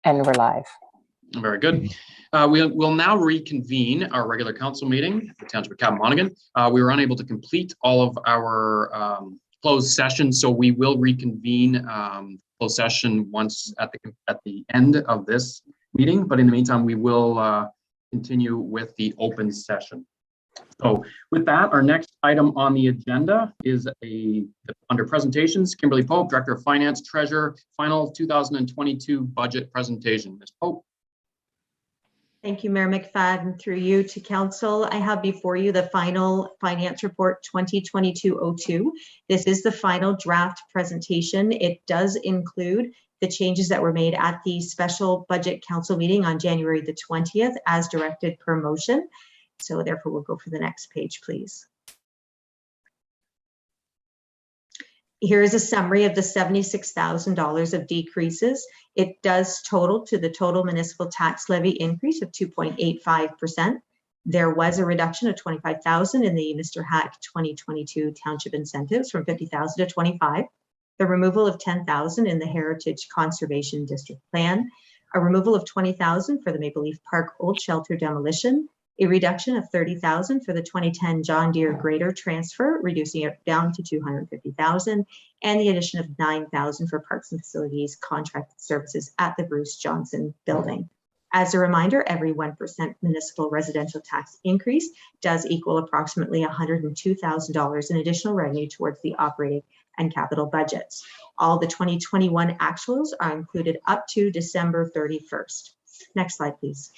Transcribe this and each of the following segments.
And we're live. Very good. We'll now reconvene our regular council meeting at the Township of Cabot-Monaghan. We were unable to complete all of our closed sessions, so we will reconvene closed session once at the end of this meeting. But in the meantime, we will continue with the open session. So with that, our next item on the agenda is under presentations, Kimberly Pope, Director of Finance, Treasurer, final 2022 budget presentation. Ms. Pope. Thank you, Mayor McFadden. Through you to Council, I have before you the final Finance Report 2022-02. This is the final draft presentation. It does include the changes that were made at the special budget council meeting on January the 20th as directed per motion. So therefore, we'll go for the next page, please. Here is a summary of the $76,000 of decreases. It does total to the total municipal tax levy increase of 2.85%. There was a reduction of $25,000 in the Mr. Hack 2022 township incentives from $50,000 to $25,000. The removal of $10,000 in the Heritage Conservation District Plan. A removal of $20,000 for the Maple Leaf Park Old Shelter demolition. A reduction of $30,000 for the 2010 John Deere grader transfer, reducing it down to $250,000, and the addition of $9,000 for parks and facilities contracted services at the Bruce Johnson building. As a reminder, every 1% municipal residential tax increase does equal approximately $102,000 in additional revenue towards the operating and capital budgets. All the 2021 actuals are included up to December 31st. Next slide, please.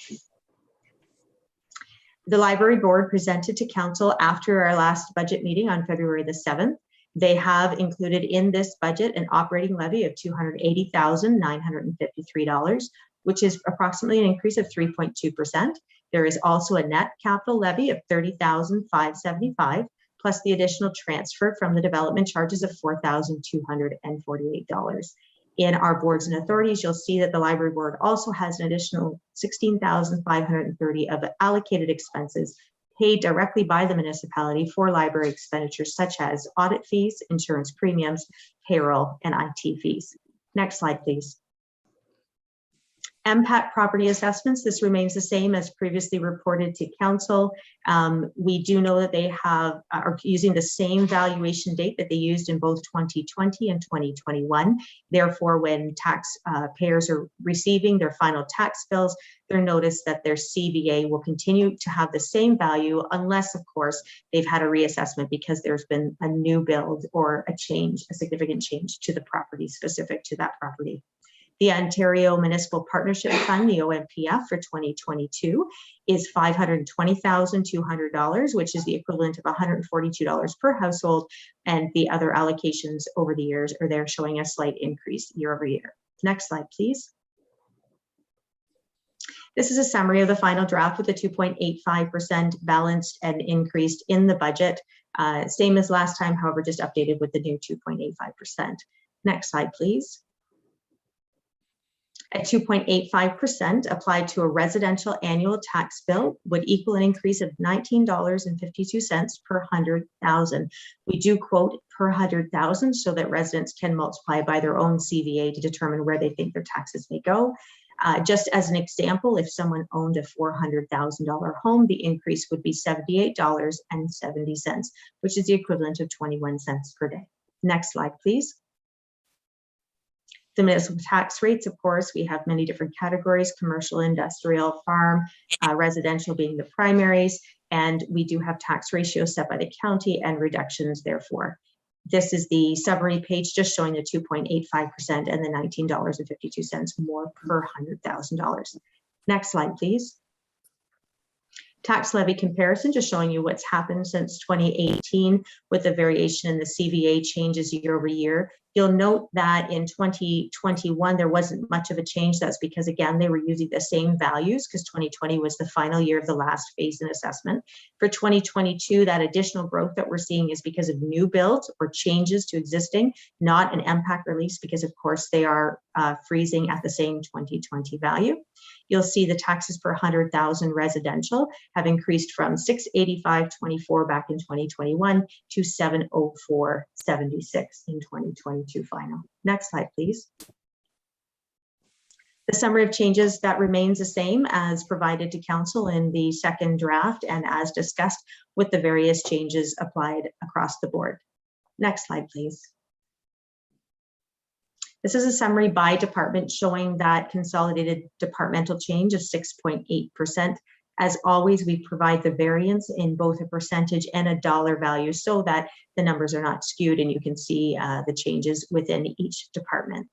The library board presented to council after our last budget meeting on February the 7th. They have included in this budget an operating levy of $280,953, which is approximately an increase of 3.2%. There is also a net capital levy of $30,575, plus the additional transfer from the development charges of $4,248. In our boards and authorities, you'll see that the library board also has an additional $16,530 of allocated expenses paid directly by the municipality for library expenditures such as audit fees, insurance premiums, payroll, and IT fees. Next slide, please. Mmp property assessments, this remains the same as previously reported to council. We do know that they are using the same valuation date that they used in both 2020 and 2021. Therefore, when taxpayers are receiving their final tax bills, they're noticed that their CVA will continue to have the same value unless, of course, they've had a reassessment because there's been a new build or a significant change to the property specific to that property. The Ontario Municipal Partnership Fund, the OMPF, for 2022 is $520,200, which is the equivalent of $142 per household, and the other allocations over the years are there showing a slight increase year over year. Next slide, please. This is a summary of the final draft with the 2.85% balanced and increased in the budget. Same as last time, however, just updated with the new 2.85%. Next slide, please. At 2.85% applied to a residential annual tax bill would equal an increase of $19.52 per 100,000. We do quote per 100,000 so that residents can multiply by their own CVA to determine where they think their taxes may go. Just as an example, if someone owned a $400,000 home, the increase would be $78.70, which is the equivalent of 21 cents per day. Next slide, please. The municipal tax rates, of course, we have many different categories: commercial, industrial, farm, residential being the primaries, and we do have tax ratios set by the county and reductions therefore. This is the summary page just showing the 2.85% and the $19.52 more per $100,000. Next slide, please. Tax levy comparison, just showing you what's happened since 2018 with the variation in the CVA changes year over year. You'll note that in 2021, there wasn't much of a change. That's because, again, they were using the same values because 2020 was the final year of the last phase in assessment. For 2022, that additional growth that we're seeing is because of new builds or changes to existing, not an impact release because, of course, they are freezing at the same 2020 value. You'll see the taxes per 100,000 residential have increased from $685.24 back in 2021 to $704.76 in 2022 final. Next slide, please. The summary of changes that remains the same as provided to council in the second draft and as discussed, with the various changes applied across the board. Next slide, please. This is a summary by department showing that consolidated departmental change of 6.8%. As always, we provide the variance in both a percentage and a dollar value so that the numbers are not skewed and you can see the changes within each department.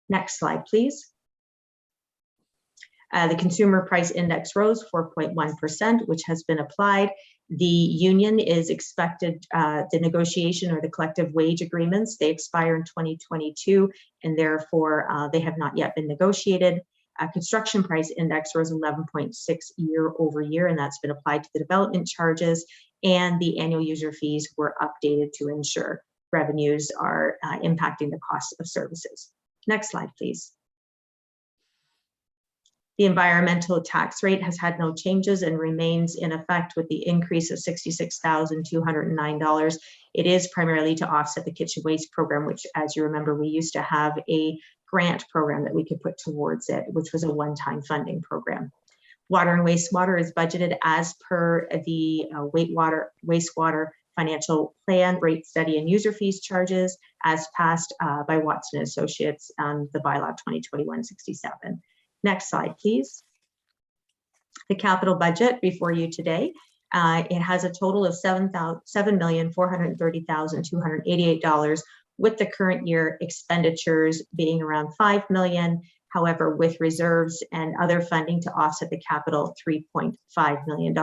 Next slide, please. The consumer price index rose 4.1%, which has been applied. The union is expected, the negotiation or the collective wage agreements, they expire in 2022, and therefore they have not yet been negotiated. Construction price index rose 11.6 year over year, and that's been applied to the development charges, and the annual user fees were updated to ensure revenues are impacting the cost of services. Next slide, please. The environmental tax rate has had no changes and remains in effect with the increase of $66,209. It is primarily to offset the kitchen waste program, which, as you remember, we used to have a grant program that we could put towards it, which was a one-time funding program. Water and wastewater is budgeted as per the wastewater financial plan, rate study, and user fees charges as passed by Watson Associates, the bylaw 2021-67. Next slide, please. The capital budget before you today, it has a total of $7,430,288, with the current year expenditures being around $5 million. However, with reserves and other funding to offset the capital, $3.5 million.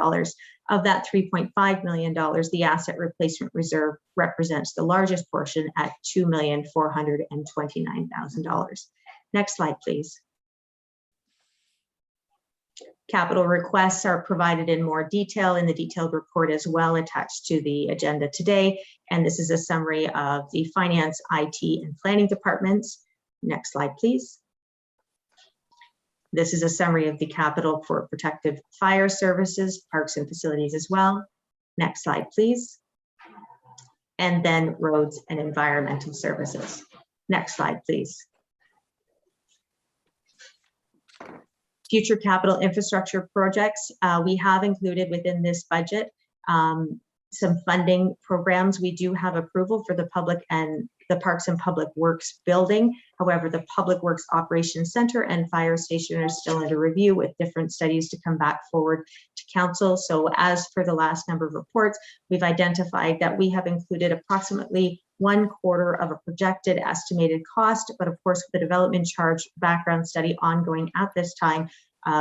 Of that $3.5 million, the asset replacement reserve represents the largest portion at $2,429,000. Next slide, please. Capital requests are provided in more detail in the detailed report as well attached to the agenda today. And this is a summary of the finance, IT, and planning departments. Next slide, please. This is a summary of the capital for protective fire services, parks and facilities as well. Next slide, please. And then roads and environmental services. Next slide, please. Future capital infrastructure projects, we have included within this budget some funding programs. We do have approval for the public and the Parks and Public Works building. However, the Public Works Operations Center and Fire Station are still under review with different studies to come back forward to council. So as for the last number of reports, we've identified that we have included approximately 1/4 of a projected estimated cost, but of course, with the development charge background study ongoing at this time,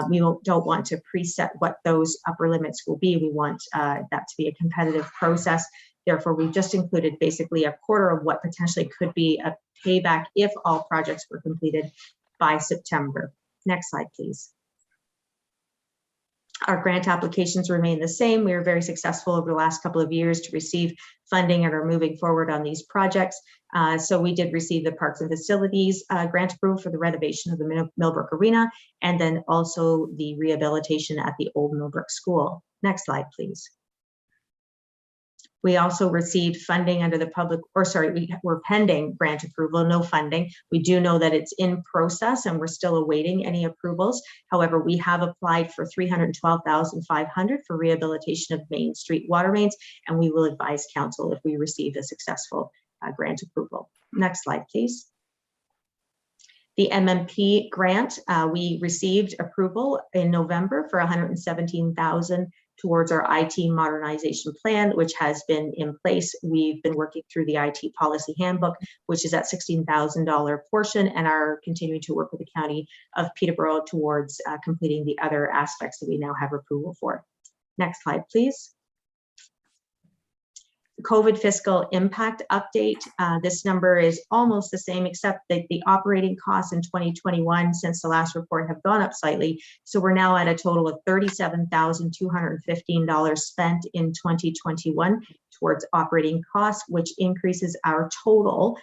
we don't want to preset what those upper limits will be. We want that to be a competitive process. Therefore, we've just included basically 1/4 of what potentially could be a payback if all projects were completed by September. Next slide, please. Our grant applications remain the same. We were very successful over the last couple of years to receive funding and are moving forward on these projects. So we did receive the Parks and Facilities grant approval for the renovation of the Millbrook Arena, and then also the rehabilitation at the old Millbrook School. Next slide, please. We also received funding under the we're pending grant approval, no funding. We do know that it's in process and we're still awaiting any approvals. However, we have applied for $312,500 for rehabilitation of Main Street water mains, and we will advise council if we receive a successful grant approval. Next slide, please. The Mmp Grant, we received approval in November for $117,000 towards our IT modernization plan, which has been in place. We've been working through the IT policy handbook, which is at $16,000 portion, and are continuing to work with the County of Peterborough towards completing the other aspects that we now have approval for. Next slide, please. COVID fiscal impact update. This number is almost the same, except that the operating costs in 2021 since the last report have gone up slightly. So we're now at a total of $37,215 spent in 2021 towards operating costs, which increases our total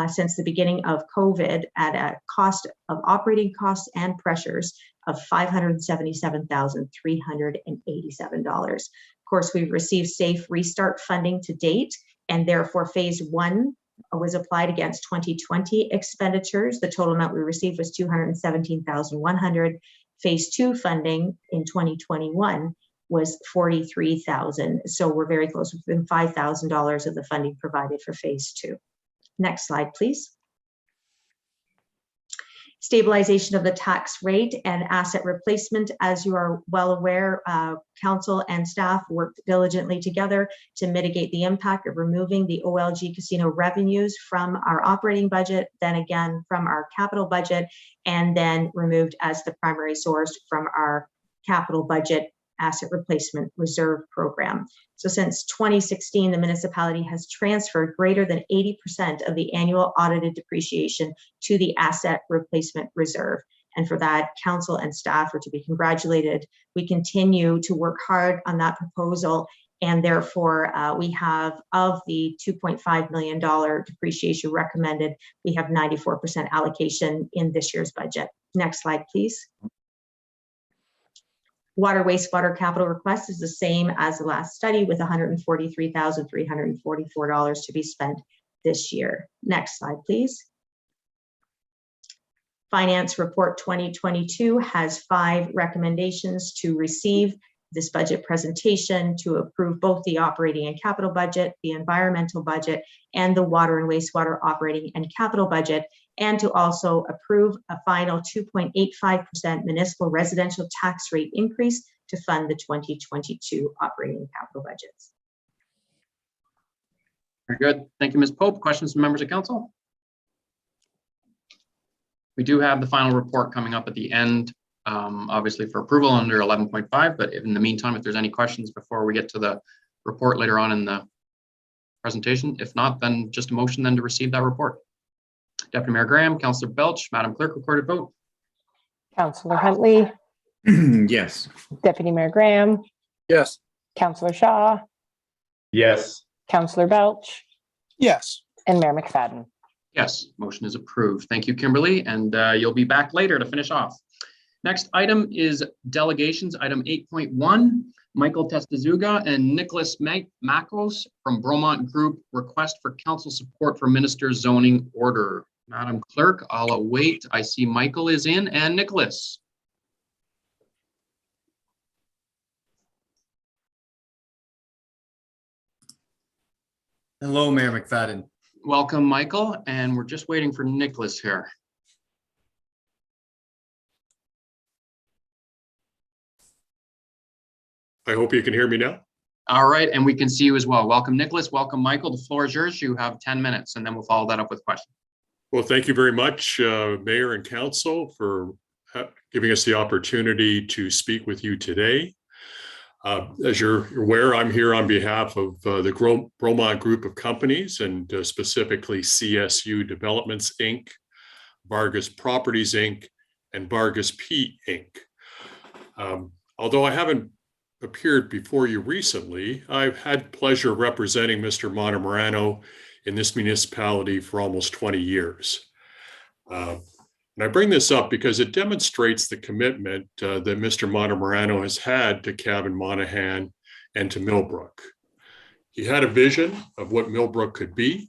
since the beginning of COVID at a cost of operating costs and pressures of $577,387. Of course, we've received Safe Restart funding to date, and therefore phase 1 was applied against 2020 expenditures. The total amount we received was $217,100. Phase 2 funding in 2021 was $43,000. So we're very close, within $5,000 of the funding provided for phase 2. Next slide, please. Stabilization of the tax rate and asset replacement. As you are well aware, council and staff worked diligently together to mitigate the impact of removing the OLG casino revenues from our operating budget, then again from our capital budget, and then removed as the primary source from our capital budget asset replacement reserve program. So since 2016, the municipality has transferred greater than 80% of the annual audited depreciation to the asset replacement reserve. And for that, council and staff are to be congratulated. We continue to work hard on that proposal, and therefore we have, of the $2.5 million depreciation recommended, we have 94% allocation in this year's budget. Next slide, please. Water wastewater capital request is the same as the last study, with $143,344 to be spent this year. Next slide, please. Finance Report 2022 has 5 recommendations to receive this budget presentation, to approve both the operating and capital budget, the environmental budget, and the water and wastewater operating and capital budget, and to also approve a final 2.85% municipal residential tax rate increase to fund the 2022 operating and capital budgets. Very good. Thank you, Ms. Pope. Questions from members of council? We do have the final report coming up at the end, obviously for approval under 11.5, but in the meantime, if there's any questions before we get to the report later on in the presentation, if not, then just a motion then to receive that report. Deputy Mayor Graham, Councillor Belch, Madam Clerk, recorded vote. Councillor Huntley. Yes. Deputy Mayor Graham. Yes. Councillor Shaw. Yes. Councillor Belch. Yes. And Mayor McFadden. Yes, motion is approved. Thank you, Kimberly, and you'll be back later to finish off. Next item is delegations, item 8.1. Michael Testazuga and Nicholas Makos from Bromont Group request for council support for minister's zoning order. Madam Clerk, I'll await. I see Michael is in and Nicholas. Hello, Mayor McFadden. Welcome, Michael, and we're just waiting for Nicholas here. I hope you can hear me now. All right, and we can see you as well. Welcome, Nicholas. Welcome, Michael. The floor is yours. You have 10 minutes, and then we'll follow that up with questions. Well, thank you very much, Mayor and Council, for giving us the opportunity to speak with you today. As you're aware, I'm here on behalf of the Bromont Group of Companies, and specifically CSU Developments, Inc., Vargas Properties, Inc., and Vargas P, Inc. Although I haven't appeared before you recently, I've had pleasure representing Mr. Montemurano in this municipality for almost 20 years. And I bring this up because it demonstrates the commitment that Mr. Montemurano has had to Cavan Monaghan and to Millbrook. He had a vision of what Millbrook could be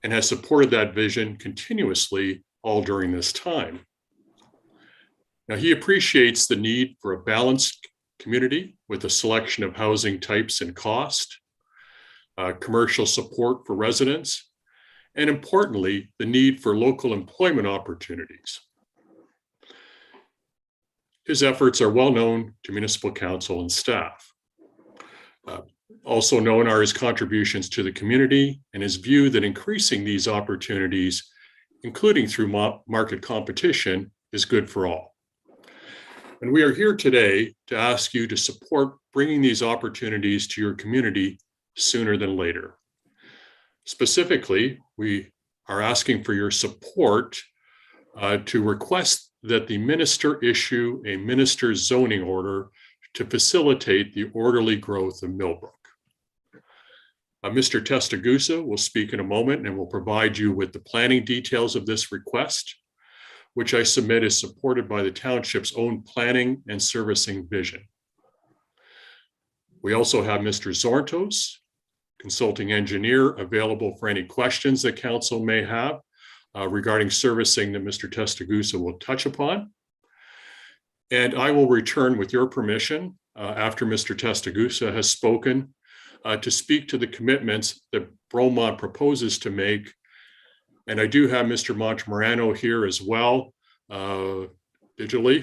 and has supported that vision continuously all during this time. Now, he appreciates the need for a balanced community with a selection of housing types and cost, commercial support for residents, and importantly, the need for local employment opportunities. His efforts are well known to municipal council and staff. Also known are his contributions to the community and his view that increasing these opportunities, including through market competition, is good for all. And we are here today to ask you to support bringing these opportunities to your community sooner than later. Specifically, we are asking for your support to request that the minister issue a minister's zoning order to facilitate the orderly growth of Millbrook. Mr. Testagusa will speak in a moment and will provide you with the planning details of this request, which I submit is supported by the township's own planning and servicing vision. We also have Mr. Zorntos, consulting engineer, available for any questions that council may have regarding servicing that Mr. Testagusa will touch upon. And I will return, with your permission, after Mr. Testagusa has spoken, to speak to the commitments that Bromont proposes to make. And I do have Mr. Montemorano here as well, digitally,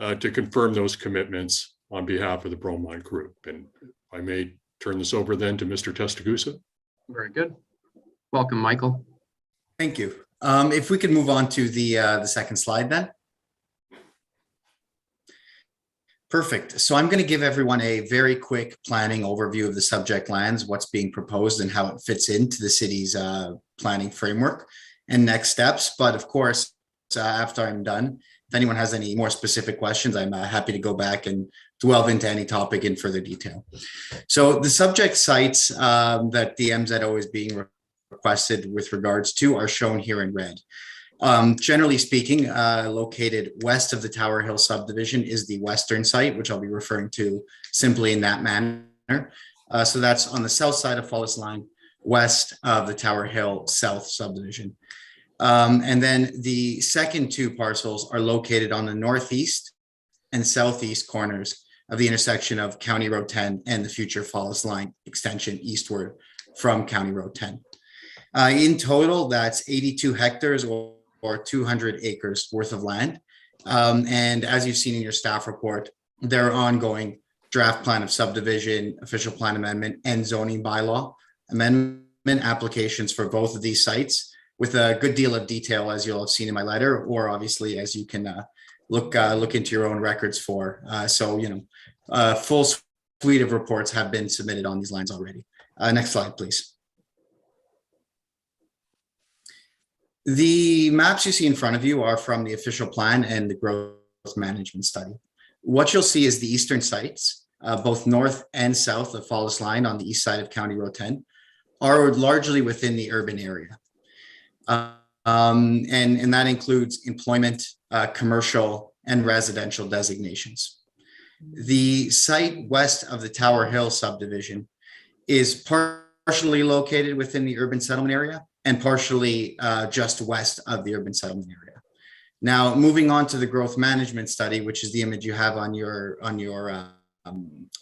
to confirm those commitments on behalf of the Bromont Group. And I may turn this over then to Mr. Testagusa. Very good. Welcome, Michael. Thank you. If we could move on to the second slide then. Perfect. So I'm going to give everyone a very quick planning overview of the subject lands, what's being proposed and how it fits into the city's planning framework and next steps. But of course, after I'm done, if anyone has any more specific questions, I'm happy to go back and delve into any topic in further detail. So the subject sites that the MZO is being requested with regards to are shown here in red. Generally speaking, located west of the Tower Hill subdivision is the western site, which I'll be referring to simply in that manner. So that's on the south side of Fallis Line, west of the Tower Hill South subdivision. And then the second two parcels are located on the northeast and southeast corners of the intersection of County Road 10 and the future Fallis Line extension eastward from County Road 10. In total, that's 82 hectares or 200 acres worth of land. And as you've seen in your staff report, there are ongoing draft plan of subdivision, official plan amendment, and zoning bylaw amendment applications for both of these sites, with a good deal of detail, as you'll have seen in my letter, or obviously as you can look into your own records for. So, full suite of reports have been submitted on these lines already. Next slide, please. The maps you see in front of you are from the official plan and the growth management study. What you'll see is the eastern sites, both north and south of Fallis Line on the east side of County Road 10, are largely within the urban area. And that includes employment, commercial, and residential designations. The site west of the Tower Hill subdivision is partially located within the urban settlement area and partially just west of the urban settlement area. Now, moving on to the growth management study, which is the image you have on your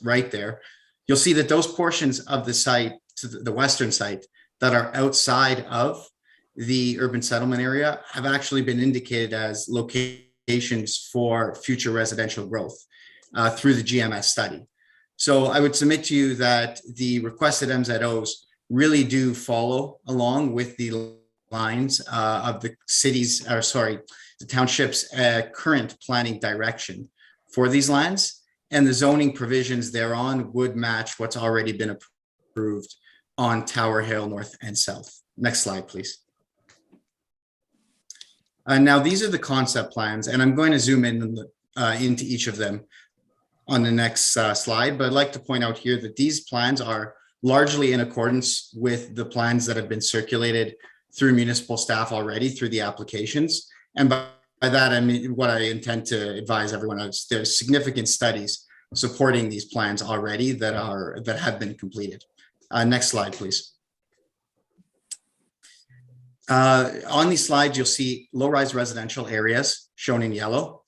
right there, you'll see that those portions of the site, to the western site, that are outside of the urban settlement area have actually been indicated as locations for future residential growth through the GMS study. So I would submit to you that the requested MZOs really do follow along with the lines of the city's, or sorry, the township's current planning direction for these lands, and the zoning provisions thereon would match what's already been approved on Tower Hill North and South. Next slide, please. Now, these are the concept plans, and I'm going to zoom in into each of them on the next slide, but I'd like to point out here that these plans are largely in accordance with the plans that have been circulated through municipal staff already through the applications. And by that, I mean, what I intend to advise everyone is there's significant studies supporting these plans already that have been completed. Next slide, please. On these slides, you'll see low-rise residential areas shown in yellow,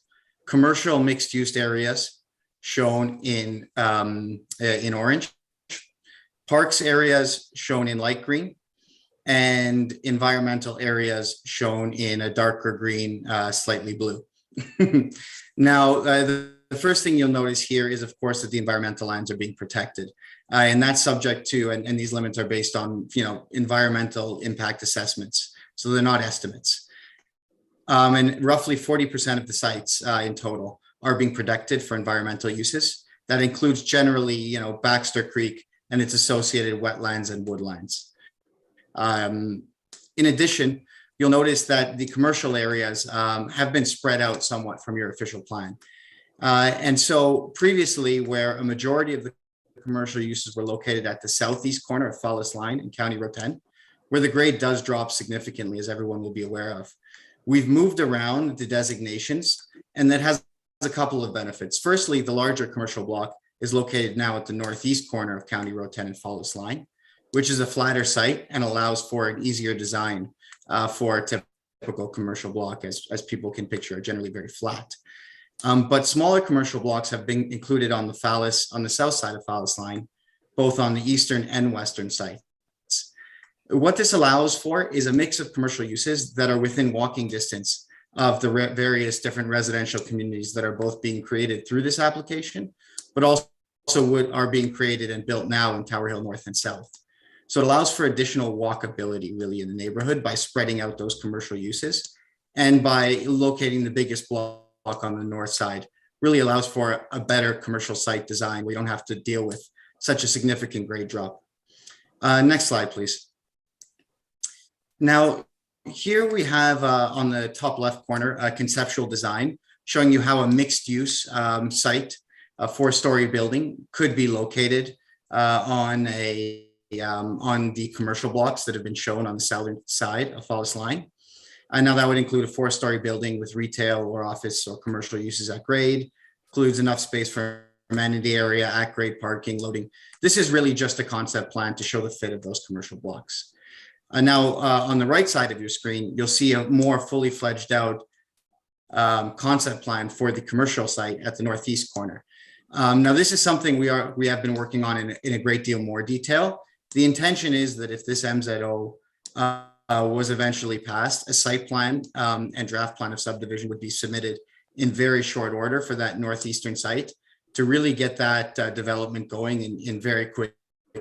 commercial mixed-use areas shown in orange, parks areas shown in light green, and environmental areas shown in a darker green, slightly blue. Now, the first thing you'll notice here is, of course, that the environmental lands are being protected. And that's subject to, and these limits are based on, environmental impact assessments. So they're not estimates. And roughly 40% of the sites in total are being protected for environmental uses. That includes generally, Baxter Creek and its associated wetlands and woodlands. In addition, you'll notice that the commercial areas have been spread out somewhat from your official plan. And so previously, where a majority of the commercial uses were located at the southeast corner of Fallis Line and County Road 10, where the grade does drop significantly, as everyone will be aware of. We've moved around the designations, and that has a couple of benefits. Firstly, the larger commercial block is located now at the northeast corner of County Road 10 and Fallis Line. which is a flatter site and allows for an easier design for a typical commercial block, as people can picture, are generally very flat. But smaller commercial blocks have been included on the south side of Phallus Line, both on the eastern and western sites. What this allows for is a mix of commercial uses that are within walking distance of the various different residential communities that are both being created through this application, but also are being created and built now in Tower Hill North and South. So it allows for additional walkability really in the neighborhood by spreading out those commercial uses, and by locating the biggest block on the north side really allows for a better commercial site design. We don't have to deal with such a significant grade drop. Next slide, please. Now, here we have on the top left corner, a conceptual design showing you how a mixed use site, a 4-story building, could be located on the commercial blocks that have been shown on the southern side of Phallus Line. Now that would include a 4-story building with retail or office or commercial uses at grade, includes enough space for amenity area, at grade parking, loading. This is really just a concept plan to show the fit of those commercial blocks. Now on the right side of your screen, you'll see a more fully fledged out concept plan for the commercial site at the northeast corner. Now this is something we have been working on in a great deal more detail. The intention is that if this MZO was eventually passed, a site plan and draft plan of subdivision would be submitted in very short order for that northeastern site to really get that development going in very quick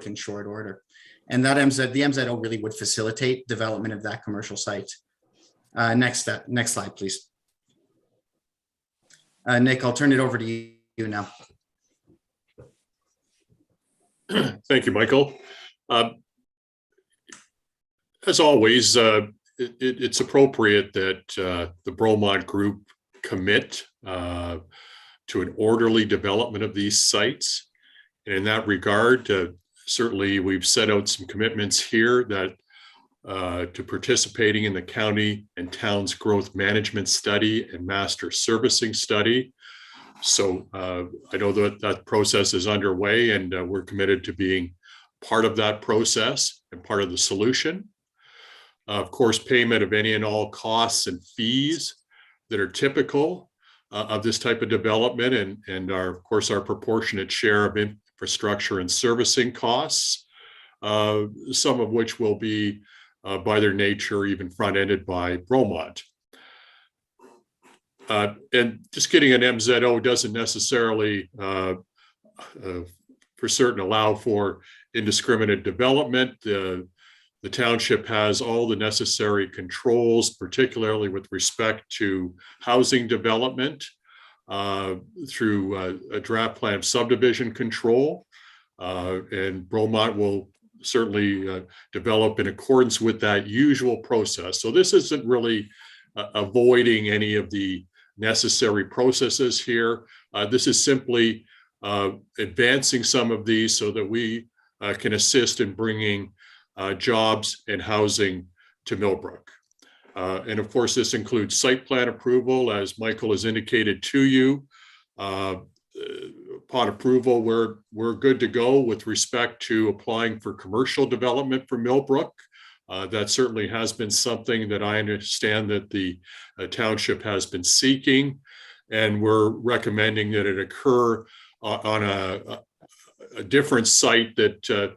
and short order. And that the MZO really would facilitate development of that commercial site. Next slide, please. Nick, I'll turn it over to you now. Thank you, Michael. As always, it's appropriate that the Bromont Group commit to an orderly development of these sites. And in that regard, certainly we've set out some commitments here that to participating in the county and town's growth management study and master servicing study. So I know that process is underway, and we're committed to being part of that process and part of the solution. Of course, payment of any and all costs and fees that are typical of this type of development, and of course our proportionate share of infrastructure and servicing costs, some of which will be by their nature even front-ended by Bromont. And just getting an MZO doesn't necessarily for certain allow for indiscriminate development. The township has all the necessary controls, particularly with respect to housing development through a draft plan of subdivision control. And Bromont will certainly develop in accordance with that usual process. So this isn't really avoiding any of the necessary processes here. This is simply advancing some of these so that we can assist in bringing jobs and housing to Millbrook. And of course, this includes site plan approval, as Michael has indicated to you. Upon approval, we're good to go with respect to applying for commercial development for Millbrook. That certainly has been something that I understand that the township has been seeking, and we're recommending that it occur on a different site that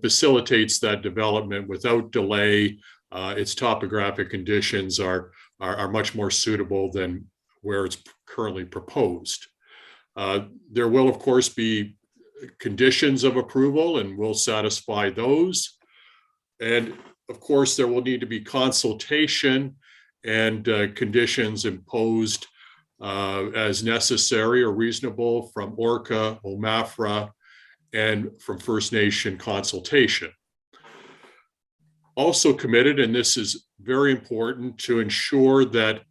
facilitates that development without delay. Its topographic conditions are much more suitable than where it's currently proposed. There will, of course, be conditions of approval, and we'll satisfy those. And of course, there will need to be consultation and conditions imposed as necessary or reasonable from ORCA, OMAFRA, and from First Nation consultation. Also committed, and this is very important, to ensure that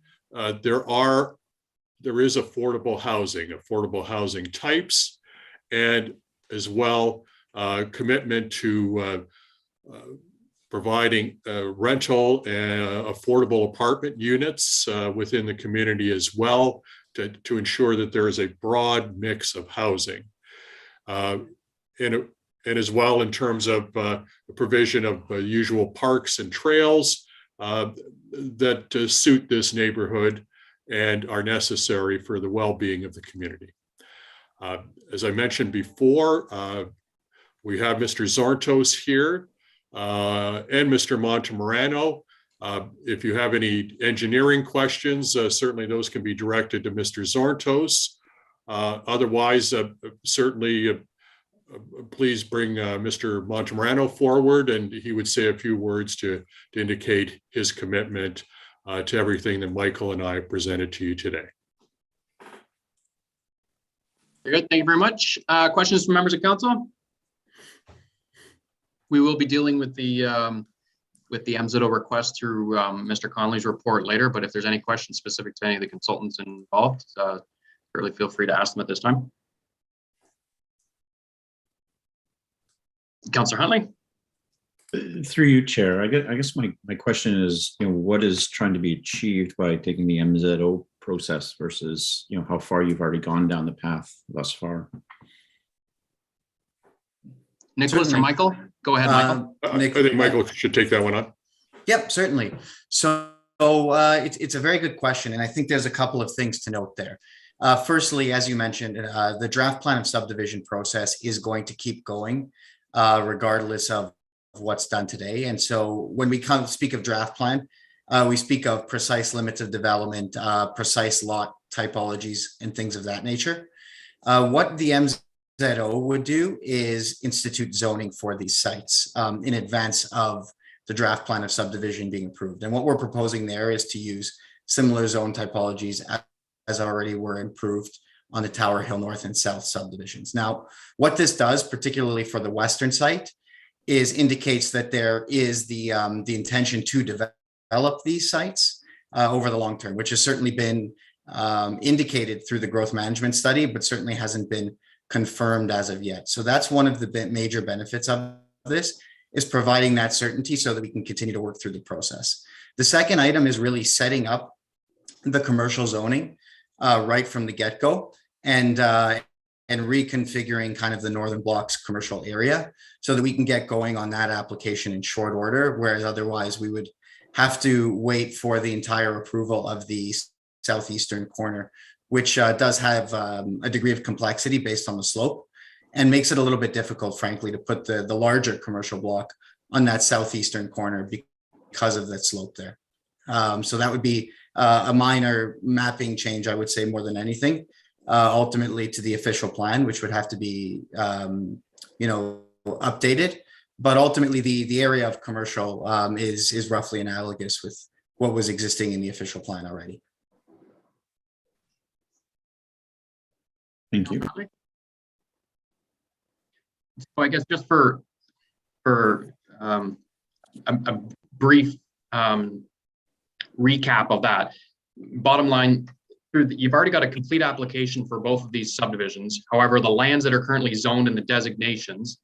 there is affordable housing types, and as well commitment to providing rental and affordable apartment units within the community as well, to ensure that there is a broad mix of housing. And and as well in terms of the provision of usual parks and trails that suit this neighborhood and are necessary for the well-being of the community. As I mentioned before, we have Mr. Zortos here and Mr. Montemorano. If you have any engineering questions, certainly those can be directed to Mr. Zortos. Otherwise, certainly please bring Mr. Montemorano forward, and he would say a few words to indicate his commitment to everything that Michael and I presented to you today. Very good. Thank you very much. Questions from members of council? We will be dealing with the MZO request through Mr. Connolly's report later, but if there's any questions specific to any of the consultants involved, really feel free to ask them at this time. Councillor Huntley. Through you, Chair. I guess my question is, what is trying to be achieved by taking the MZO process versus, how far you've already gone down the path thus far? Nicholas or Michael? Go ahead, Michael. I think Michael should take that one on. Yep, certainly. So it's a very good question, and I think there's a couple of things to note there. Firstly, as you mentioned, the draft plan of subdivision process is going to keep going regardless of what's done today. And so when we speak of draft plan, we speak of precise limits of development, precise lot typologies, and things of that nature. What the MZO would do is institute zoning for these sites in advance of the draft plan of subdivision being approved. And what we're proposing there is to use similar zone typologies as already were improved on the Tower Hill North and South subdivisions. Now, what this does, particularly for the western site, is indicates that there is the intention to develop these sites over the long term, which has certainly been indicated through the growth management study, but certainly hasn't been confirmed as of yet. So that's one of the major benefits of this, is providing that certainty so that we can continue to work through the process. The second item is really setting up the commercial zoning right from the get-go and reconfiguring kind of the Northern Block's commercial area so that we can get going on that application in short order, whereas otherwise we would have to wait for the entire approval of the southeastern corner, which does have a degree of complexity based on the slope and makes it a little bit difficult, frankly, to put the larger commercial block on that southeastern corner because of that slope there. So that would be a minor mapping change, I would say, more than anything, ultimately to the official plan, which would have to be, updated. But ultimately, the area of commercial is roughly analogous with what was existing in the official plan already. Thank you. So I guess just for a brief recap of that, bottom line, you've already got a complete application for both of these subdivisions. However, the lands that are currently zoned in the designations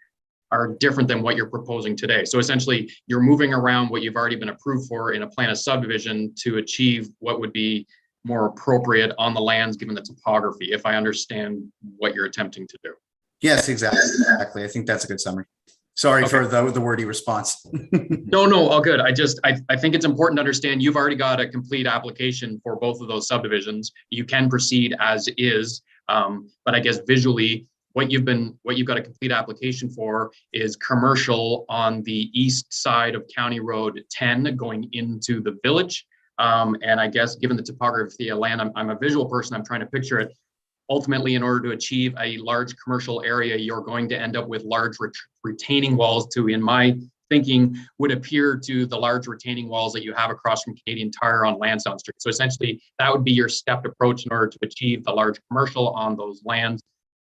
are different than what you're proposing today. So essentially, you're moving around what you've already been approved for in a plan of subdivision to achieve what would be more appropriate on the lands given the topography, if I understand what you're attempting to do. Yes, exactly. I think that's a good summary. Sorry for the wordy response. No, all good. I think it's important to understand you've already got a complete application for both of those subdivisions. You can proceed as is, but I guess visually, what you've got a complete application for is commercial on the east side of County Road 10 going into the village. And I guess given the topography of land, I'm a visual person, I'm trying to picture it. Ultimately, in order to achieve a large commercial area, you're going to end up with large retaining walls to, in my thinking, would appear to the large retaining walls that you have across from Canadian Tire on Lansdowne Street. So essentially, that would be your stepped approach in order to achieve the large commercial on those lands.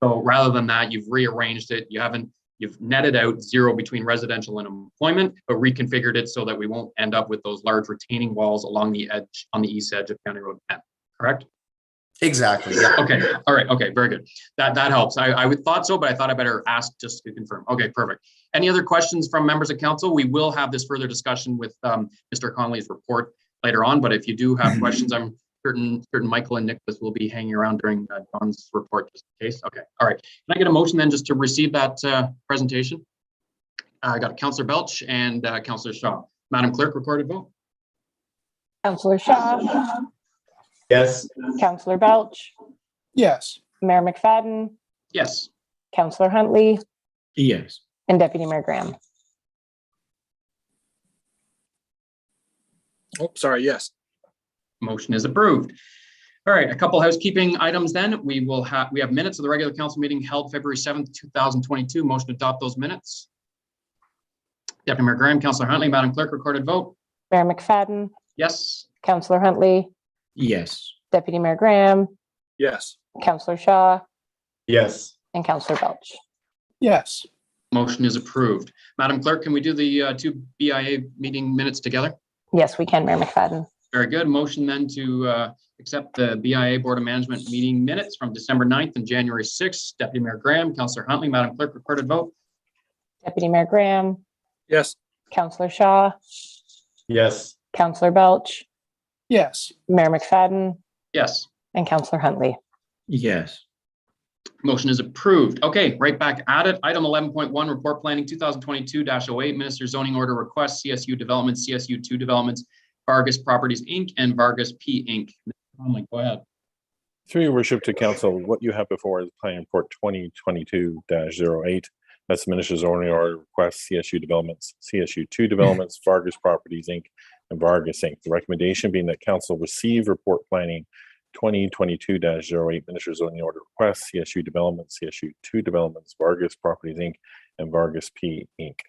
So rather than that, you've rearranged it. You've netted out zero between residential and employment, but reconfigured it so that we won't end up with those large retaining walls along the edge, on the east edge of County Road 10, correct? Exactly. Yeah. Okay. All right. Okay. Very good. That helps. I would thought so, but I thought I better ask just to confirm. Okay. Perfect. Any other questions from members of council? We will have this further discussion with Mr. Connolly's report later on, but if you do have questions, I'm certain Michael and Nicholas will be hanging around during Don's report just in case. Okay, all right. Can I get a motion then just to receive that presentation? I got Councillor Belch and Councillor Shaw. Madam Clerk, recorded vote. Councillor Shaw, Yes. Councillor Belch, Yes. Mayor McFadden, Yes. Councillor Huntley, Yes. and Deputy Mayor Graham. Oh, sorry, yes. Motion is approved. All right, a couple housekeeping items then. We have minutes of the regular council meeting held February 7th, 2022. Motion to adopt those minutes. Deputy Mayor Graham, Councillor Huntley, Madam Clerk, recorded vote. Mayor McFadden, Yes. Councillor Huntley, Yes. Deputy Mayor Graham, Yes. Councillor Shaw, Yes. and Councillor Belch. Yes. Motion is approved. Madam Clerk, can we do the two BIA meeting minutes together? Yes, we can, Mayor McFadden. Very good. Motion then to accept the BIA Board of Management meeting minutes from December 9th and January 6th. Deputy Mayor Graham, Councillor Huntley, Madam Clerk, recorded vote. Deputy Mayor Graham, Yes. Councillor Shaw, Yes. Councillor Belch, Yes. Mayor McFadden, Yes. and Councillor Huntley. Yes. Motion is approved. Okay, right back at it. Item 11.1, Report Planning 2022-08, Minister Zoning Order Request, CSU Developments, CSU 2 Developments, Vargas Properties, Inc., and Vargas P. Inc. Mr. Conley, go ahead. Through your worship to council, what you have before is Planning Report 2022-08. That's the Minister's Zoning Order Request, CSU Developments, CSU 2 Developments, Vargas Properties, Inc., and Vargas, Inc. The recommendation being that council receive Report Planning 2022-08, Minister's Zoning Order Request, CSU Developments, CSU 2 Developments, Vargas Properties, Inc., and Vargas P. Inc.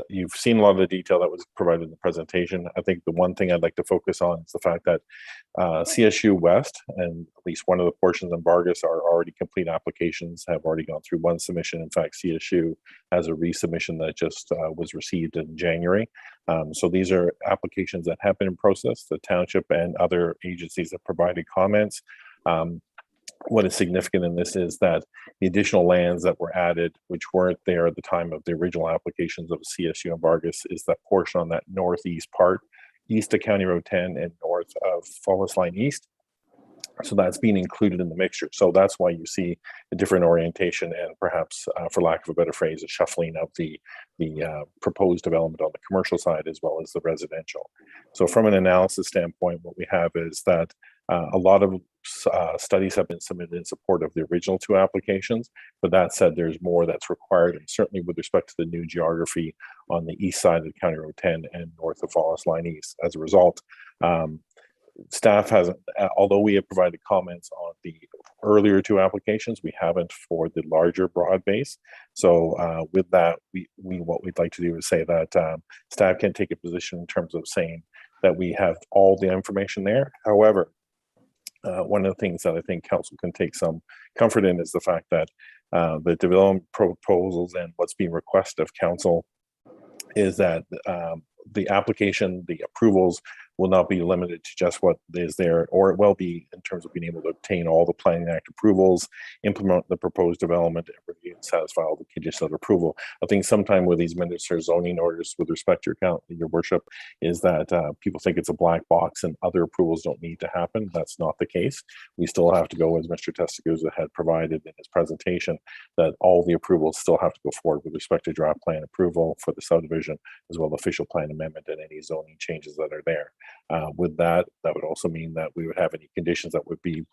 You've seen a lot of the detail that was provided in the presentation. I think the one thing I'd like to focus on is the fact that CSU West and at least one of the portions in Vargas are already complete applications, have already gone through one submission. In fact, CSU has a resubmission that just was received in January. So these are applications that have been in process. The township and other agencies have provided comments. What is significant in this is that the additional lands that were added, which weren't there at the time of the original applications of CSU and Vargas, is that portion on that northeast part, east of County Road 10 and north of Fallis Line East. So that's being included in the mixture. So that's why you see a different orientation and perhaps, for lack of a better phrase, a shuffling of the proposed development on the commercial side as well as the residential. So from an analysis standpoint, what we have is that a lot of studies have been submitted in support of the original two applications, but that said, there's more that's required, and certainly with respect to the new geography on the east side of County Road 10 and north of Fallis Line East. As a result, staff hasn't, although we have provided comments on the earlier two applications, we haven't for the larger broad base. So with that, what we'd like to do is say that staff can take a position in terms of saying that we have all the information there. However, one of the things that I think council can take some comfort in is the fact that the development proposals and what's being requested of council is that the application, the approvals will not be limited to just what is there, or it will be in terms of being able to obtain all the Planning Act approvals, implement the proposed development, and review and satisfy all the conditions of approval. I think sometime with these minister zoning orders with respect to your worship is that people think it's a black box and other approvals don't need to happen. That's not the case. We still have to go, as Mr. Testaguza had provided in his presentation, that all the approvals still have to go forward with respect to draft plan approval for the subdivision, as well as official plan amendment and any zoning changes that are there. With that would also mean that we would have any conditions that would be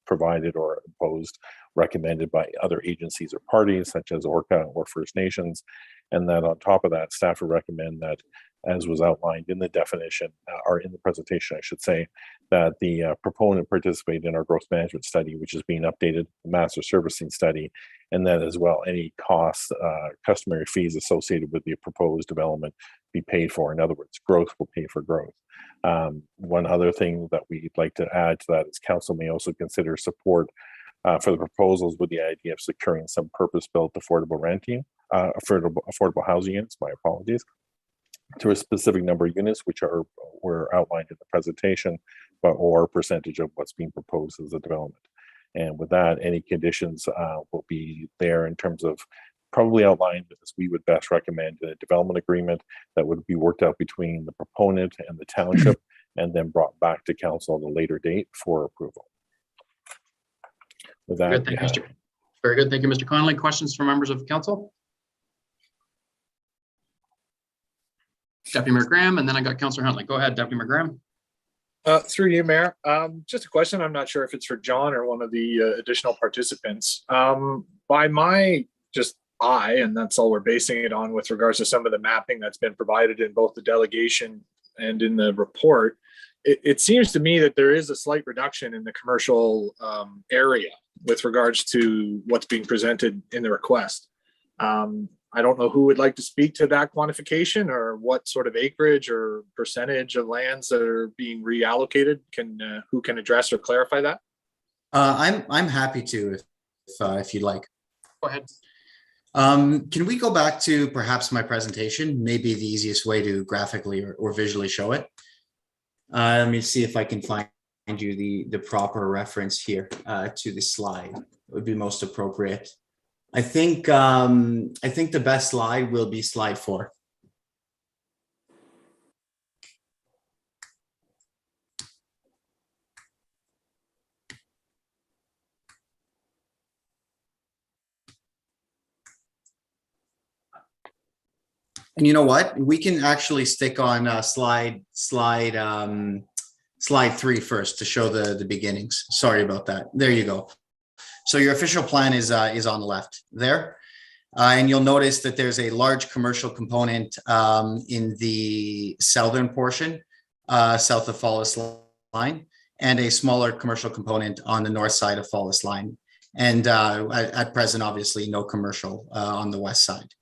provided or imposed, recommended by other agencies or parties such as ORCA or First Nations. And then on top of that, staff would recommend that, as was outlined in the definition, or in the presentation, I should say, that the proponent participate in our growth management study, which is being updated, the master servicing study, and then as well, any costs, customary fees associated with the proposed development be paid for. In other words, growth will pay for growth. One other thing that we'd like to add to that is council may also consider support for the proposals with the idea of securing some purpose-built affordable renting, affordable housing units, my apologies, to a specific number of units, which were outlined in the presentation, or percentage of what's being proposed as a development. And with that, any conditions will be there in terms of probably outlined as we would best recommend in a development agreement that would be worked out between the proponent and the township, and then brought back to council at a later date for approval. With that, Good, thank you, Mr. Very good. Thank you, Mr. Connolly. Questions from members of council? Deputy Mayor Graham, and then I got Councillor Huntley. Go ahead, Deputy Mayor Graham. Through you, Mayor. Just a question. I'm not sure if it's for John or one of the additional participants. By my just eye, and that's all we're basing it on with regards to some of the mapping that's been provided in both the delegation and in the report, it seems to me that there is a slight reduction in the commercial area with regards to what's being presented in the request. I don't know who would like to speak to that quantification or what sort of acreage or percentage of lands that are being reallocated. Who can address or clarify that? I'm happy to, if you'd like. Go ahead. Can we go back to perhaps my presentation? Maybe the easiest way to graphically or visually show it. Let me see if I can find you the proper reference here to the slide. It would be most appropriate. I think the best slide will be slide 4. And you know what? We can actually stick on slide 3 first to show the beginnings. Sorry about that. There you go. So your official plan is on the left there. And you'll notice that there's a large commercial component in the southern portion, south of Fallis Line, and a smaller commercial component on the north side of Fallis Line. And at present, obviously, no commercial on the west side.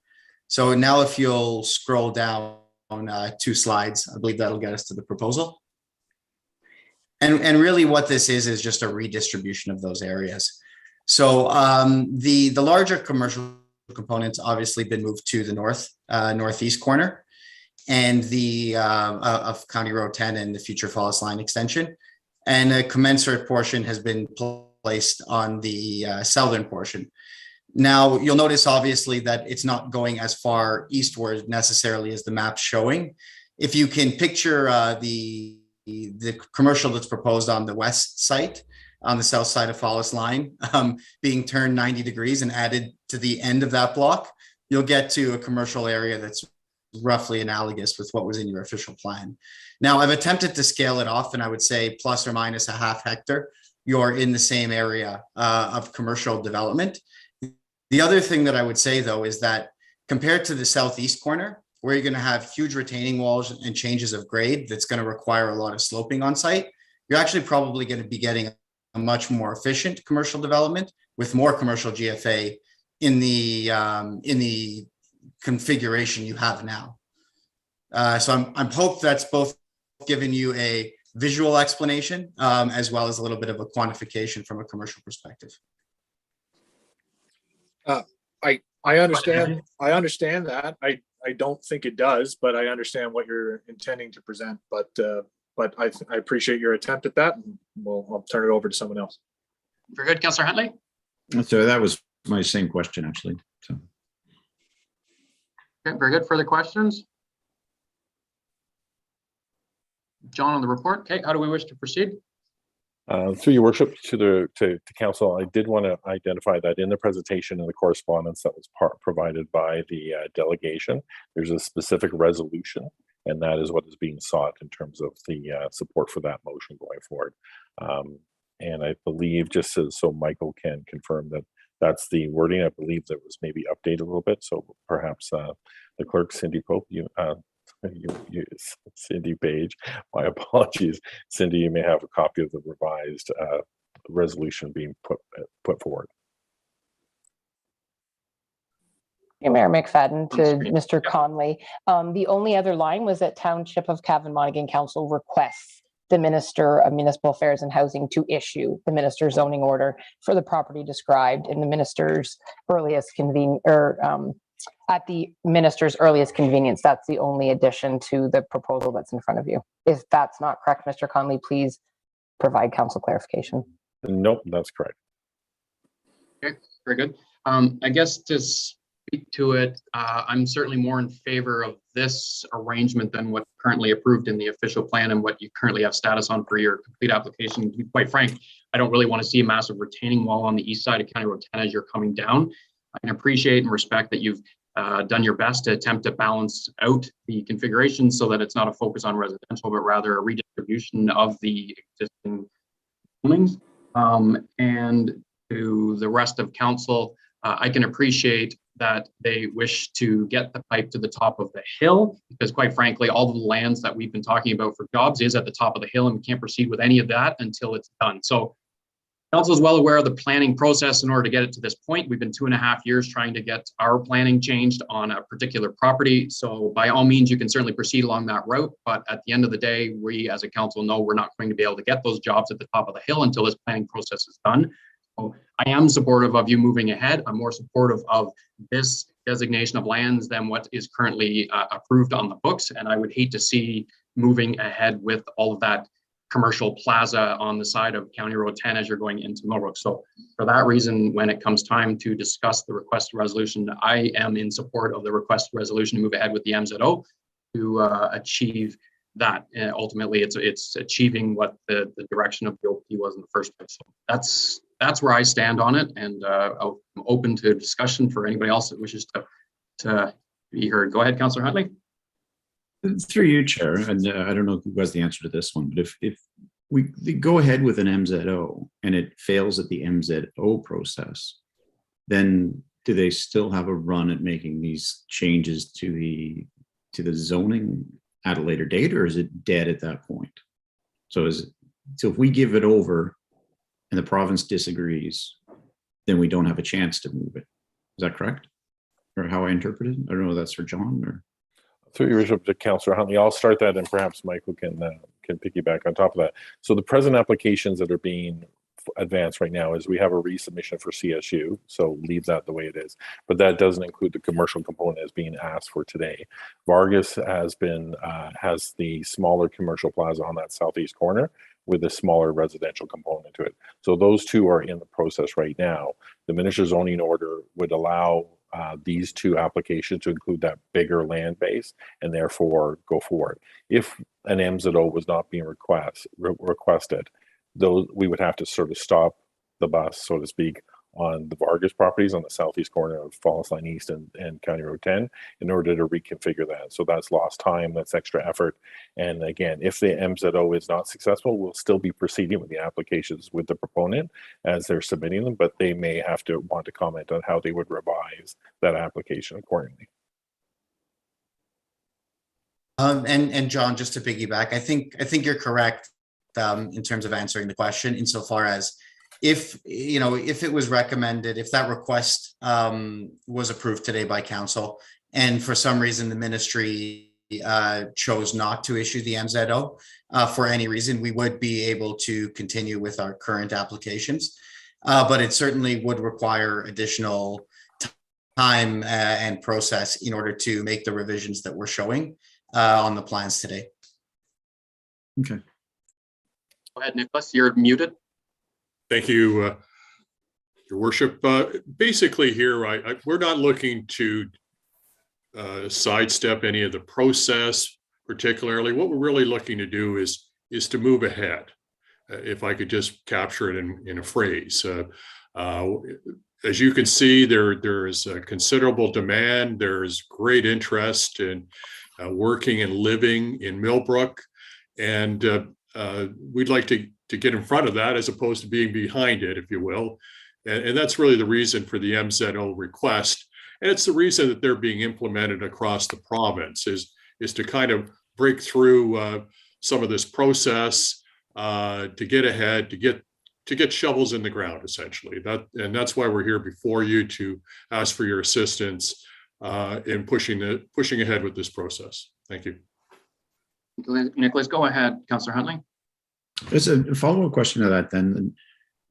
So now if you'll scroll down 2 slides, I believe that'll get us to the proposal. And really what this is just a redistribution of those areas. So the larger commercial components obviously been moved to the northeast corner and the of County Road 10 and the future Fallis Line extension. And a commensurate portion has been placed on the southern portion. Now, you'll notice obviously that it's not going as far eastward necessarily as the map's showing. If you can picture the commercial that's proposed on the west site, on the south side of Fallis Line, being turned 90 degrees and added to the end of that block, you'll get to a commercial area that's roughly analogous with what was in your official plan. Now, I've attempted to scale it off, and I would say plus or minus a half hectare, you're in the same area of commercial development. The other thing that I would say, though, is that compared to the southeast corner, where you're going to have huge retaining walls and changes of grade that's going to require a lot of sloping on site, you're actually probably going to be getting a much more efficient commercial development with more commercial GFA in the configuration you have now. So I'm hope that's both giving you a visual explanation as well as a little bit of a quantification from a commercial perspective. I understand that. I don't think it does, but I understand what you're intending to present. But I appreciate your attempt at that, and I'll turn it over to someone else. Very good, Councillor Huntley. So that was my same question, actually. So. Okay, very good. Further questions? John on the report. Okay, how do we wish to proceed? Through your worship to council, I did want to identify that in the presentation and the correspondence that was provided by the delegation, there's a specific resolution, and that is what is being sought in terms of the support for that motion going forward. And I believe, just so Michael can confirm that that's the wording, I believe that was maybe updated a little bit. So perhaps the clerk, Cindy Pope, Cindy Page, my apologies. Cindy, you may have a copy of the revised resolution being put forward. Mayor McFadden to Mr. Conley. The only other line was that Township of Cavan Monaghan Council requests the Minister of Municipal Affairs and Housing to issue the Minister's zoning order for the property described in the Minister's earliest at the Minister's earliest convenience. That's the only addition to the proposal that's in front of you. If that's not correct, Mr. Conley, please provide council clarification. Nope, that's correct. Okay, very good. I guess to speak to it. I'm certainly more in favor of this arrangement than what's currently approved in the official plan and what you currently have status on for your complete application. To be quite frank, I don't really want to see a massive retaining wall on the east side of County Road 10 as you're coming down. I can appreciate and respect that you've done your best to attempt to balance out the configuration so that it's not a focus on residential, but rather a redistribution of the existing buildings. And to the rest of council, I can appreciate that they wish to get the pipe to the top of the hill, because quite frankly, all of the lands that we've been talking about for jobs is at the top of the hill, and we can't proceed with any of that until it's done. So council is well aware of the planning process in order to get it to this point. We've been 2.5 years trying to get our planning changed on a particular property. So by all means, you can certainly proceed along that route. But at the end of the day, we as a council know we're not going to be able to get those jobs at the top of the hill until this planning process is done. So I am supportive of you moving ahead. I'm more supportive of this designation of lands than what is currently approved on the books. And I would hate to see moving ahead with all of that commercial plaza on the side of County Road 10 as you're going into Millbrook. So for that reason, when it comes time to discuss the request resolution, I am in support of the request resolution to move ahead with the MZO to achieve that. And ultimately, it's achieving what the direction of the OP was in the first place. So that's where I stand on it, and I'm open to discussion for anybody else that wishes to be heard. Go ahead, Councillor Huntley. Through you, Chair, and I don't know who has the answer to this one, but if we go ahead with an MZO and it fails at the MZO process, then do they still have a run at making these changes to the zoning at a later date, or is it dead at that point? So if we give it over and the province disagrees, then we don't have a chance to move it. Is that correct? Or how I interpret it? I don't know if that's for John or. Through your worship to Councillor Huntley, I'll start that, and perhaps Michael can piggyback on top of that. So the present applications that are being advanced right now is we have a resubmission for CSU, so leave that the way it is. But that doesn't include the commercial component as being asked for today. Vargas has the smaller commercial plaza on that southeast corner with a smaller residential component to it. So those two are in the process right now. The miniature zoning order would allow these two applications to include that bigger land base and therefore go forward. If an MZO was not being requested, those we would have to sort of stop the bus, so to speak, on the Vargas properties on the southeast corner of Falls Line East and County Road 10 in order to reconfigure that. So that's lost time, that's extra effort. And again, if the MZO is not successful, we'll still be proceeding with the applications with the proponent as they're submitting them, but they may have to want to comment on how they would revise that application accordingly. And John, just to piggyback, I think you're correct in terms of answering the question insofar as if it was recommended, if that request was approved today by council, and for some reason the ministry chose not to issue the MZO for any reason, we would be able to continue with our current applications. But it certainly would require additional time and process in order to make the revisions that we're showing on the plans today. Okay. Go ahead, Nicholas, you're muted. Thank you, Your Worship. Basically here, we're not looking to sidestep any of the process particularly. What we're really looking to do is to move ahead. If I could just capture it in a phrase. As you can see, there is a considerable demand. There's great interest in working and living in Millbrook. And we'd like to get in front of that as opposed to being behind it, if you will. And that's really the reason for the MZO request. And it's the reason that they're being implemented across the province is to kind of break through some of this process to get ahead, to get shovels in the ground, essentially. That's why we're here before you, to ask for your assistance in pushing ahead with this process. Thank you. Nicholas, go ahead, Councillor Huntley. There's a follow-up question to that then.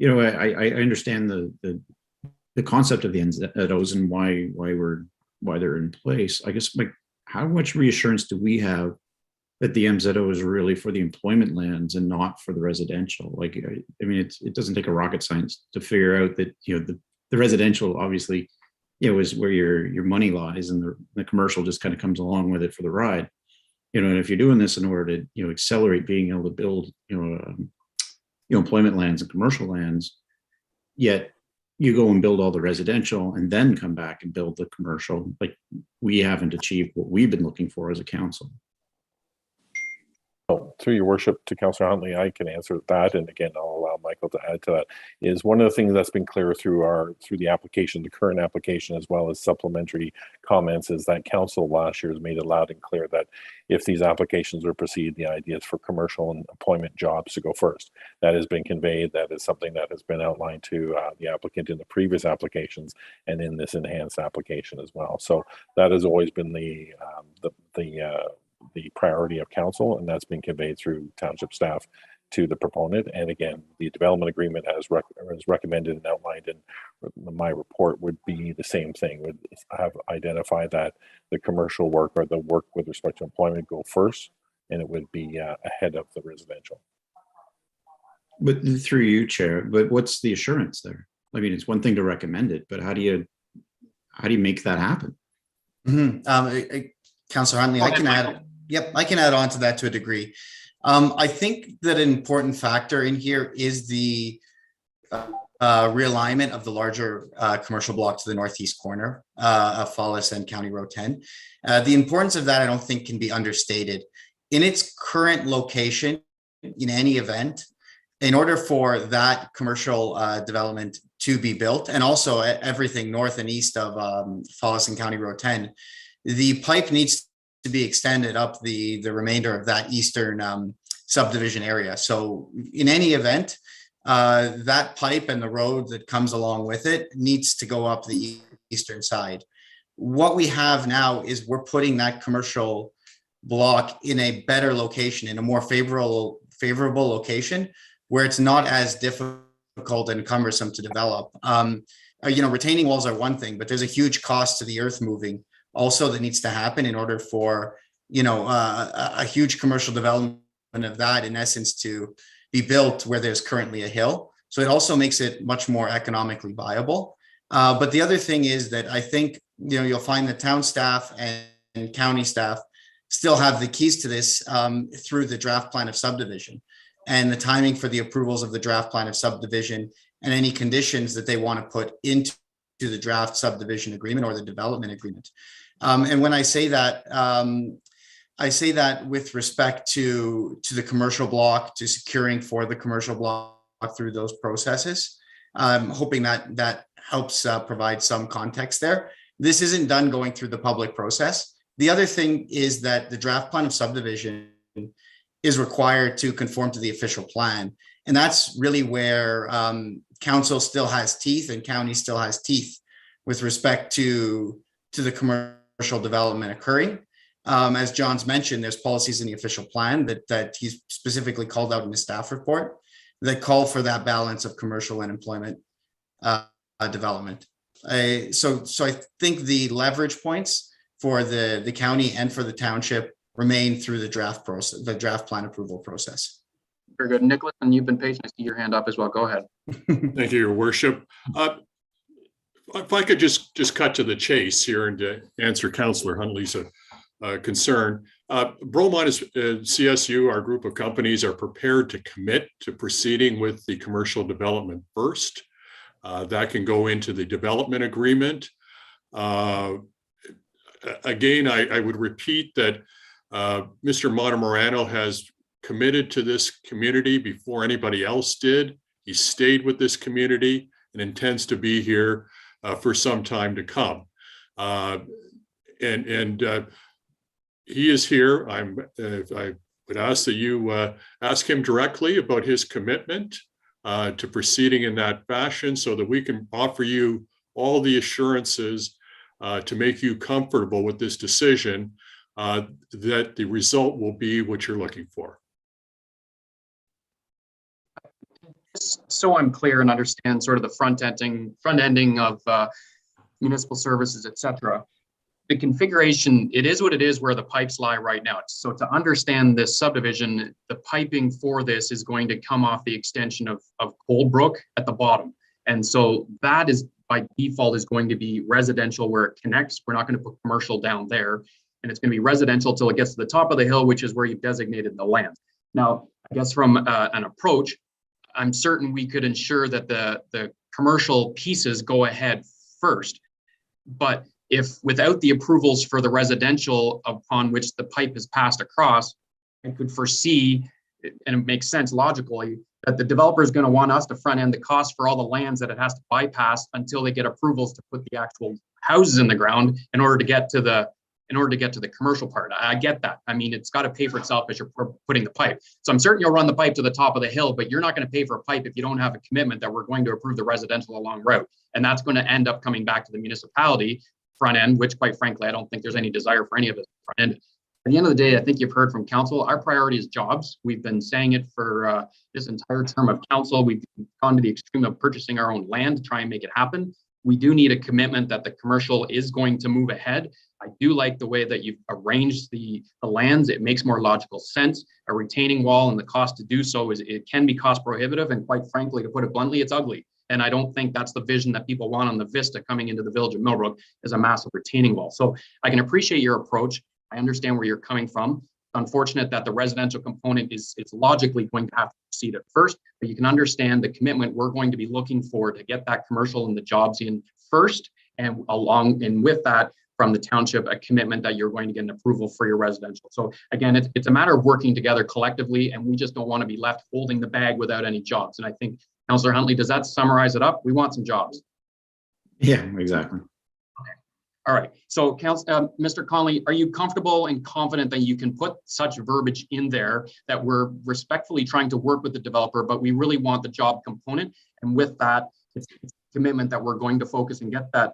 I understand the concept of the MZOs and why they're in place. I guess, how much reassurance do we have that the MZO is really for the employment lands and not for the residential? It doesn't take a rocket science to figure out that the residential obviously is where your money lies, and the commercial just kind of comes along with it for the ride. And if you're doing this in order to, accelerate being able to build, employment lands and commercial lands, yet you go and build all the residential and then come back and build the commercial, like we haven't achieved what we've been looking for as a council. Oh, through your worship to Councillor Huntley, I can answer that. And again, I'll allow Michael to add to that. Is one of the things that's been clear through the application, the current application, as well as supplementary comments, is that council last year has made it loud and clear that if these applications are proceed, the idea is for commercial and employment jobs to go first. That has been conveyed. That is something that has been outlined to the applicant in the previous applications and in this enhanced application as well. So that has always been the priority of council, and that's been conveyed through township staff to the proponent. And again, the development agreement as recommended and outlined in my report would be the same thing, would have identified that the commercial work or the work with respect to employment go first, and it would be ahead of the residential. But through you, Chair, but what's the assurance there? I mean, it's one thing to recommend it, but how do you make that happen? Councillor Huntley, I can add. Yep, I can add on to that to a degree. I think that an important factor in here is the realignment of the larger commercial block to the northeast corner of Fallis and County Road 10. The importance of that, I don't think, can be understated. In its current location, in any event, in order for that commercial development to be built, and also everything north and east of Fallis and County Road 10, the pipe needs to be extended up the remainder of that eastern subdivision area. So in any event, that pipe and the road that comes along with it needs to go up the eastern side. What we have now is we're putting that commercial block in a better location, in a more favorable location, where it's not as difficult and cumbersome to develop. Retaining walls are one thing, but there's a huge cost to the earth moving also that needs to happen in order for, a huge commercial development of that, in essence, to be built where there's currently a hill. So it also makes it much more economically viable. But the other thing is that I think, you'll find that town staff and county staff still have the keys to this through the draft plan of subdivision and the timing for the approvals of the draft plan of subdivision and any conditions that they want to put into the draft subdivision agreement or the development agreement. And when I say that with respect to the commercial block, to securing for the commercial block through those processes. I'm hoping that helps provide some context there. This isn't done going through the public process. The other thing is that the draft plan of subdivision is required to conform to the official plan. And that's really where council still has teeth and county still has teeth with respect to the commercial development occurring. As John's mentioned, there's policies in the official plan that he's specifically called out in his staff report that call for that balance of commercial and employment development. So I think the leverage points for the county and for the township remain through the draft process, the draft plan approval process. Very good. Nicholas, and you've been patient. I see your hand up as well. Go ahead. Thank you, Your Worship. If I could just cut to the chase here and to answer Councillor Huntley's concern. Bromont is CSU, our group of companies, are prepared to commit to proceeding with the commercial development first. That can go into the development agreement. Again, I would repeat that Mr. Montemorano has committed to this community before anybody else did. He stayed with this community and intends to be here for some time to come. He is here. I would ask that you ask him directly about his commitment to proceeding in that fashion so that we can offer you all the assurances to make you comfortable with this decision, that the result will be what you're looking for. So I'm clear and understand sort of the front ending of municipal services, etc. The configuration, it is what it is where the pipes lie right now. So to understand this subdivision, the piping for this is going to come off the extension of Cold Brook at the bottom. And so that is by default is going to be residential where it connects. We're not going to put commercial down there. And it's going to be residential till it gets to the top of the hill, which is where you've designated the land. Now, I guess from an approach, I'm certain we could ensure that the commercial pieces go ahead first. But if without the approvals for the residential upon which the pipe is passed across, I could foresee, and it makes sense logically, that the developer is going to want us to front end the cost for all the lands that it has to bypass until they get approvals to put the actual houses in the ground in order to get to the commercial part. I get that. I mean, it's got to pay for itself as you're putting the pipe. So I'm certain you'll run the pipe to the top of the hill, but you're not going to pay for a pipe if you don't have a commitment that we're going to approve the residential along route. And that's going to end up coming back to the municipality front end, which quite frankly, I don't think there's any desire for any of it front end. At the end of the day, I think you've heard from council, our priority is jobs. We've been saying it for this entire term of council. We've gone to the extreme of purchasing our own land to try and make it happen. We do need a commitment that the commercial is going to move ahead. I do like the way that you've arranged the lands. It makes more logical sense. A retaining wall and the cost to do so it can be cost prohibitive. And quite frankly, to put it bluntly, it's ugly. And I don't think that's the vision that people want on the Vista coming into the village of Millbrook, is a massive retaining wall. So I can appreciate your approach. I understand where you're coming from. Unfortunate that the residential component is logically going to have to proceed at first, but you can understand the commitment we're going to be looking for to get that commercial and the jobs in first, and with that from the township, a commitment that you're going to get an approval for your residential. So again, it's a matter of working together collectively, and we just don't want to be left holding the bag without any jobs. And I think, Councillor Huntley, does that summarize it up? We want some jobs. Yeah, exactly. All right, so Mr. Conley, are you comfortable and confident that you can put such verbiage in there that we're respectfully trying to work with the developer, but we really want the job component? And with that, it's a commitment that we're going to focus and get that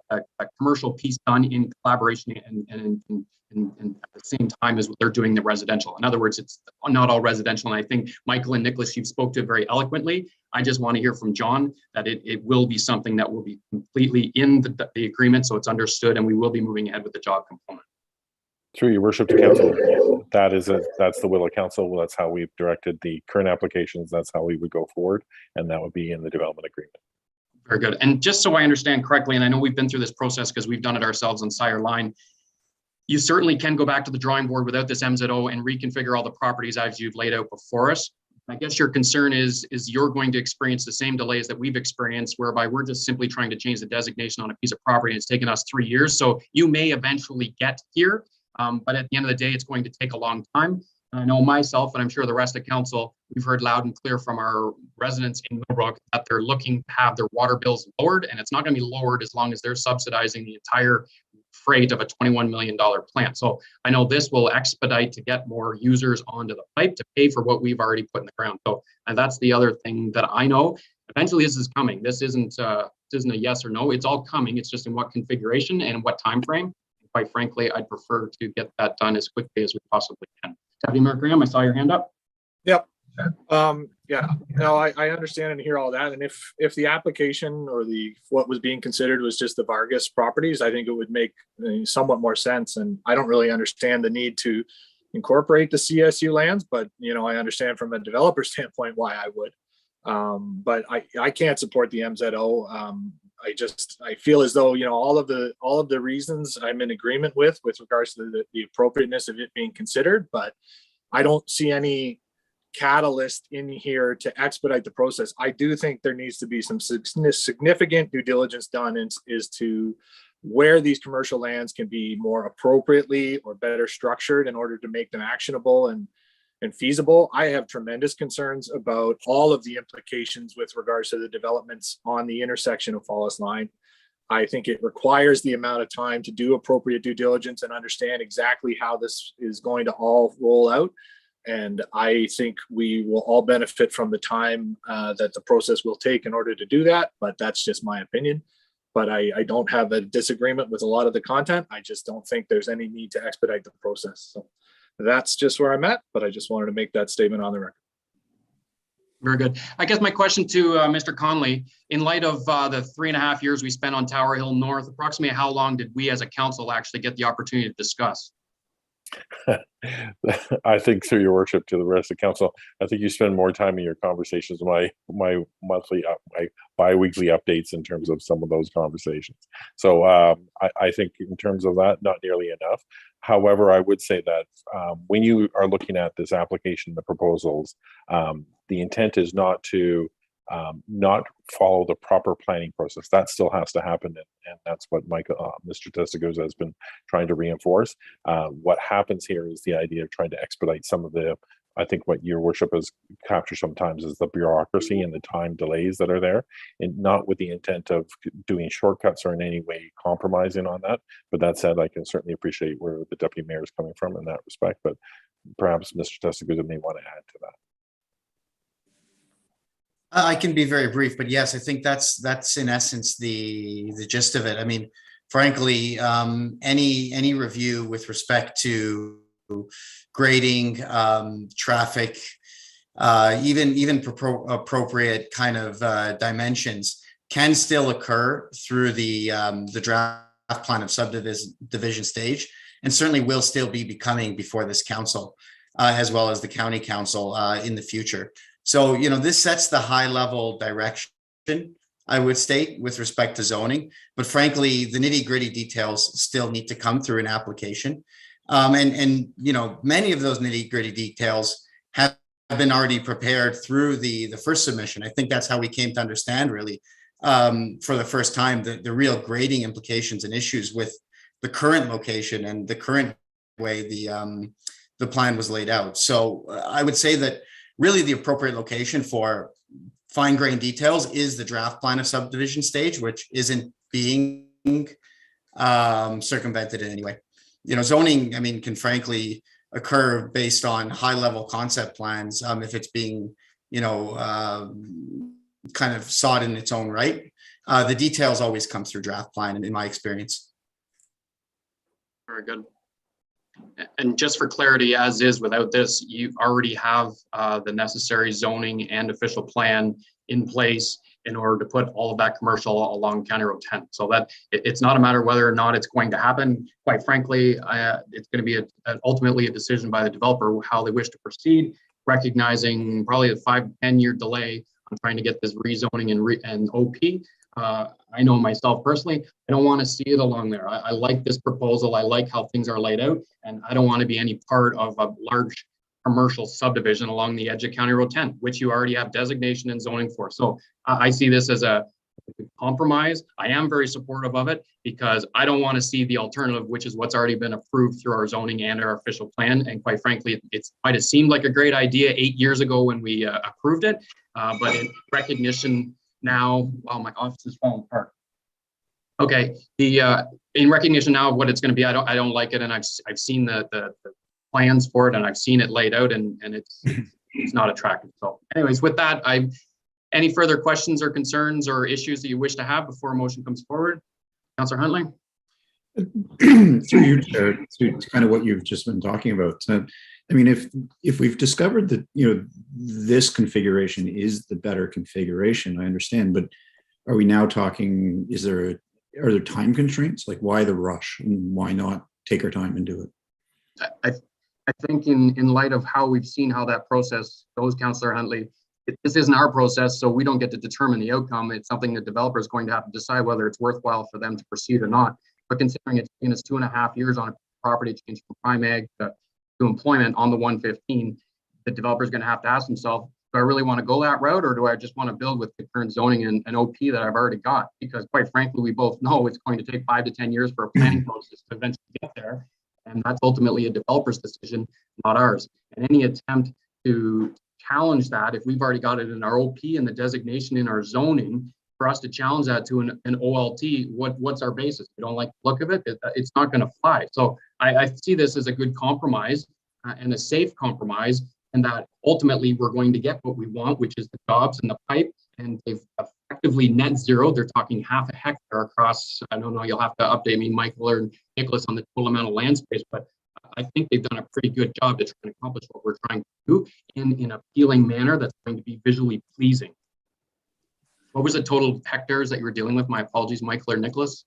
commercial piece done in collaboration and at the same time as they're doing the residential. In other words, it's not all residential. And I think Michael and Nicholas, you've spoke to it very eloquently. I just want to hear from John that it will be something that will be completely in the agreement, so it's understood, and we will be moving ahead with the job component. Through your worship to council, that's the will of council. That's how we've directed the current applications. That's how we would go forward, and that would be in the development agreement. Very good. And just so I understand correctly, and I know we've been through this process because we've done it ourselves on Sire Line, you certainly can go back to the drawing board without this MZO and reconfigure all the properties as you've laid out before us. I guess your concern is you're going to experience the same delays that we've experienced, whereby we're just simply trying to change the designation on a piece of property, and it's taken us 3 years. So you may eventually get here, but at the end of the day, it's going to take a long time. And I know myself, and I'm sure the rest of council, we've heard loud and clear from our residents in Millbrook that they're looking to have their water bills lowered, and it's not going to be lowered as long as they're subsidizing the entire freight of a $21 million plant. So I know this will expedite to get more users onto the pipe to pay for what we've already put in the ground. So, and that's the other thing that I know. Eventually this is coming. This isn't a yes or no. It's all coming. It's just in what configuration and what time frame. Quite frankly, I'd prefer to get that done as quickly as we possibly can. Deputy Mayor Graham, I saw your hand up. Yep. Yeah, no, I understand and hear all that. And if the application or what was being considered was just the Vargas properties, I think it would make somewhat more sense. And I don't really understand the need to incorporate the CSU lands, but I understand from a developer standpoint why I would. But I can't support the MZO. I feel as though all of the reasons I'm in agreement with regards to the appropriateness of it being considered, but I don't see any catalyst in here to expedite the process. I do think there needs to be some significant due diligence done as to where these commercial lands can be more appropriately or better structured in order to make them actionable and feasible. I have tremendous concerns about all of the implications with regards to the developments on the intersection of Fallis Line. I think it requires the amount of time to do appropriate due diligence and understand exactly how this is going to all roll out. And I think we will all benefit from the time that the process will take in order to do that. But that's just my opinion. But I don't have a disagreement with a lot of the content. I just don't think there's any need to expedite the process. So that's just where I'm at. But I just wanted to make that statement on the record. Very good. I guess my question to Mr. Conley, in light of the 3.5 years we spent on Tower Hill North, approximately how long did we as a council actually get the opportunity to discuss? I think through your worship to the rest of council, I think you spend more time in your conversations, my monthly, my bi-weekly updates in terms of some of those conversations. So I think in terms of that, not nearly enough. However, I would say that when you are looking at this application, the proposals, the intent is not to not follow the proper planning process. That still has to happen, and that's what Mr. Testagoza has been trying to reinforce. What happens here is the idea of trying to expedite some of the, I think what your worship has captured sometimes is the bureaucracy and the time delays that are there, and not with the intent of doing shortcuts or in any way compromising on that. But that said, I can certainly appreciate where the deputy mayor is coming from in that respect, but perhaps Mr. Testagoza may want to add to that. I can be very brief, but yes, I think that's in essence the gist of it. I mean, frankly, any review with respect to grading, traffic, even appropriate kind of dimensions can still occur through the draft plan of subdivision stage, and certainly will still be becoming before this council, as well as the county council in the future. So, this sets the high level direction, I would state, with respect to zoning, but frankly, the nitty gritty details still need to come through an application. And many of those nitty gritty details have been already prepared through the first submission. I think that's how we came to understand really for the first time the real grading implications and issues with the current location and the current way the plan was laid out. So I would say that really the appropriate location for fine grained details is the draft plan of subdivision stage, which isn't being circumvented in any way. Zoning, I mean, can frankly occur based on high level concept plans if it's being, kind of sought in its own right. The details always come through draft plan, in my experience. Very good. And just for clarity, as is, without this, you already have the necessary zoning and official plan in place in order to put all of that commercial along County Road 10. So that it's not a matter of whether or not it's going to happen. Quite frankly, it's going to be ultimately a decision by the developer how they wish to proceed, recognizing probably a 5 to 10 year delay on trying to get this rezoning and OP. I know myself personally, I don't want to see it along there. I like this proposal. I like how things are laid out, and I don't want to be any part of a large commercial subdivision along the edge of County Road 10, which you already have designation and zoning for. So I see this as a compromise. I am very supportive of it because I don't want to see the alternative, which is what's already been approved through our zoning and our official plan. And quite frankly, it might have seemed like a great idea 8 years ago when we approved it, but in recognition now, wow, my office is falling apart. Okay, in recognition now of what it's going to be, I don't like it, and I've seen the plans for it, and I've seen it laid out, and it's not attractive. So, anyways, with that, any further questions or concerns or issues that you wish to have before a motion comes forward, Councillor Huntley? Through you, Chair, to kind of what you've just been talking about. I mean, if we've discovered that this configuration is the better configuration, I understand. But are we now talking? Are there time constraints? Like, why the rush, and why not take our time and do it? I think in light of how we've seen how that process goes, Councillor Huntley, this isn't our process, so we don't get to determine the outcome. It's something the developer is going to have to decide whether it's worthwhile for them to proceed or not. But considering it's taken us 2.5 years on a property change from prime ag to employment on the 115, the developer is going to have to ask himself, do I really want to go that route, or do I just want to build with the current zoning and OP that I've already got? Because quite frankly, we both know it's going to take 5 to 10 years for a planning process to eventually get there. And that's ultimately a developer's decision, not ours. And any attempt to challenge that, if we've already got it in our OP and the designation in our zoning, for us to challenge that to an OLT, what's our basis? We don't like the look of it. It's not going to fly. So I see this as a good compromise and a safe compromise, and that ultimately we're going to get what we want, which is the jobs and the pipe. And they've effectively net zero. They're talking half a hectare across. I don't know. You'll have to update me, Michael or Nicholas, on the total amount of land space, but I think they've done a pretty good job to try and accomplish what we're trying to do in an appealing manner that's going to be visually pleasing. What was the total hectares that you were dealing with? My apologies, Michael or Nicholas.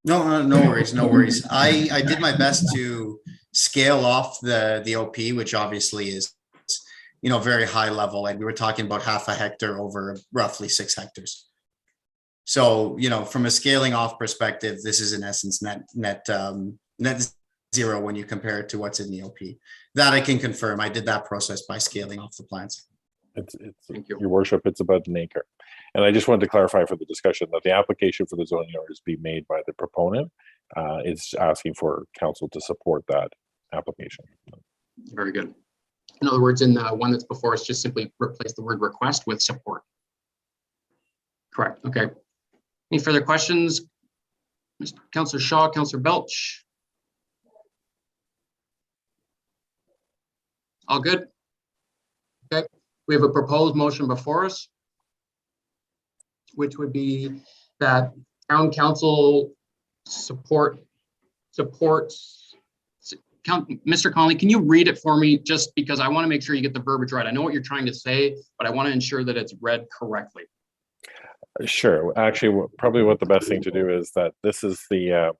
No worries. I did my best to scale off the OP, which obviously is, very high level. And we were talking about half a hectare over roughly 6 hectares. So, from a scaling off perspective, this is in essence net zero when you compare it to what's in the OP. That I can confirm. I did that process by scaling off the plants. Thank you. Your worship, it's about an acre. And I just wanted to clarify for the discussion that the application for the zoning orders be made by the proponent. It's asking for council to support that application. Very good. In other words, in the one that's before us, just simply replace the word request with support. Correct. Okay. Any further questions? Councillor Shaw, Councillor Belch. All good? Okay. We have a proposed motion before us, which would be that town council supports. Mr. Conley, can you read it for me, just because I want to make sure you get the verbiage right? I know what you're trying to say, but I want to ensure that it's read correctly. Sure. Actually, probably what the best thing to do is that this is the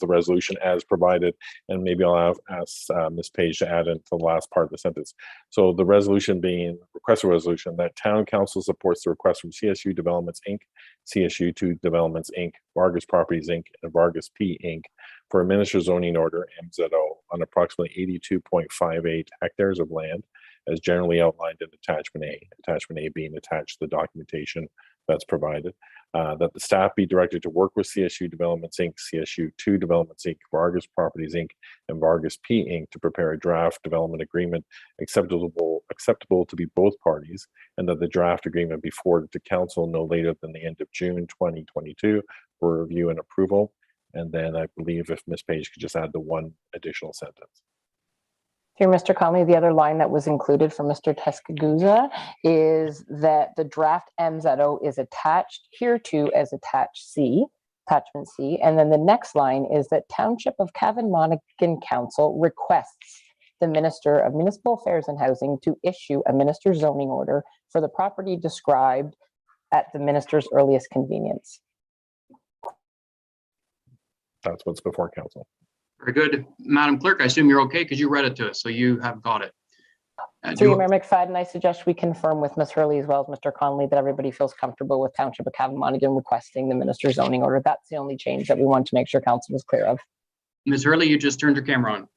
resolution as provided, and maybe I'll ask Ms. Page to add into the last part of the sentence. So the resolution being requested resolution that town council supports the request from CSU Developments Inc., CSU2 Developments Inc., Vargas Properties Inc., and Vargas P Inc. for a minister zoning order MZO on approximately 82.58 hectares of land, as generally outlined in attachment A. Attachment A being attached to the documentation that's provided. That the staff be directed to work with CSU Developments Inc., CSU2 Developments Inc., Vargas Properties Inc., and Vargas P Inc. to prepare a draft development agreement acceptable to be both parties, and that the draft agreement be forwarded to council no later than the end of June 2022 for review and approval. And then I believe if Ms. Page could just add the one additional sentence. Here, Mr. Conley, the other line that was included from Mr. Tescaguza is that the draft MZO is attached hereto as attachment C. And then the next line is that Township of Cavan Monaghan Council requests the Minister of Municipal Affairs and Housing to issue a minister's zoning order for the property described at the minister's earliest convenience. That's what's before council. Very good. Madam Clerk, I assume you're okay because you read it to us, so you have got it. Through Mayor McFadden, I suggest we confirm with Ms. Hurley as well as Mr. Conley that everybody feels comfortable with Township of Cavan Monaghan requesting the minister's zoning order. That's the only change that we want to make sure council is clear of. Ms. Hurley, you just turned your camera on.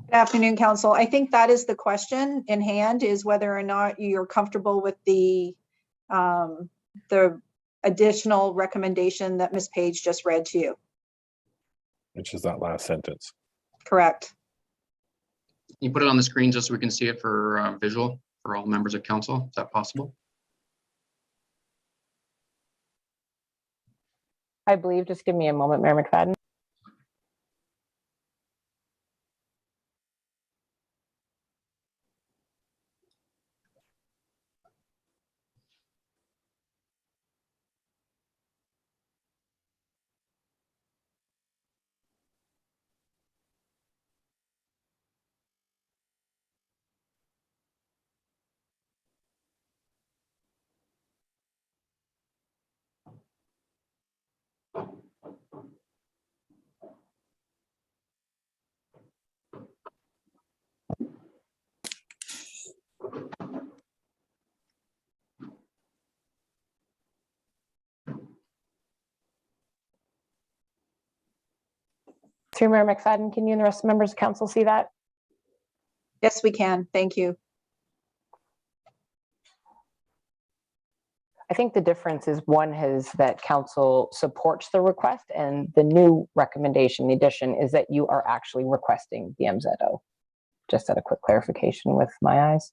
Good afternoon, council. I think that is the question in hand, is whether or not you're comfortable with the additional recommendation that Ms. Page just read to you. Which is that last sentence. Correct. Can you put it on the screen just so we can see it for visual for all members of council? Is that possible? I believe, just give me a moment, Mayor McFadden. Through Mayor McFadden, can you and the rest of members of council see that? Yes, we can. Thank you. I think the difference is one is that council supports the request, and the new recommendation, the addition, is that you are actually requesting the MZO. Just at a quick clarification with my eyes.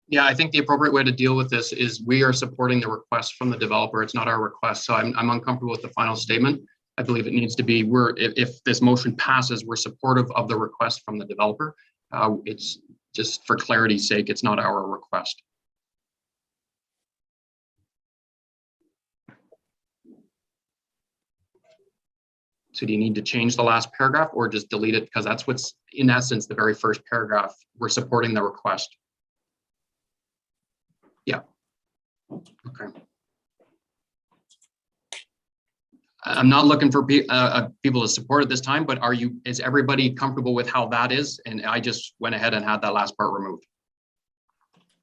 Yeah, I think the appropriate way to deal with this is we are supporting the request from the developer. It's not our request. So I'm uncomfortable with the final statement. I believe it needs to be, if this motion passes, we're supportive of the request from the developer. It's just for clarity's sake, it's not our request. So do you need to change the last paragraph or just delete it? Because that's what's in essence the very first paragraph. We're supporting the request. Yeah. Okay. I'm not looking for people to support at this time, but is everybody comfortable with how that is? And I just went ahead and had that last part removed.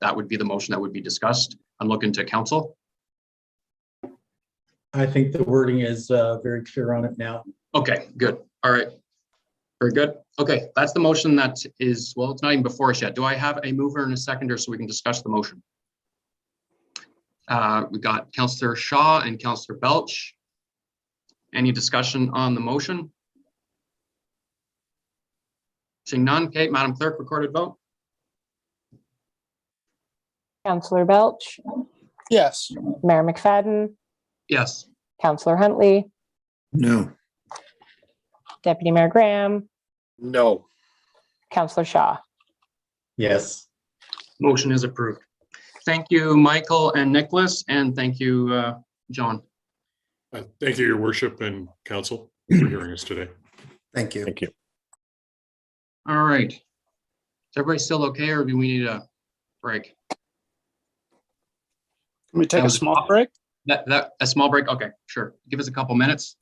That would be the motion that would be discussed. I'm looking to council. I think the wording is very clear on it now. Okay, good. All right. Very good. Okay, that's the motion that is, well, it's not even before us yet. Do I have a mover and a seconder so we can discuss the motion? We got Councillor Shaw and Councillor Belch. Any discussion on the motion? Seeing none. Okay, Madam Clerk, recorded vote. Councillor Belch, Yes. Mayor McFadden, Yes. Councillor Huntley, No. Deputy Mayor Graham, No. Councillor Shaw. Yes. Motion is approved. Thank you, Michael and Nicholas, and thank you, John. Thank you, Your Worship and Council, for hearing us today. Thank you. Thank you. All right. Is everybody still okay, or do we need a break? Can we take That a was- small break? A small break? Okay, sure. Give us a couple minutes.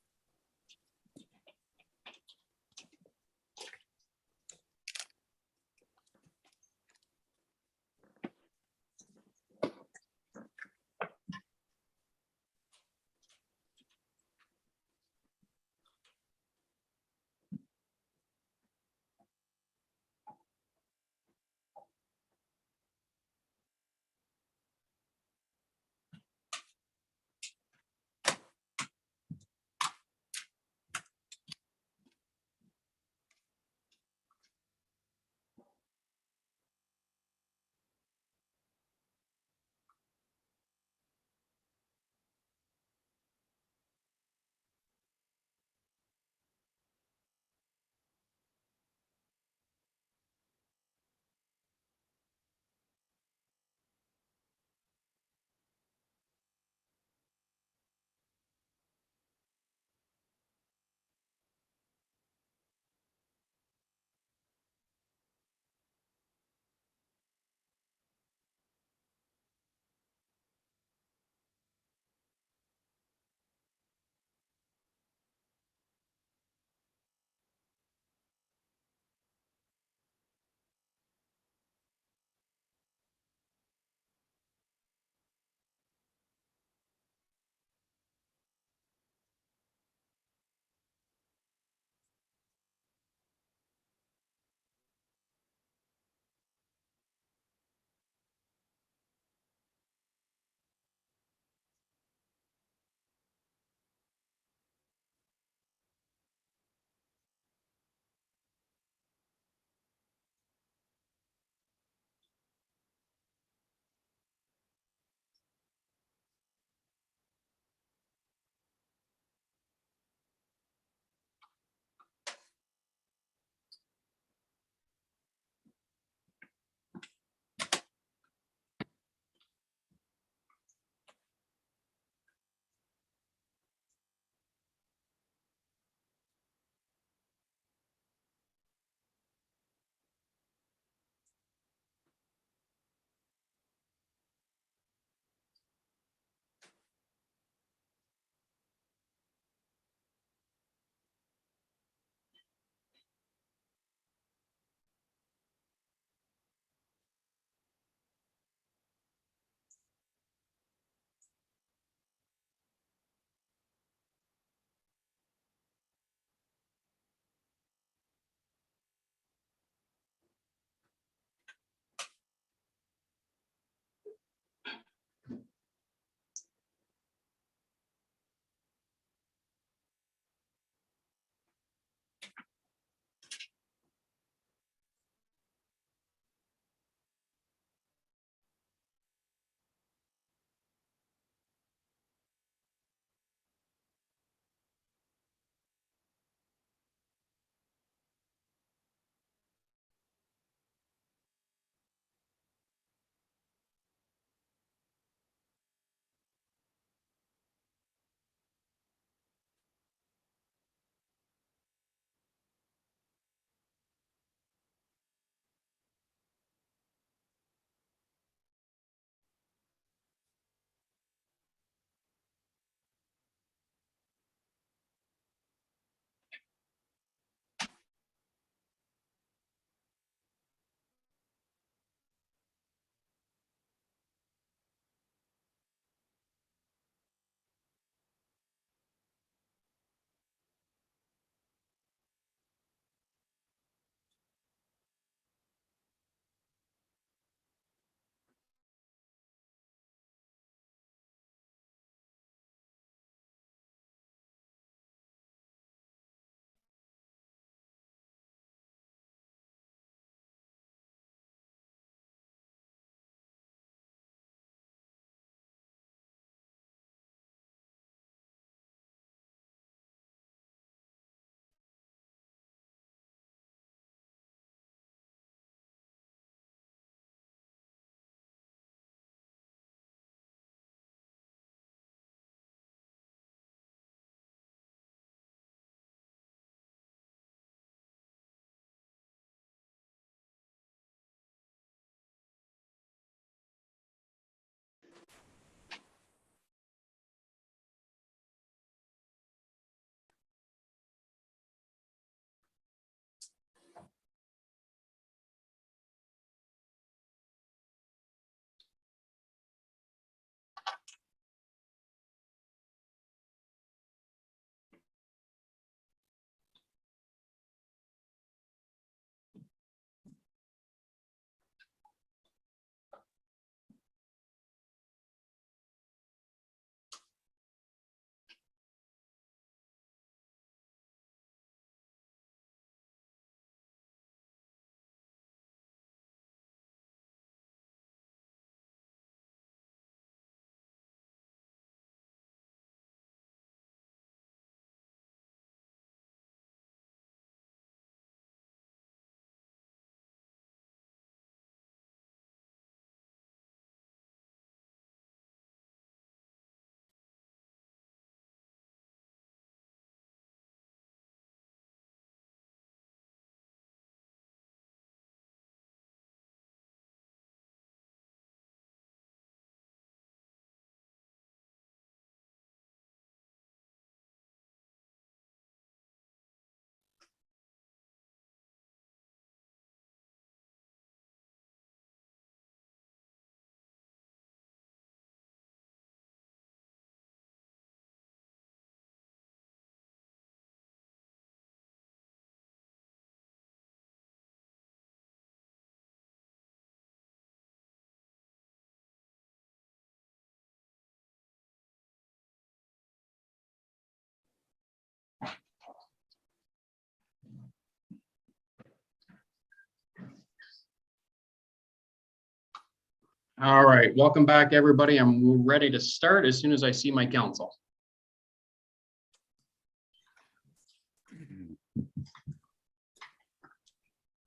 All right, welcome back, everybody. I'm ready to start as soon as I see my council.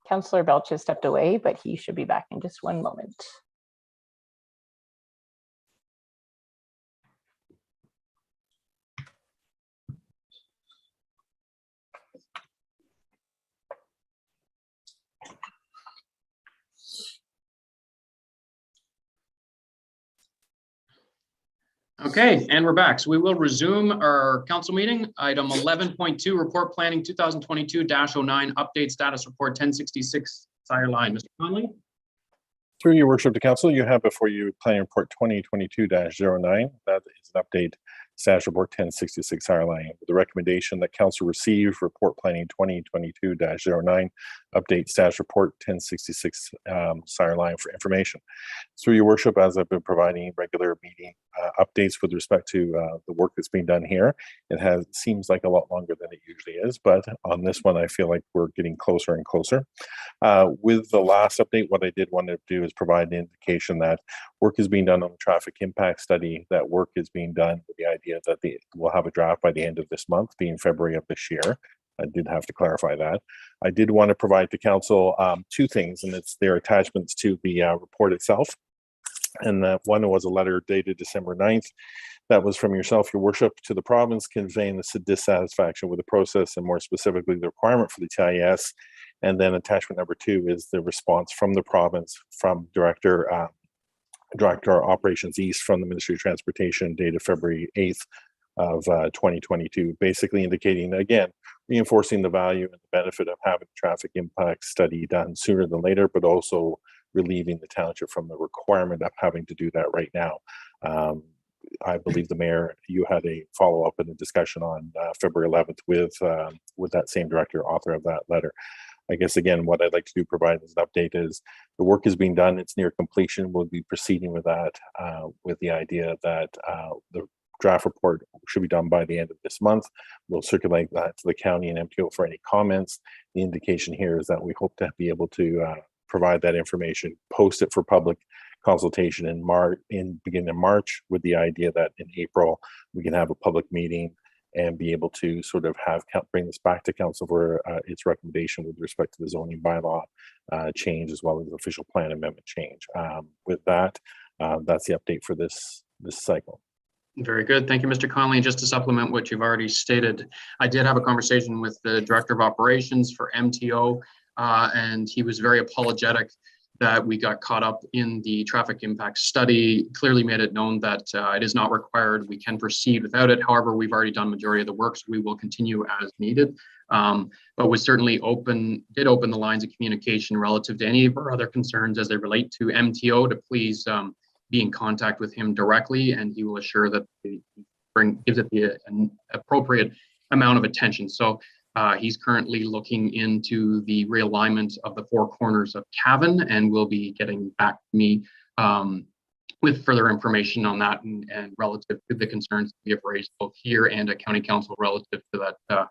Councillor Belch has stepped away, but he should be back in just one moment. Okay, and we're back. So we will resume our council meeting. Item 11.2, report planning 2022-09, update status report 1066 Sire Line. Mr. Conley? Through your worship to council, you have before you planning report 2022-09. That is an update status report 1066 Sire Line. The recommendation that council receive report planning 2022-09, update status report 1066 Sire Line for information. Through your worship, as I've been providing regular meeting updates with respect to the work that's being done here, it seems like a lot longer than it usually is, but on this one, I feel like we're getting closer and closer. With the last update, what I did want to do is provide an indication that work is being done on the traffic impact study. That work is being done with the idea that we'll have a draft by the end of this month, being February of this year. I did have to clarify that. I did want to provide to council two things, and it's their attachments to the report itself. And that one was a letter dated December 9th. That was from yourself, your worship, to the province, conveying the dissatisfaction with the process and more specifically the requirement for the TIS. And then attachment number 2 is the response from the province, from Director Operations East from the Ministry of Transportation, dated February 8th of 2022, basically indicating, again, reinforcing the value and the benefit of having a traffic impact study done sooner than later, but also relieving the township from the requirement of having to do that right now. I believe the mayor, you had a follow-up and a discussion on February 11th with that same director, author of that letter. I guess, again, what I'd like to do, provide as an update, is the work is being done. It's near completion. We'll be proceeding with that with the idea that the draft report should be done by the end of this month. We'll circulate that to the county and MTO for any comments. The indication here is that we hope to be able to provide that information, post it for public consultation in beginning of March, with the idea that in April we can have a public meeting and be able to sort of bring this back to council for its recommendation with respect to the zoning bylaw change, as well as official plan amendment change. With that, that's the update for this cycle. Very good. Thank you, Mr. Conley. Just to supplement what you've already stated, I did have a conversation with the Director of Operations for MTO, and he was very apologetic that we got caught up in the traffic impact study, clearly made it known that it is not required. We can proceed without it. However, we've already done majority of the work, so we will continue as needed. But was certainly did open the lines of communication relative to any of our other concerns as they relate to MTO, to please be in contact with him directly, and he will assure that he gives it the appropriate amount of attention. So he's currently looking into the realignment of the 4 corners of Cavan, and will be getting back to me with further information on that and relative to the concerns we have raised both here and at County Council relative to that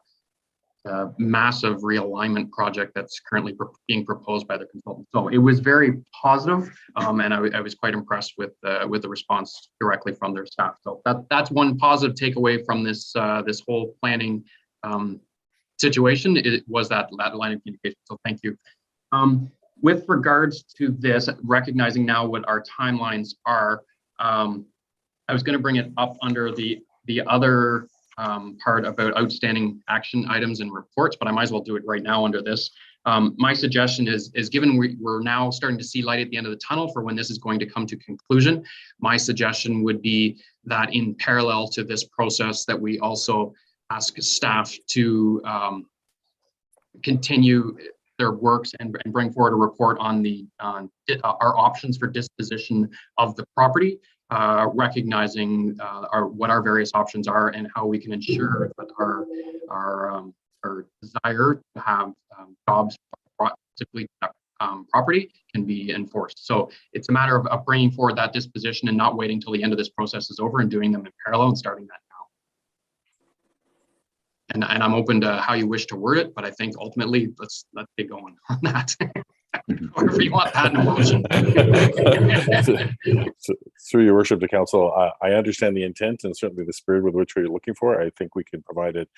massive realignment project that's currently being proposed by the consultant. So it was very positive, and I was quite impressed with the response directly from their staff. So that's one positive takeaway from this whole planning situation. It was that line of communication. So thank you. With regards to this, recognizing now what our timelines are, I was going to bring it up under the other part about outstanding action items and reports, but I might as well do it right now under this. My suggestion is given we're now starting to see light at the end of the tunnel for when this is going to come to conclusion, my suggestion would be that in parallel to this process, that we also ask staff to continue their works and bring forward a report on our options for disposition of the property, recognizing what our various options are and how we can ensure that our desire to have jobs specifically property can be enforced. So it's a matter of bringing forward that disposition and not waiting till the end of this process is over and doing them in parallel and starting that now. And I'm open to how you wish to word it, but I think ultimately let's get going on that. However you want that in a motion. Through your worship to council, I understand the intent and certainly the spirit with which we're looking for. I think we can provide it.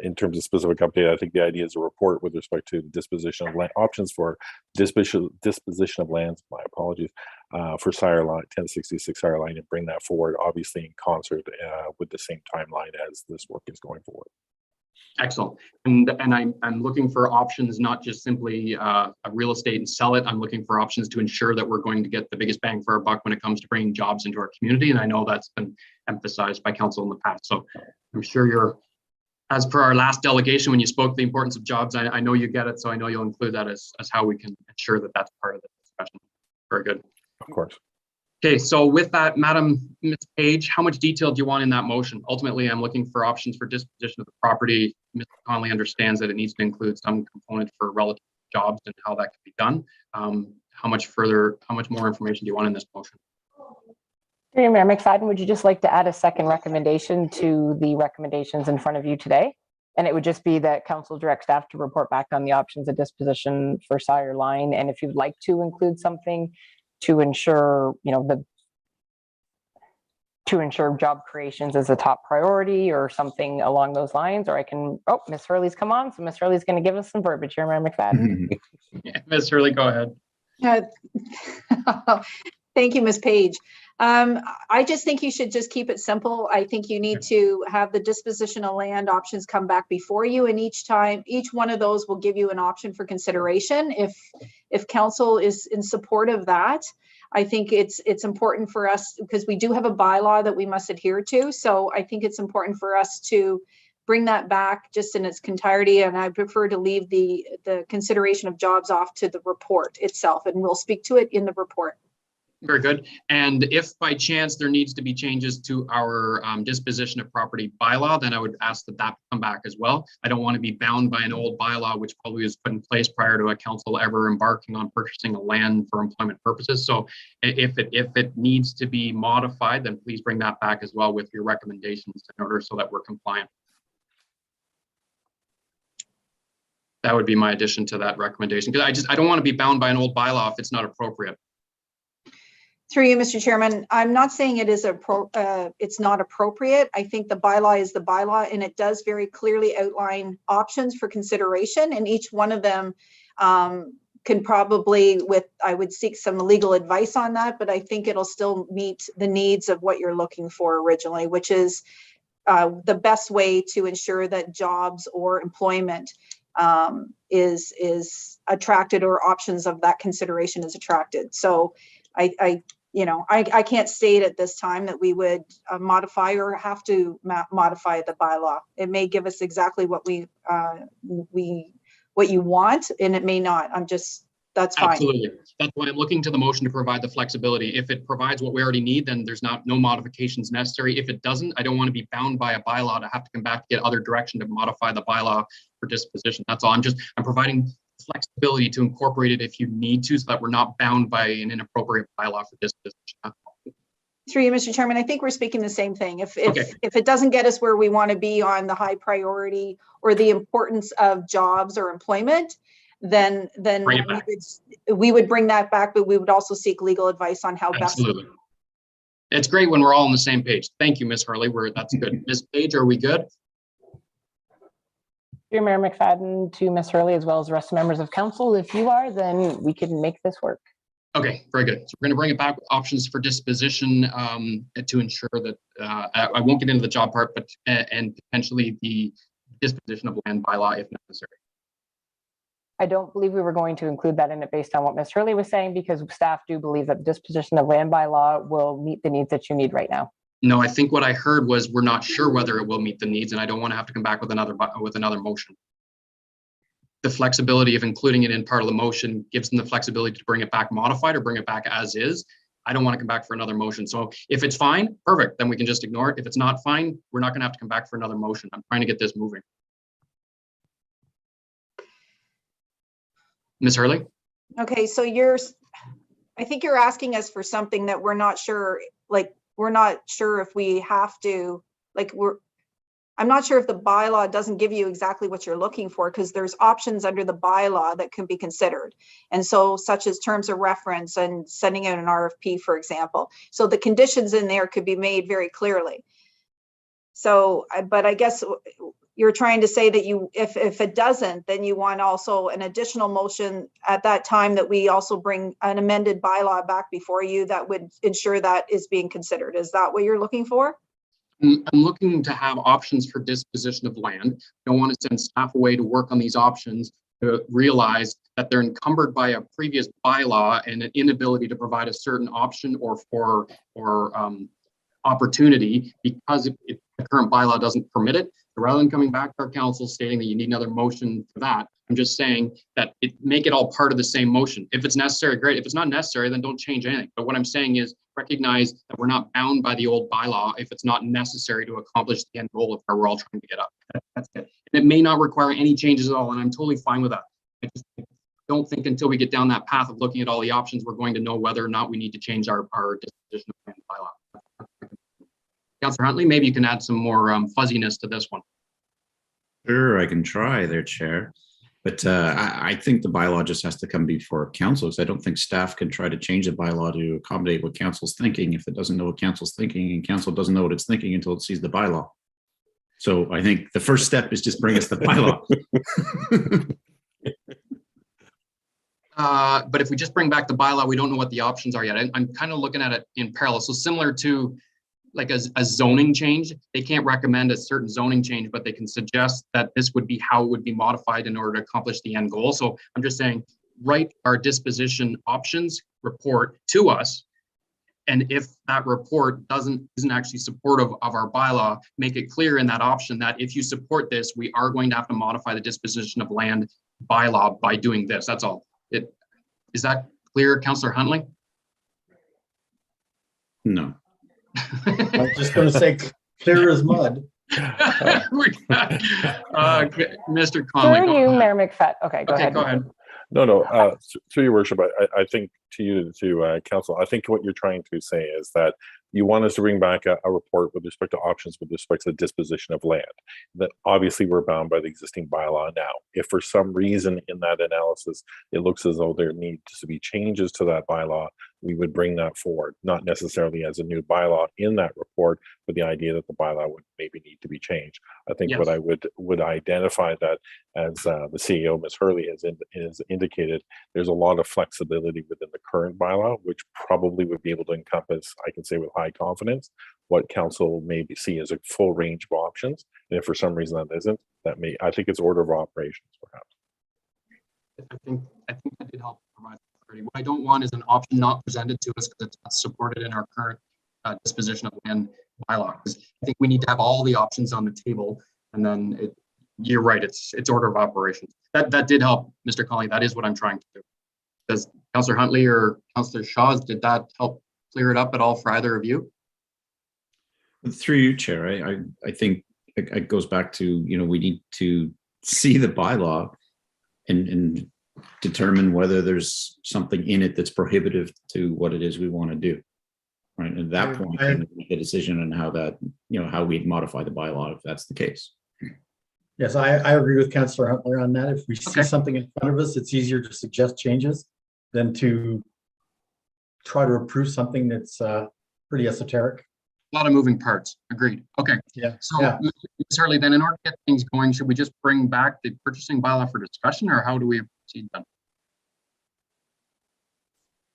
In terms of specific update, I think the idea is a report with respect to the disposition of land, options for disposition of lands. My apologies, for Sire Line 1066 Sire Line, and bring that forward, obviously in concert with the same timeline as this work is going forward. Excellent. And I'm looking for options, not just simply a real estate and sell it. I'm looking for options to ensure that we're going to get the biggest bang for our buck when it comes to bringing jobs into our community. And I know that's been emphasized by council in the past. So I'm sure you're, as per our last delegation, when you spoke the importance of jobs, I know you get it. So I know you'll include that as how we can ensure that that's part of the discussion. Very good. Of course. Okay, so with that, Ms. Page, how much detail do you want in that motion? Ultimately, I'm looking for options for disposition of the property. Mr. Conley understands that it needs to include some component for relative jobs and how that can be done. How much more information do you want in this motion? Mayor McFadden, would you just like to add a second recommendation to the recommendations in front of you today? And it would just be that council direct staff to report back on the options of disposition for Sire Line. And if you'd like to include something to ensure, to ensure job creations is a top priority or something along those lines, or I can, Ms. Hurley's come on. So Ms. Hurley's going to give us some verbiage here, Mayor McFadden. Yeah, Ms. Hurley, go ahead. Thank you, Ms. Page. I just think you should just keep it simple. I think you need to have the disposition of land options come back before you, and each one of those will give you an option for consideration. If council is in support of that, I think it's important for us, because we do have a bylaw that we must adhere to. So I think it's important for us to bring that back just in its entirety, and I prefer to leave the consideration of jobs off to the report itself, and we'll speak to it in the report. Very good. And if by chance there needs to be changes to our disposition of property bylaw, then I would ask that come back as well. I don't want to be bound by an old bylaw, which probably was put in place prior to a council ever embarking on purchasing a land for employment purposes. So if it needs to be modified, then please bring that back as well with your recommendations in order so that we're compliant. That would be my addition to that recommendation, because I don't want to be bound by an old bylaw if it's not appropriate. Through you, Mr. Chairman, I'm not saying it is it's not appropriate. I think the bylaw is the bylaw, and it does very clearly outline options for consideration, and each one of them can probably, I would seek some legal advice on that, but I think it'll still meet the needs of what you're looking for originally, which is the best way to ensure that jobs or employment is attracted, or options of that consideration is attracted. So I can't state at this time that we would modify or have to modify the bylaw. It may give us exactly what what you want, and it may not. That's fine. Absolutely. That's why I'm looking to the motion to provide the flexibility. If it provides what we already need, then there's no modifications necessary. If it doesn't, I don't want to be bound by a bylaw to have to come back to get other direction to modify the bylaw for disposition. That's all. I'm providing flexibility to incorporate it if you need to, so that we're not bound by an inappropriate bylaw for disposition. Through you, Mr. Chairman, I think we're speaking the same thing. If it doesn't get us where we want to be on the high priority or the importance of jobs or employment, then we would bring that back, but we would also seek legal advice on how Absolutely. Best. It's great when we're all on the same page. Thank you, Ms. Hurley. That's good. Ms. Page, are we good? Dear Mayor McFadden, to Ms. Hurley, as well as the rest of members of council, if you are, then we can make this work. Okay, very good. So we're going to bring it back with options for disposition to ensure that I won't get into the job part, but and potentially the disposition of land bylaw if necessary. I don't believe we were going to include that in it based on what Ms. Hurley was saying, because staff do believe that the disposition of land bylaw will meet the needs that you need right now. No, I think what I heard was we're not sure whether it will meet the needs, and I don't want to have to come back with another motion. The flexibility of including it in part of the motion gives them the flexibility to bring it back modified or bring it back as is. I don't want to come back for another motion. So if it's fine, perfect, then we can just ignore it. If it's not fine, we're not going to have to come back for another motion. I'm trying to get this moving. Ms. Hurley? Okay, so I think you're asking us for something that we're not sure, we're not sure if we have to, I'm not sure if the bylaw doesn't give you exactly what you're looking for, because there's options under the bylaw that can be considered. And so such as terms of reference and sending out an RFP, for example. So the conditions in there could be made very clearly. So, but I guess you're trying to say that if it doesn't, then you want also an additional motion at that time that we also bring an amended bylaw back before you that would ensure that is being considered. Is that what you're looking for? I'm looking to have options for disposition of land. I don't want to send staff away to work on these options to realize that they're encumbered by a previous bylaw and an inability to provide a certain option or opportunity because the current bylaw doesn't permit it. So rather than coming back to our council stating that you need another motion for that, I'm just saying that make it all part of the same motion. If it's necessary, great. If it's not necessary, then don't change anything. But what I'm saying is recognize that we're not bound by the old bylaw if it's not necessary to accomplish the end goal of where we're all trying to get up. That's it. And it may not require any changes at all, and I'm totally fine with that. I just don't think until we get down that path of looking at all the options, we're going to know whether or not we need to change our disposition of land bylaw. Councillor Huntley, maybe you can add some more fuzziness to this one. Sure, I can try there, Chair. But I think the bylaw just has to come before council, because I don't think staff can try to change the bylaw to accommodate what council's thinking if it doesn't know what council's thinking, and council doesn't know what it's thinking until it sees the bylaw. So I think the first step is just bring us the bylaw. But if we just bring back the bylaw, we don't know what the options are yet. I'm kind of looking at it in parallel. So similar to like a zoning change, they can't recommend a certain zoning change, but they can suggest that this would be how it would be modified in order to accomplish the end goal. So I'm just saying, write our disposition options report to us. And if that report isn't actually supportive of our bylaw, make it clear in that option that if you support this, we are going to have to modify the disposition of land bylaw by doing this. That's all. Is that clear, Councillor Huntley? No. I was just going to say clear as mud. Mr. Conley. Through you, Mayor McFadden. Okay, go ahead. Go ahead. No, through your worship, I think to council, I think what you're trying to say is that you want us to bring back a report with respect to options with respect to the disposition of land. That obviously we're bound by the existing bylaw now. If for some reason in that analysis, it looks as though there needs to be changes to that bylaw, we would bring that forward, not necessarily as a new bylaw in that report, but the idea that the bylaw would maybe need to be changed. I think what I would identify that as the CEO, Ms. Hurley, has indicated, there's a lot of flexibility within the current bylaw, which probably would be able to encompass, I can say with high confidence, what council may see as a full range of options. And if for some reason that isn't, I think it's order of operations, perhaps. I think that did help provide clarity. What I don't want is an option not presented to us because it's not supported in our current disposition of land bylaw. I think we need to have all the options on the table, and then you're right, it's order of operations. That did help, Mr. Conley. That is what I'm trying to do. Does Councillor Huntley or Councillor Shaw, did that help clear it up at all for either of you? Through you, Chair, I think it goes back to, we need to see the bylaw and determine whether there's something in it that's prohibitive to what it is we want to do. Right. At that point, then we make a decision on how we modify the bylaw if that's the case. Yes, I agree with Councillor Huntley on that. If we see something in front of us, it's easier to suggest changes than to try to approve something that's pretty esoteric. A lot of moving parts. Agreed. Okay. Yeah. So, Ms. Hurley, then in order to get things going, should we just bring back the purchasing bylaw for discussion, or how do we proceed then?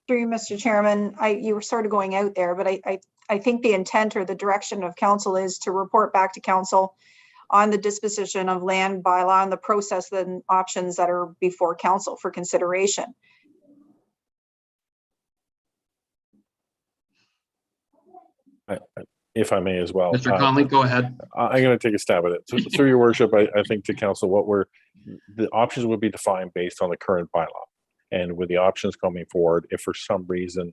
Through you, Mr. Chairman, you were sort of going out there, but I think the intent or the direction of council is to report back to council on the disposition of land bylaw and the process and options that are before council for consideration. If I may as well. Mr. Conley, go ahead. I'm going to take a stab at it. So, through your worship, I think to council, the options would be defined based on the current bylaw. And with the options coming forward, if for some reason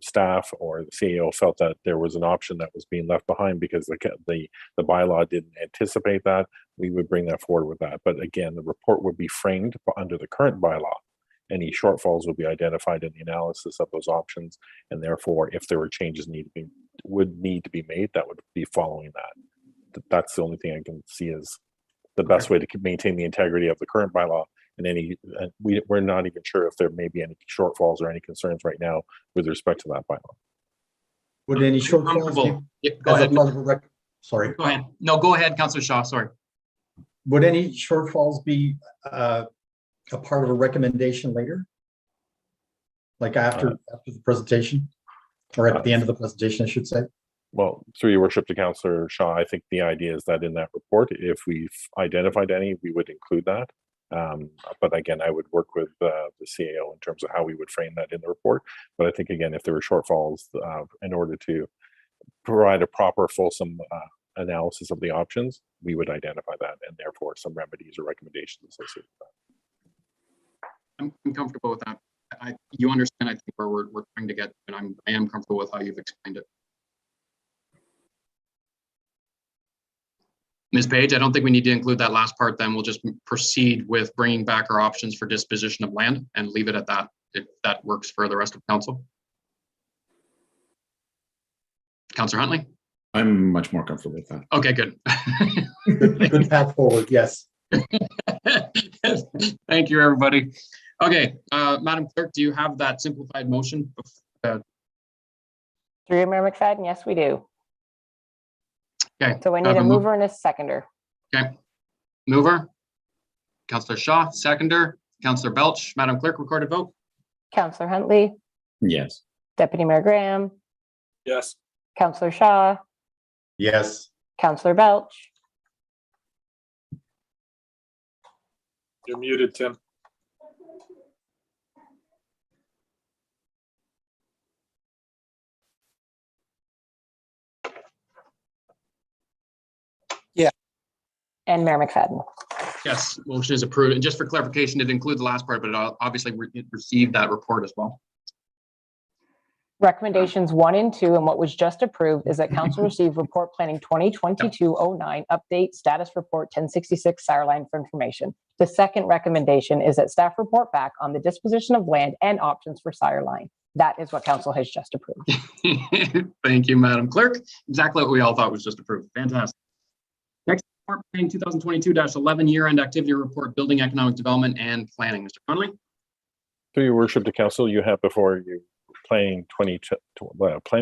staff or the CEO felt that there was an option that was being left behind because the bylaw didn't anticipate that, we would bring that forward with that. But again, the report would be framed under the current bylaw. Any shortfalls would be identified in the analysis of those options, and therefore, if there were changes would need to be made, that would be following that. that's the only thing I can see as the best way to maintain the integrity of the current bylaw. And we're not even sure if there may be any shortfalls or any concerns right now with respect to that bylaw. Would any shortfalls Comfortable. be Yeah, go as a ahead. part of a sorry, Go ahead. No, go ahead, Councillor Shaw. Sorry. would any shortfalls be a part of a recommendation later? Like after the presentation? Or at the end of the presentation, I should say? Well, through your worship to Councillor Shaw, I think the idea is that in that report, if we've identified any, we would include that. But again, I would work with the CAO in terms of how we would frame that in the report. But I think, again, if there were shortfalls, in order to provide a proper, fulsome analysis of the options, we would identify that, and therefore some remedies or recommendations associated with that. I'm comfortable with that. You understand, I think, where we're trying to get, and I am comfortable with how you've explained it. Ms. Page, I don't think we need to include that last part. Then we'll just proceed with bringing back our options for disposition of land and leave it at that, if that works for the rest of council. Councillor Huntley? I'm much more comfortable with that. Okay, good. Good path forward, yes. Thank you, everybody. Okay, Madam Clerk, do you have that simplified motion? Through you, Mayor McFadden, yes, we do. Okay. So I need a mover and a seconder. Okay. Mover, Councillor Shaw, seconder, Councillor Belch. Madam Clerk, recorded vote. Councillor Huntley, Yes. Deputy Mayor Graham, Yes. Councillor Shaw, Yes. Councillor Belch, You're muted, Tim. and Mayor McFadden. Yes, motion is approved. And just for clarification, it includes the last part, but it obviously received that report as well. Recommendations 1 and 2, and what was just approved is that council receive report planning 2022-09 update status report 1066 Sireline for information. The second recommendation is that staff report back on the disposition of land and options for Sireline. That is what council has just approved. Thank you, Madam Clerk. Exactly what we all thought was just approved. Fantastic. Next, report planning 2022-11 year-end activity report, building economic development and planning. Mr. Connolly. Through your worship to council, you have before you planning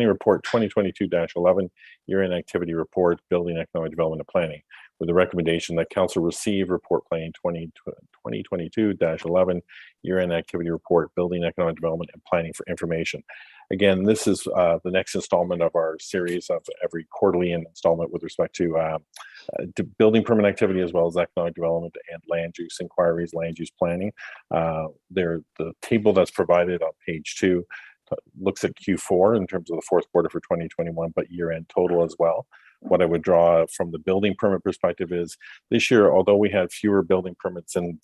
report 2022-11 year-end activity report, building economic development and planning, with the recommendation that council receive report planning 2022-11 year-end activity report, building economic development and planning for information. Again, this is the next installment of our series of every quarterly installment with respect to building permit activity, as well as economic development and land use inquiries, land use planning. The table that's provided on page 2 looks at Q4 in terms of the fourth quarter for 2021, but year-end total as well. What I would draw from the building permit perspective is this year, although we had fewer building permits and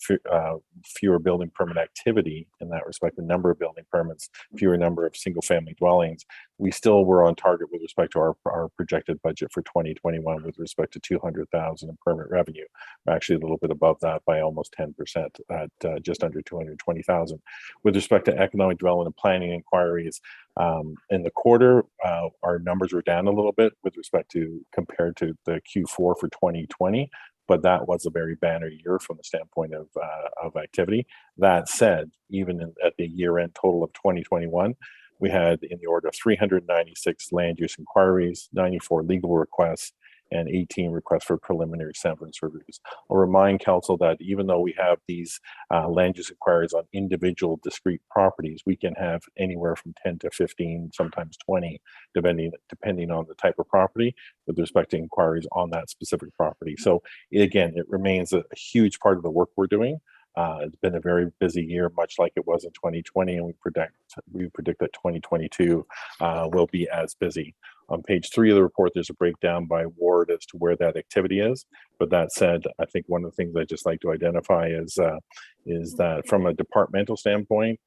fewer building permit activity in that respect, the number of building permits, fewer number of single family dwellings, we still were on target with respect to our projected budget for 2021 with respect to 200,000 in permit revenue. We're actually a little bit above that by almost 10% at just under 220,000. With respect to economic development and planning inquiries, in the quarter, our numbers were down a little bit with respect to compared to the Q4 for 2020, but that was a very banner year from the standpoint of activity. That said, even at the year-end total of 2021, we had in the order of 396 land use inquiries, 94 legal requests, and 18 requests for preliminary severance reviews. I'll remind council that even though we have these land use inquiries on individual discrete properties, we can have anywhere from 10 to 15, sometimes 20, depending on the type of property with respect to inquiries on that specific property. So again, it remains a huge part of the work we're doing. It's been a very busy year, much like it was in 2020, and we predict that 2022 will be as busy. On page 3 of the report, there's a breakdown by ward as to where that activity is. But that said, I think one of the things I just like to identify is that from a departmental standpoint,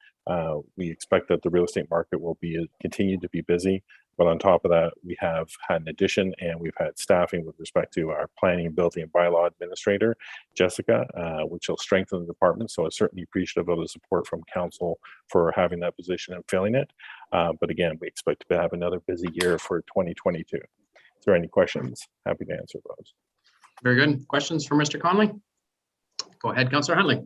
we expect that the real estate market will continue to be busy. But on top of that, we have had an addition and we've had staffing with respect to our planning, building, and bylaw administrator, Jessica, which will strengthen the department. So I'm certainly appreciative of the support from council for having that position and filling it. But again, we expect to have another busy year for 2022. If there are any questions, happy to answer those. Very good. Questions for Mr. Conley? Go ahead, Councillor Huntley.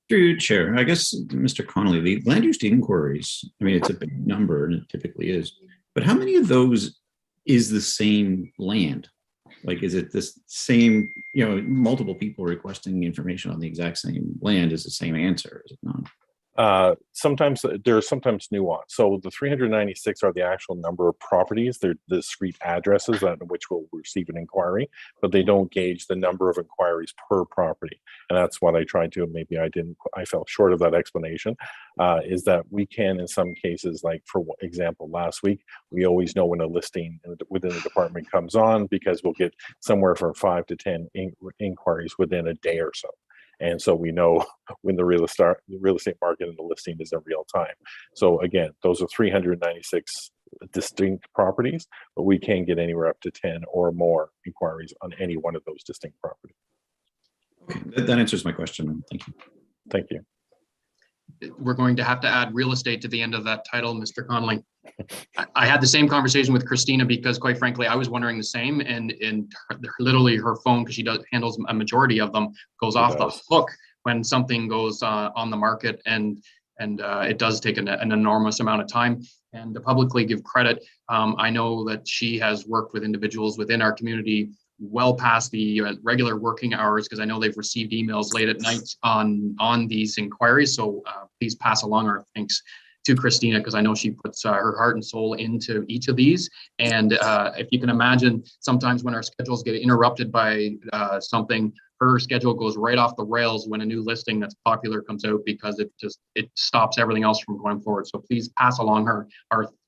Through you, Chair, I guess, Mr. Connolly, the land use inquiries, I mean, it's a big number and it typically is, but how many of those is the same land? Like, is it this same, multiple people requesting information on the exact same land is the same answer, is it not? Sometimes there's sometimes nuance. So the 396 are the actual number of properties. They're the discrete addresses on which will receive an inquiry, but they don't gauge the number of inquiries per property. And that's what I tried to, maybe I fell short of that explanation, is that we can, in some cases, like for example, last week, we always know when a listing within the department comes on because we'll get somewhere from 5 to 10 inquiries within a day or so. And so we know when the real estate market and the listing is in real time. So again, those are 396 distinct properties, but we can get anywhere up to 10 or more inquiries on any one of those distinct properties. Okay, that answers my question. Thank you. Thank you. We're going to have to add real estate to the end of that title, Mr. Conley. I had the same conversation with Christina because, quite frankly, I was wondering the same, and literally her phone, because she handles a majority of them, goes off the hook when something goes on the market, and it does take an enormous amount of time. And to publicly give credit, I know that she has worked with individuals within our community well past the regular working hours, because I know they've received emails late at night on these inquiries. So please pass along our thanks to Christina, because I know she puts her heart and soul into each of these. And if you can imagine, sometimes when our schedules get interrupted by something, her schedule goes right off the rails when a new listing that's popular comes out, because it stops everything else from going forward. So please pass along our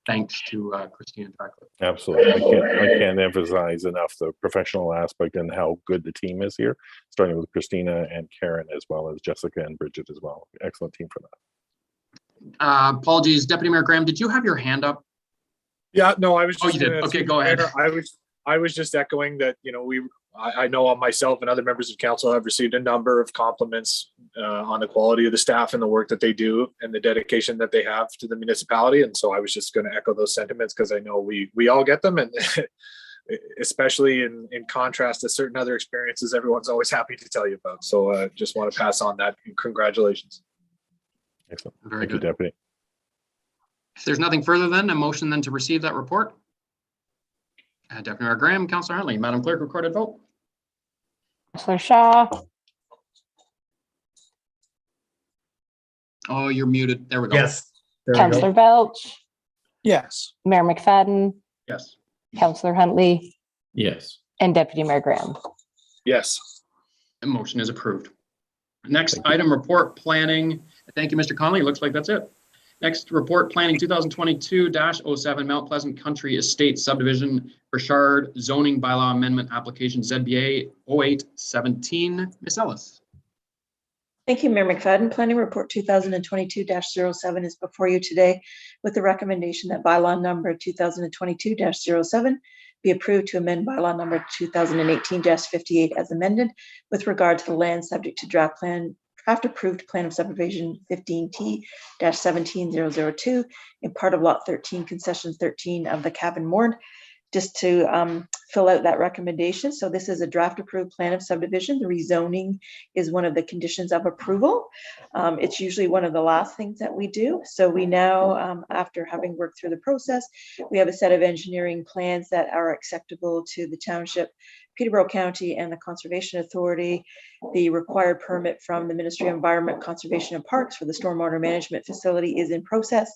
thanks to Christina directly. Absolutely. I can't emphasize enough the professional aspect and how good the team is here, starting with Christina and Karen, as well as Jessica and Bridget as well. Excellent team for that. Apologies, Deputy Mayor Graham, did you have your hand up? Yeah, no, I was just. Oh, you did. Okay, go ahead. I was just echoing that, I know myself and other members of council have received a number of compliments on the quality of the staff and the work that they do and the dedication that they have to the municipality. And so I was just going to echo those sentiments, because I know we all get them, and especially in contrast to certain other experiences, everyone's always happy to tell you about. So just want to pass on that, and congratulations. Excellent. Very Thank good. you, Deputy. If there's nothing further, then a motion then to receive that report. Deputy Mayor Graham, Councillor Huntley, Madam Clerk, recorded vote. Councillor Shaw, Oh, you're muted. There we go. Yes. There we Councillor go. Belch, Yes. Mayor McFadden, Yes. Councillor Huntley, Yes. and Deputy Mayor Graham. Yes. The motion is approved. Next item, report planning. Thank you, Mr. Conley. Looks like that's it. Next, report planning 2022-07 Mount Pleasant Country Estate Subdivision Burchard Zoning Bylaw Amendment Application ZBA 0817. Ms. Ellis. Thank you, Mayor McFadden. Planning Report 2022-07 is before you today with the recommendation that bylaw number 2022-07 be approved to amend bylaw number 2018-58 as amended with regard to the land subject to draft approved plan of subdivision 15T-17002 in part of lot 13, concession 13 of the Cavan Moor, just to fill out that recommendation. So this is a draft approved plan of subdivision. The rezoning is one of the conditions of approval. It's usually one of the last things that we do. So we now, after having worked through the process, we have a set of engineering plans that are acceptable to the township, Peterborough County, and the Conservation Authority. The required permit from the Ministry of Environment, Conservation and Parks for the stormwater management facility is in process.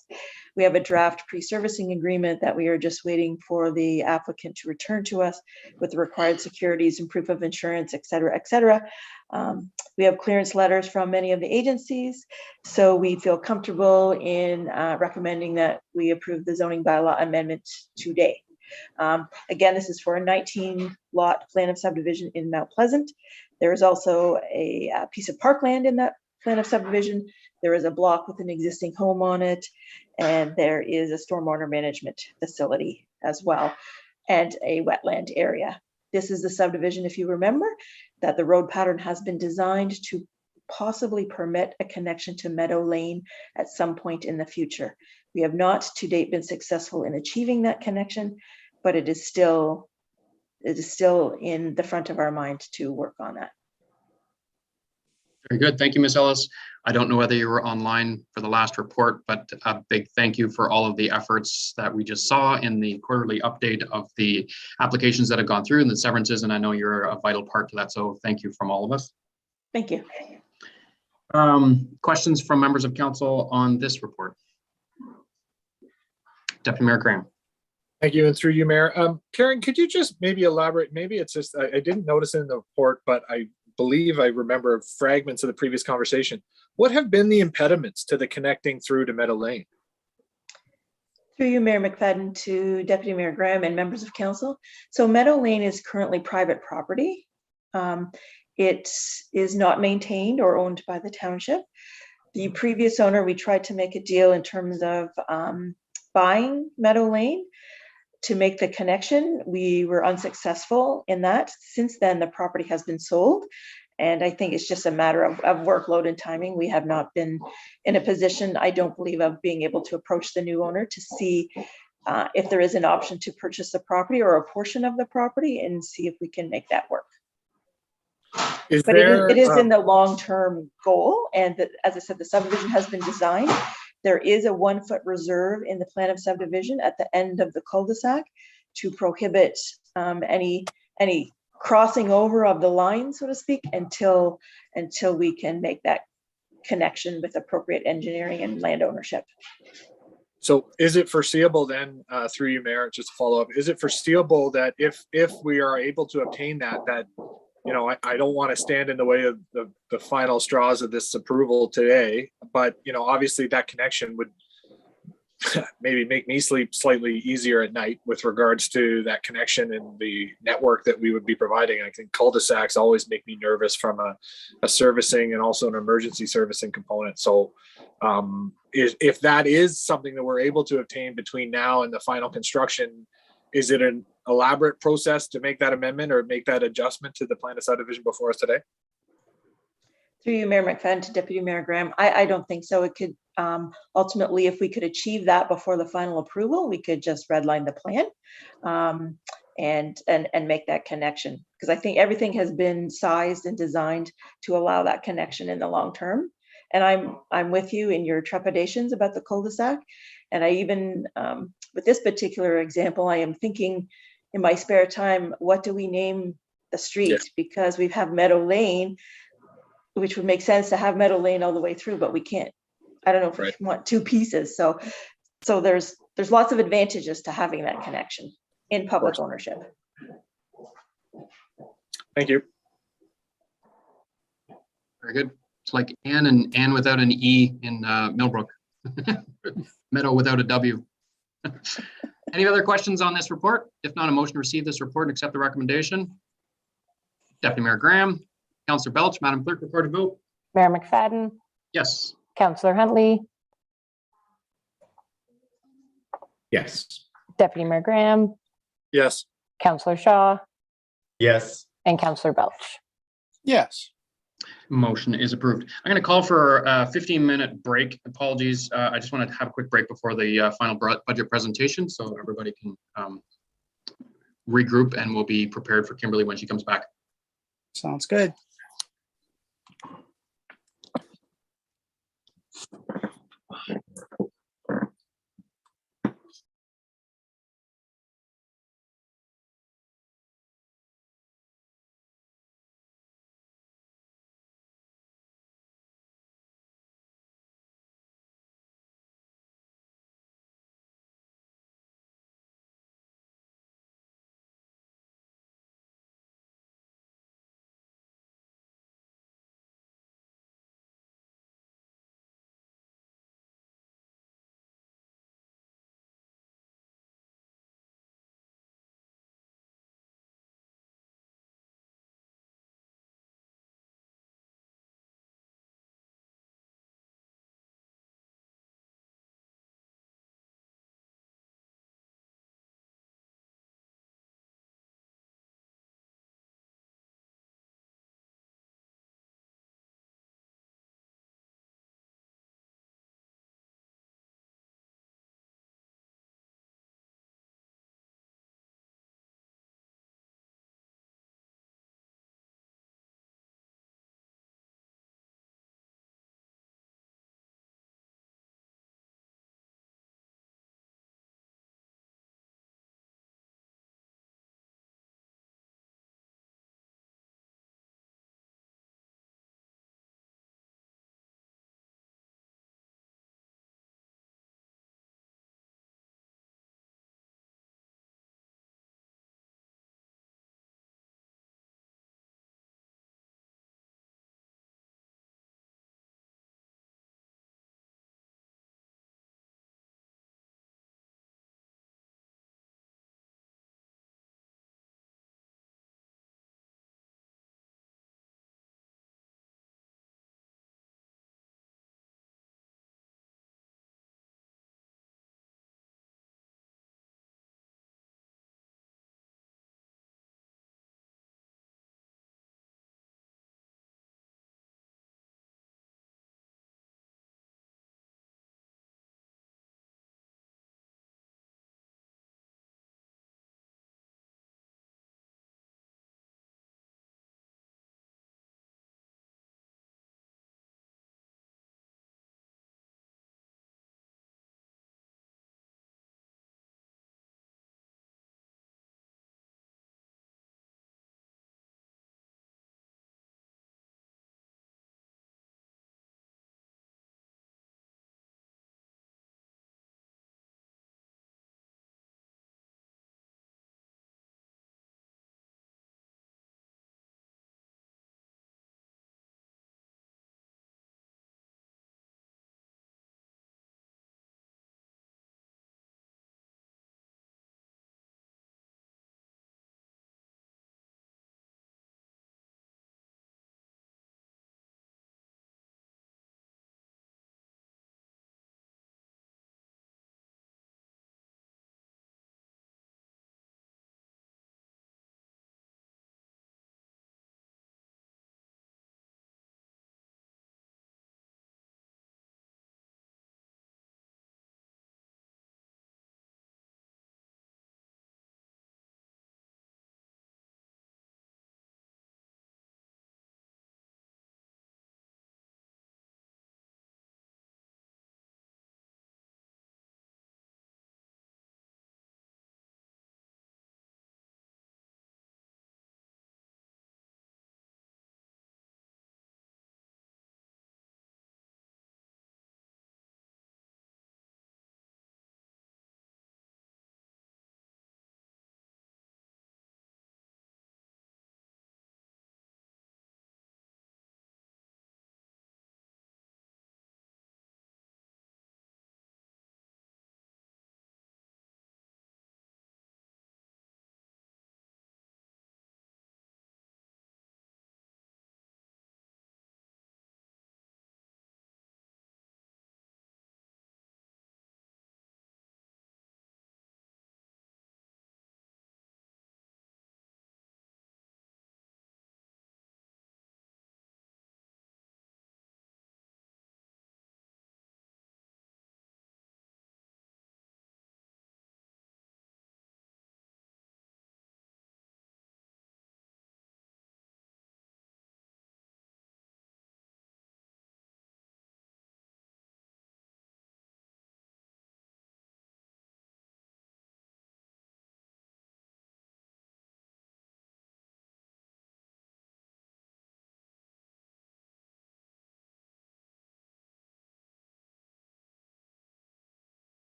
We have a draft pre-servicing agreement that we are just waiting for the applicant to return to us with the required securities and proof of insurance, et cetera, et cetera. We have clearance letters from many of the agencies, so we feel comfortable in recommending that we approve the zoning bylaw amendment today. Again, this is for a 19-lot plan of subdivision in Mount Pleasant. There is also a piece of parkland in that plan of subdivision. There is a block with an existing home on it, and there is a stormwater management facility as well, and a wetland area. This is the subdivision, if you remember, that the road pattern has been designed to possibly permit a connection to Meadow Lane at some point in the future. We have not to date been successful in achieving that connection, but it is still in the front of our mind to work on that. Very good. Thank you, Ms. Ellis. I don't know whether you were online for the last report, but a big thank you for all of the efforts that we just saw in the quarterly update of the applications that have gone through and the severances. And I know you're a vital part to that. So thank you from all of us. Thank you. Questions from members of council on this report? Deputy Mayor Graham. Thank you, and through you, Mayor. Karen, could you just maybe elaborate? Maybe it's just, I didn't notice it in the report, but I believe I remember fragments of the previous conversation. What have been the impediments to the connecting through to Meadow Lane? Through you, Mayor McFadden, to Deputy Mayor Graham and members of council. So Meadow Lane is currently private property. It is not maintained or owned by the township. The previous owner, we tried to make a deal in terms of buying Meadow Lane to make the connection. We were unsuccessful in that. Since then, the property has been sold. And I think it's just a matter of workload and timing. We have not been in a position, I don't believe, of being able to approach the new owner to see if there is an option to purchase the property or a portion of the property and see if we can make that work. But it is in the long-term goal. And as I said, the subdivision has been designed. There is a 1-foot reserve in the plan of subdivision at the end of the cul-de-sac to prohibit any crossing over of the line, so to speak, until we can make that connection with appropriate engineering and land ownership. So is it foreseeable then, through you, Mayor, just to follow up, is it foreseeable that if we are able to obtain that, you know, I don't want to stand in the way of the final straws of this approval today, but, you know, obviously that connection would maybe make me sleep slightly easier at night with regards to that connection and the network that we would be providing. I think cul-de-sacs always make me nervous from a servicing and also an emergency servicing component. So if that is something that we're able to obtain between now and the final construction, is it an elaborate process to make that amendment or make that adjustment to the plan of subdivision before us today? Through you, Mayor McFadden, to Deputy Mayor Graham, I don't think so. It could ultimately, if we could achieve that before the final approval, we could just redline the plan and make that connection. Because I think everything has been sized and designed to allow that connection in the long term. And I'm with you in your trepidations about the cul-de-sac. And I even, with this particular example, I am thinking in my spare time, what do we name the street? Yeah. Because we have Meadow Lane, which would make sense to have Meadow Lane all the way through, but we can't. I don't know if we want two pieces. So there's lots of advantages to having that connection in public ownership. Thank you. Very good. It's like Ann and Ann without an E in Millbrook. Meadow without a W. Any other questions on this report? If not, a motion to receive this report and accept the recommendation. Deputy Mayor Graham, Councillor Belch, Madam Clerk, recorded vote. Mayor McFadden. Yes. Councillor Huntley. Yes. Deputy Mayor Graham. Yes. Councillor Shaw. Yes. And Councillor Belch. Yes. Motion is approved. I'm going to call for a 15-minute break. Apologies. I just wanted to have a quick break before the final budget presentation so everybody can regroup and we'll be prepared for Kimberly when she comes back. Sounds good.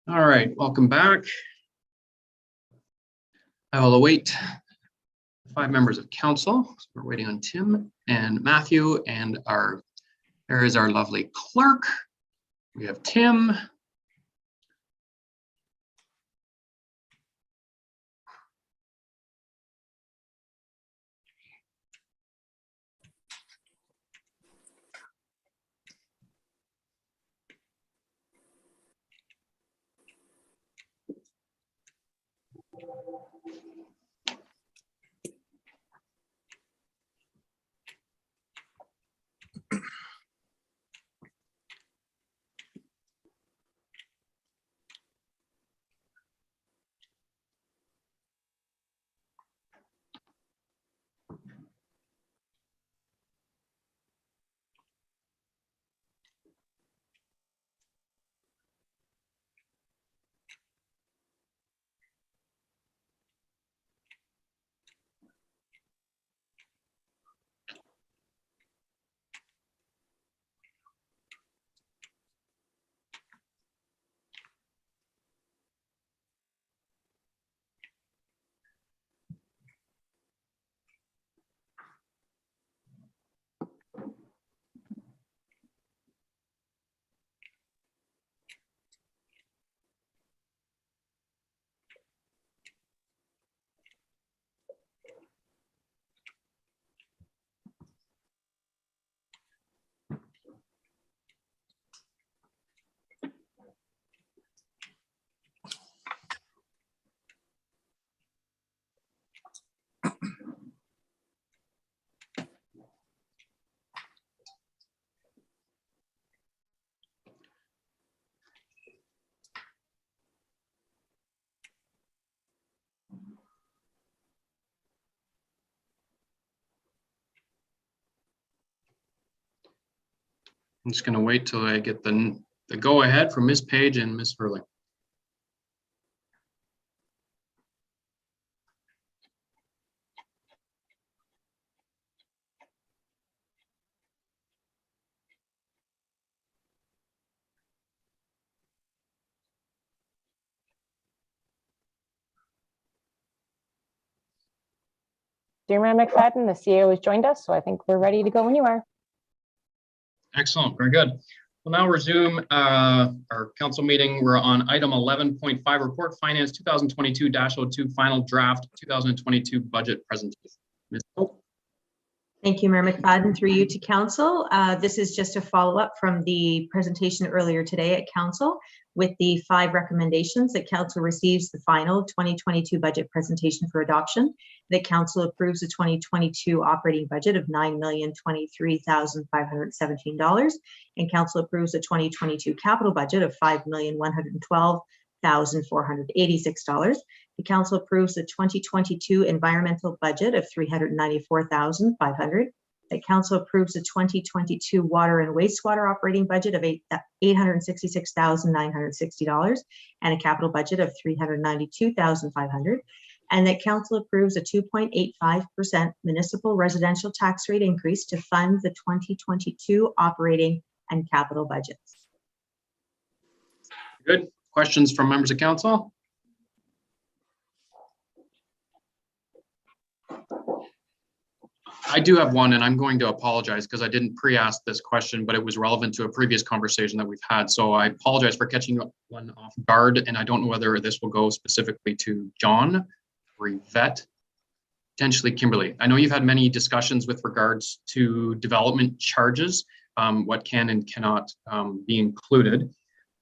All right, welcome back. I will await 5 members of council. So we're waiting on Tim and Matthew, and there is our lovely clerk. We have Tim. I'm just going to wait till I get the go ahead from Ms. Page and Ms. Hurley. Dear Mayor McFadden, the CEO has joined us, so I think we're ready to go when you are. Excellent, very good. We'll now resume our council meeting. We're on item 11.5, report finance 2022-02 final draft 2022 budget presentation. Ms. Pope. Thank you, Mayor McFadden. Through you to council. This is just a follow-up from the presentation earlier today at council with the 5 recommendations that council receives the final 2022 budget presentation for adoption. That council approves the 2022 operating budget of $9,023,517, and council approves the 2022 capital budget of $5,112,486. The council approves the 2022 environmental budget of $394,500. The council approves the 2022 water and wastewater operating budget of $866,960 and a capital budget of $392,500. And that council approves a 2.85% municipal residential tax rate increase to fund the 2022 operating and capital budgets. Good. Questions from members of council? I do have one, and I'm going to apologize because I didn't pre-ask this question, but it was relevant to a previous conversation that we've had. So I apologize for catching one off guard, and I don't know whether this will go specifically to John or Yvette, potentially Kimberly. I know you've had many discussions with regards to development charges, what can and cannot be included.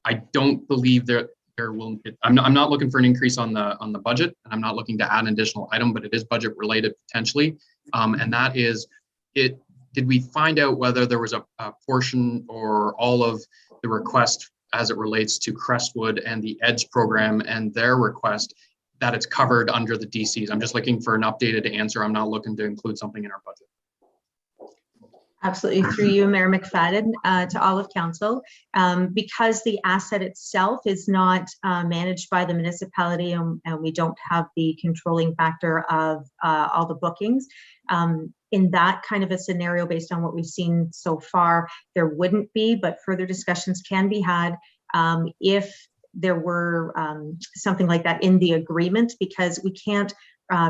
I don't believe there will. I'm not looking for an increase on the budget, and I'm not looking to add an additional item, but it is budget related potentially. And that is it. Did we find out whether there was a portion or all of the request as it relates to Crestwood and the EDGE program and their request that it's covered under the DCs? I'm just looking for an updated answer. I'm not looking to include something in our budget. Absolutely. Through you, Mayor McFadden, to all of council, because the asset itself is not managed by the municipality, and we don't have the controlling factor of all the bookings. In that kind of a scenario, based on what we've seen so far, there wouldn't be, but further discussions can be had if there were something like that in the agreement, because we can't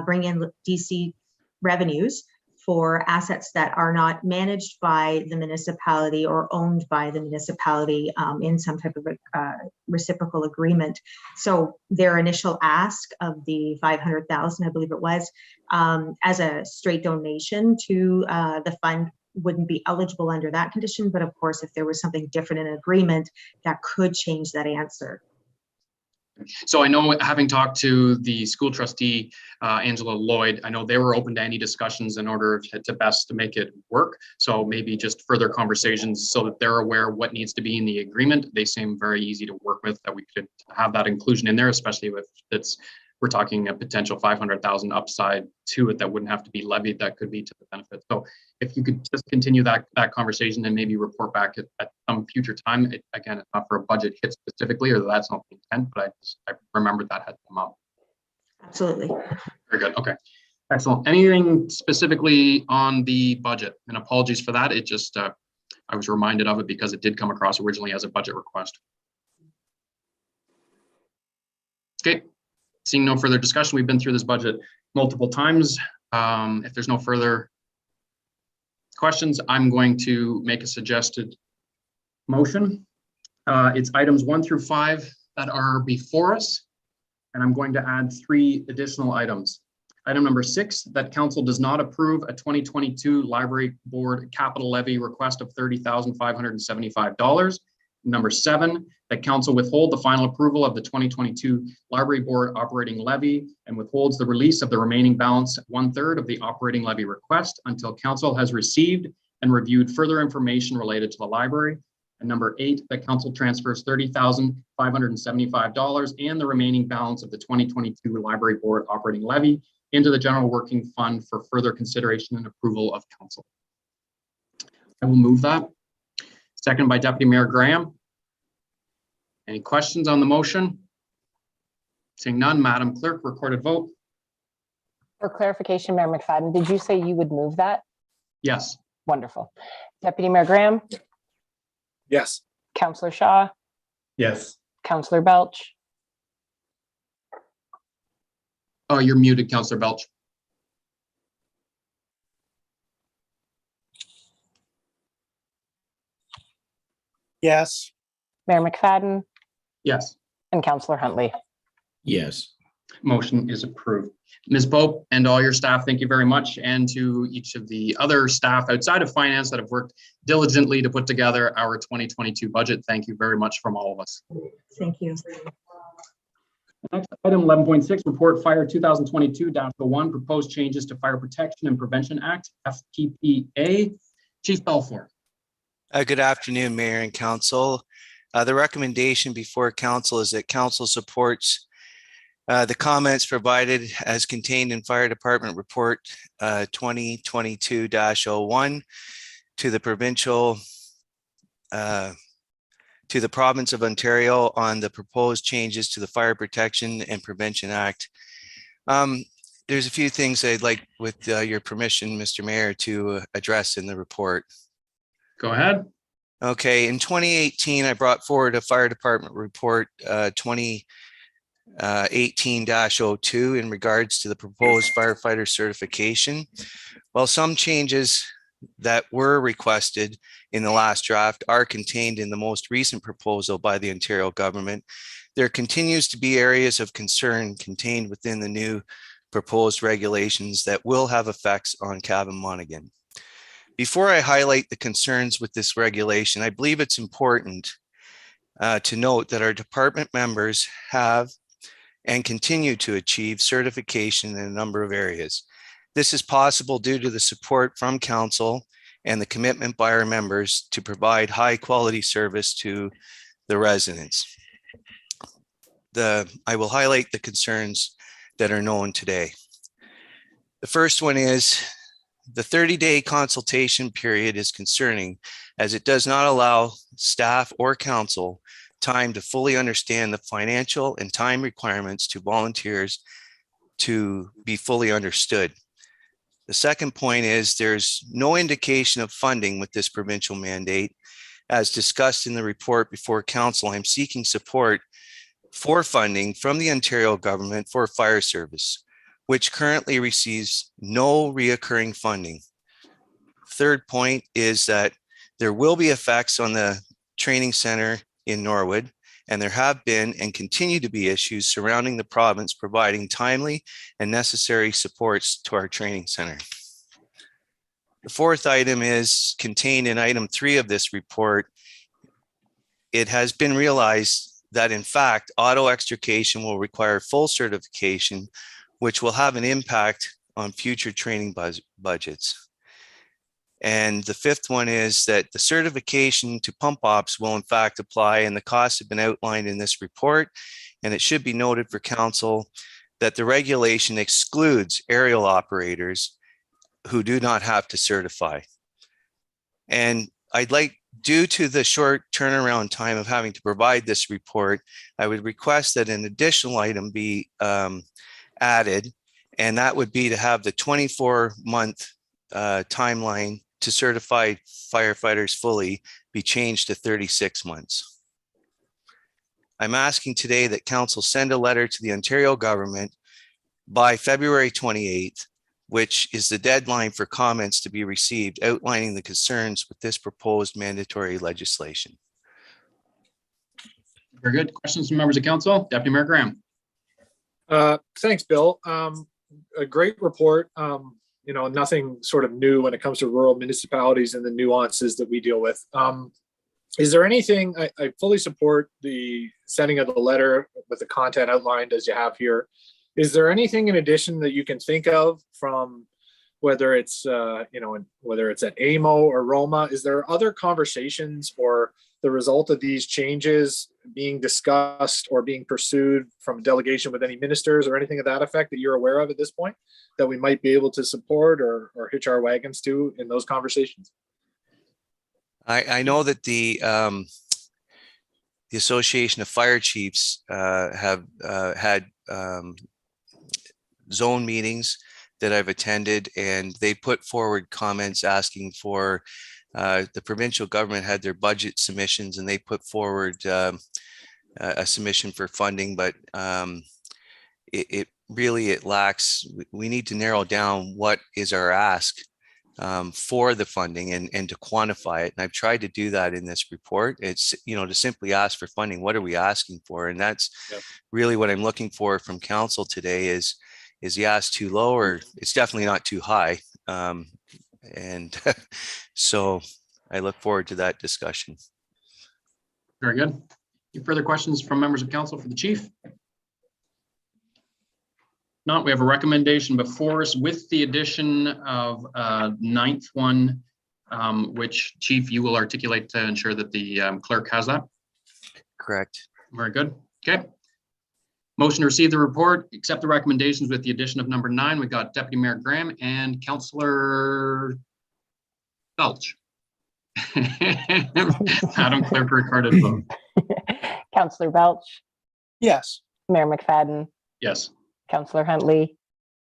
bring in DC revenues for assets that are not managed by the municipality or owned by the municipality in some type of a reciprocal agreement. So their initial ask of the 500,000, I believe it was, as a straight donation to the fund wouldn't be eligible under that condition. But of course, if there was something different in agreement, that could change that answer. So I know, having talked to the school trustee, Angela Lloyd, I know they were open to any discussions in order to best to make it work. So maybe just further conversations so that they're aware what needs to be in the agreement. They seem very easy to work with, that we could have that inclusion in there, especially if we're talking a potential 500,000 upside to it that wouldn't have to be levied, that could be to the benefit. So if you could just continue that conversation and maybe report back at some future time. Again, it's not for a budget hit specifically, or that's not the intent, but I remembered that had come up. Absolutely. Very good. Okay. Excellent. Anything specifically on the budget? And apologies for that. It just, I was reminded of it because it did come across originally as a budget request. Okay. Seeing no further discussion, we've been through this budget multiple times. If there's no further questions, I'm going to make a suggested motion. It's items 1 through 5 that are before us, and I'm going to add 3 additional items. Item number 6, that council does not approve a 2022 library board capital levy request of $30,575. Number 7, that council withhold the final approval of the 2022 library board operating levy and withholds the release of the remaining balance 1/3 of the operating levy request until council has received and reviewed further information related to the library. And number 8, that council transfers $30,575 and the remaining balance of the 2022 library board operating levy into the general working fund for further consideration and approval of council. I will move that. Second by Deputy Mayor Graham. Any questions on the motion? Seeing none, Madam Clerk, recorded vote. For clarification, Mayor McFadden, did you say you would move that? Yes. Wonderful. Deputy Mayor Graham, Yes. Councillor Shaw, Yes. Councillor Belch, Oh, you're muted, Councillor Belch. Yes. Mayor McFadden, Yes. and Councillor Huntley. Yes. Motion is approved. Ms. Pope and all your staff, thank you very much. And to each of the other staff outside of finance that have worked diligently to put together our 2022 budget. Thank you very much from all of us. Thank you. Next item 11.6, report fire 2022-01, proposed changes to Fire Protection and Prevention Act, FPPA. Chief Balfour. Good afternoon, Mayor and Council. The recommendation before Council is that Council supports the comments provided as contained in Fire Department Report 2022-01 to the province of Ontario on the proposed changes to the Fire Protection and Prevention Act. There's a few things I'd like, with your permission, Mr. Mayor, to address in the report. Go ahead. Okay, in 2018, I brought forward a Fire Department Report 2018-02 in regards to the proposed firefighter certification. While some changes that were requested in the last draft are contained in the most recent proposal by the Ontario government, there continues to be areas of concern contained within the new proposed regulations that will have effects on Cavan Monaghan. Before I highlight the concerns with this regulation, I believe it's important to note that our department members have and continue to achieve certification in a number of areas. This is possible due to the support from Council and the commitment by our members to provide high quality service to the residents. I will highlight the concerns that are known today. The first one is the 30-day consultation period is concerning, as it does not allow staff or council time to fully understand the financial and time requirements to volunteers to be fully understood. The second point is there's no indication of funding with this provincial mandate. As discussed in the report before council, I'm seeking support for funding from the Ontario government for fire service, which currently receives no reoccurring funding. Third point is that there will be effects on the training center in Norwood, and there have been and continue to be issues surrounding the province providing timely and necessary supports to our training center. The fourth item is contained in item 3 of this report. It has been realized that in fact, auto extrication will require full certification, which will have an impact on future training budgets. And the fifth one is that the certification to pump ops will in fact apply, and the costs have been outlined in this report. And it should be noted for council that the regulation excludes aerial operators who do not have to certify. And I'd like, due to the short turnaround time of having to provide this report, I would request that an additional item be added, and that would be to have the 24-month timeline to certify firefighters fully be changed to 36 months. I'm asking today that council send a letter to the Ontario government by February 28th, which is the deadline for comments to be received, outlining the concerns with this proposed mandatory legislation. Very good. Questions from members of council? Deputy Mayor Graham. Thanks, Bill. A great report. You know, nothing sort of new when it comes to rural municipalities and the nuances that we deal with. Is there anything, I fully support the sending of the letter with the content outlined as you have here. Is there anything in addition that you can think of from whether it's, you know, whether it's at AMO or Roma? Is there other conversations or the result of these changes being discussed or being pursued from a delegation with any ministers or anything of that effect that you're aware of at this point that we might be able to support or hitch our wagons to in those conversations? I know that the Association of Fire Chiefs have had zone meetings that I've attended, and they put forward comments asking for the provincial government had their budget submissions, and they put forward a submission for funding, but it really lacks. We need to narrow down what is our ask for the funding and to quantify it. And I've tried to do that in this report. It's, you know, to simply ask for funding. What are we asking for? And that's really what I'm looking for from council today is the ask too low, or it's definitely not too high. And so I look forward to that discussion. Very good. Any further questions from members of council for the chief? Not, we have a recommendation before us with the addition of a 9th one, which Chief, you will articulate to ensure that the clerk has that. Correct. Very good. Okay. Motion to receive the report, accept the recommendations with the addition of number 9. We got Deputy Mayor Graham and Councillor Belch. Madam Clerk, recorded vote. Councillor Belch, Yes. Mayor McFadden, Yes. Councillor Huntley,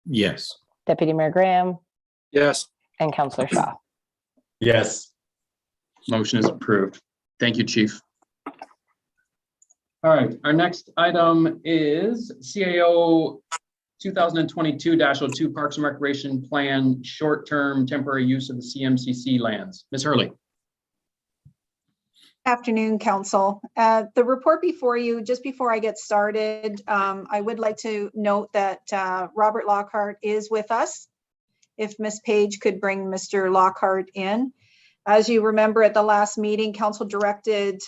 Yes. Deputy Mayor Graham, Yes. and Councillor Shaw. Yes. Motion is approved. Thank you, Chief. All right, our next item is CAO 2022-02 Parks and Recreation Plan, short-term temporary use of the CMCC lands. Ms. Hurley. Afternoon, Council. The report before you, just before I get started, I would like to note that Robert Lockhart is with us. If Ms. Page could bring Mr. Lockhart in. As you remember at the last meeting, Council directed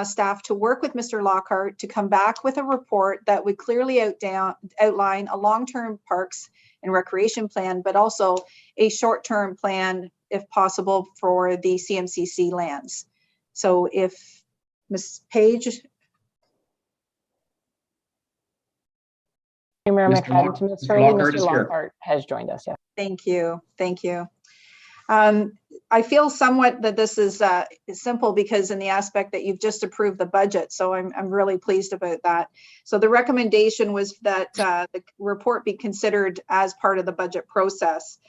staff to work with Mr. Lockhart to come back with a report that would clearly outline a long-term parks and recreation plan, but also a short-term plan, if possible, for the CMCC lands. So if Ms. Page. Mayor McFadden to Ms. Hurley, Mr. Lockhart Lockhart has joined us. Yeah. Thank you. Thank you. I feel somewhat that this is simple because in the aspect that you've just approved the budget. So I'm really pleased about that. So the recommendation was that the report be considered as part of the budget process.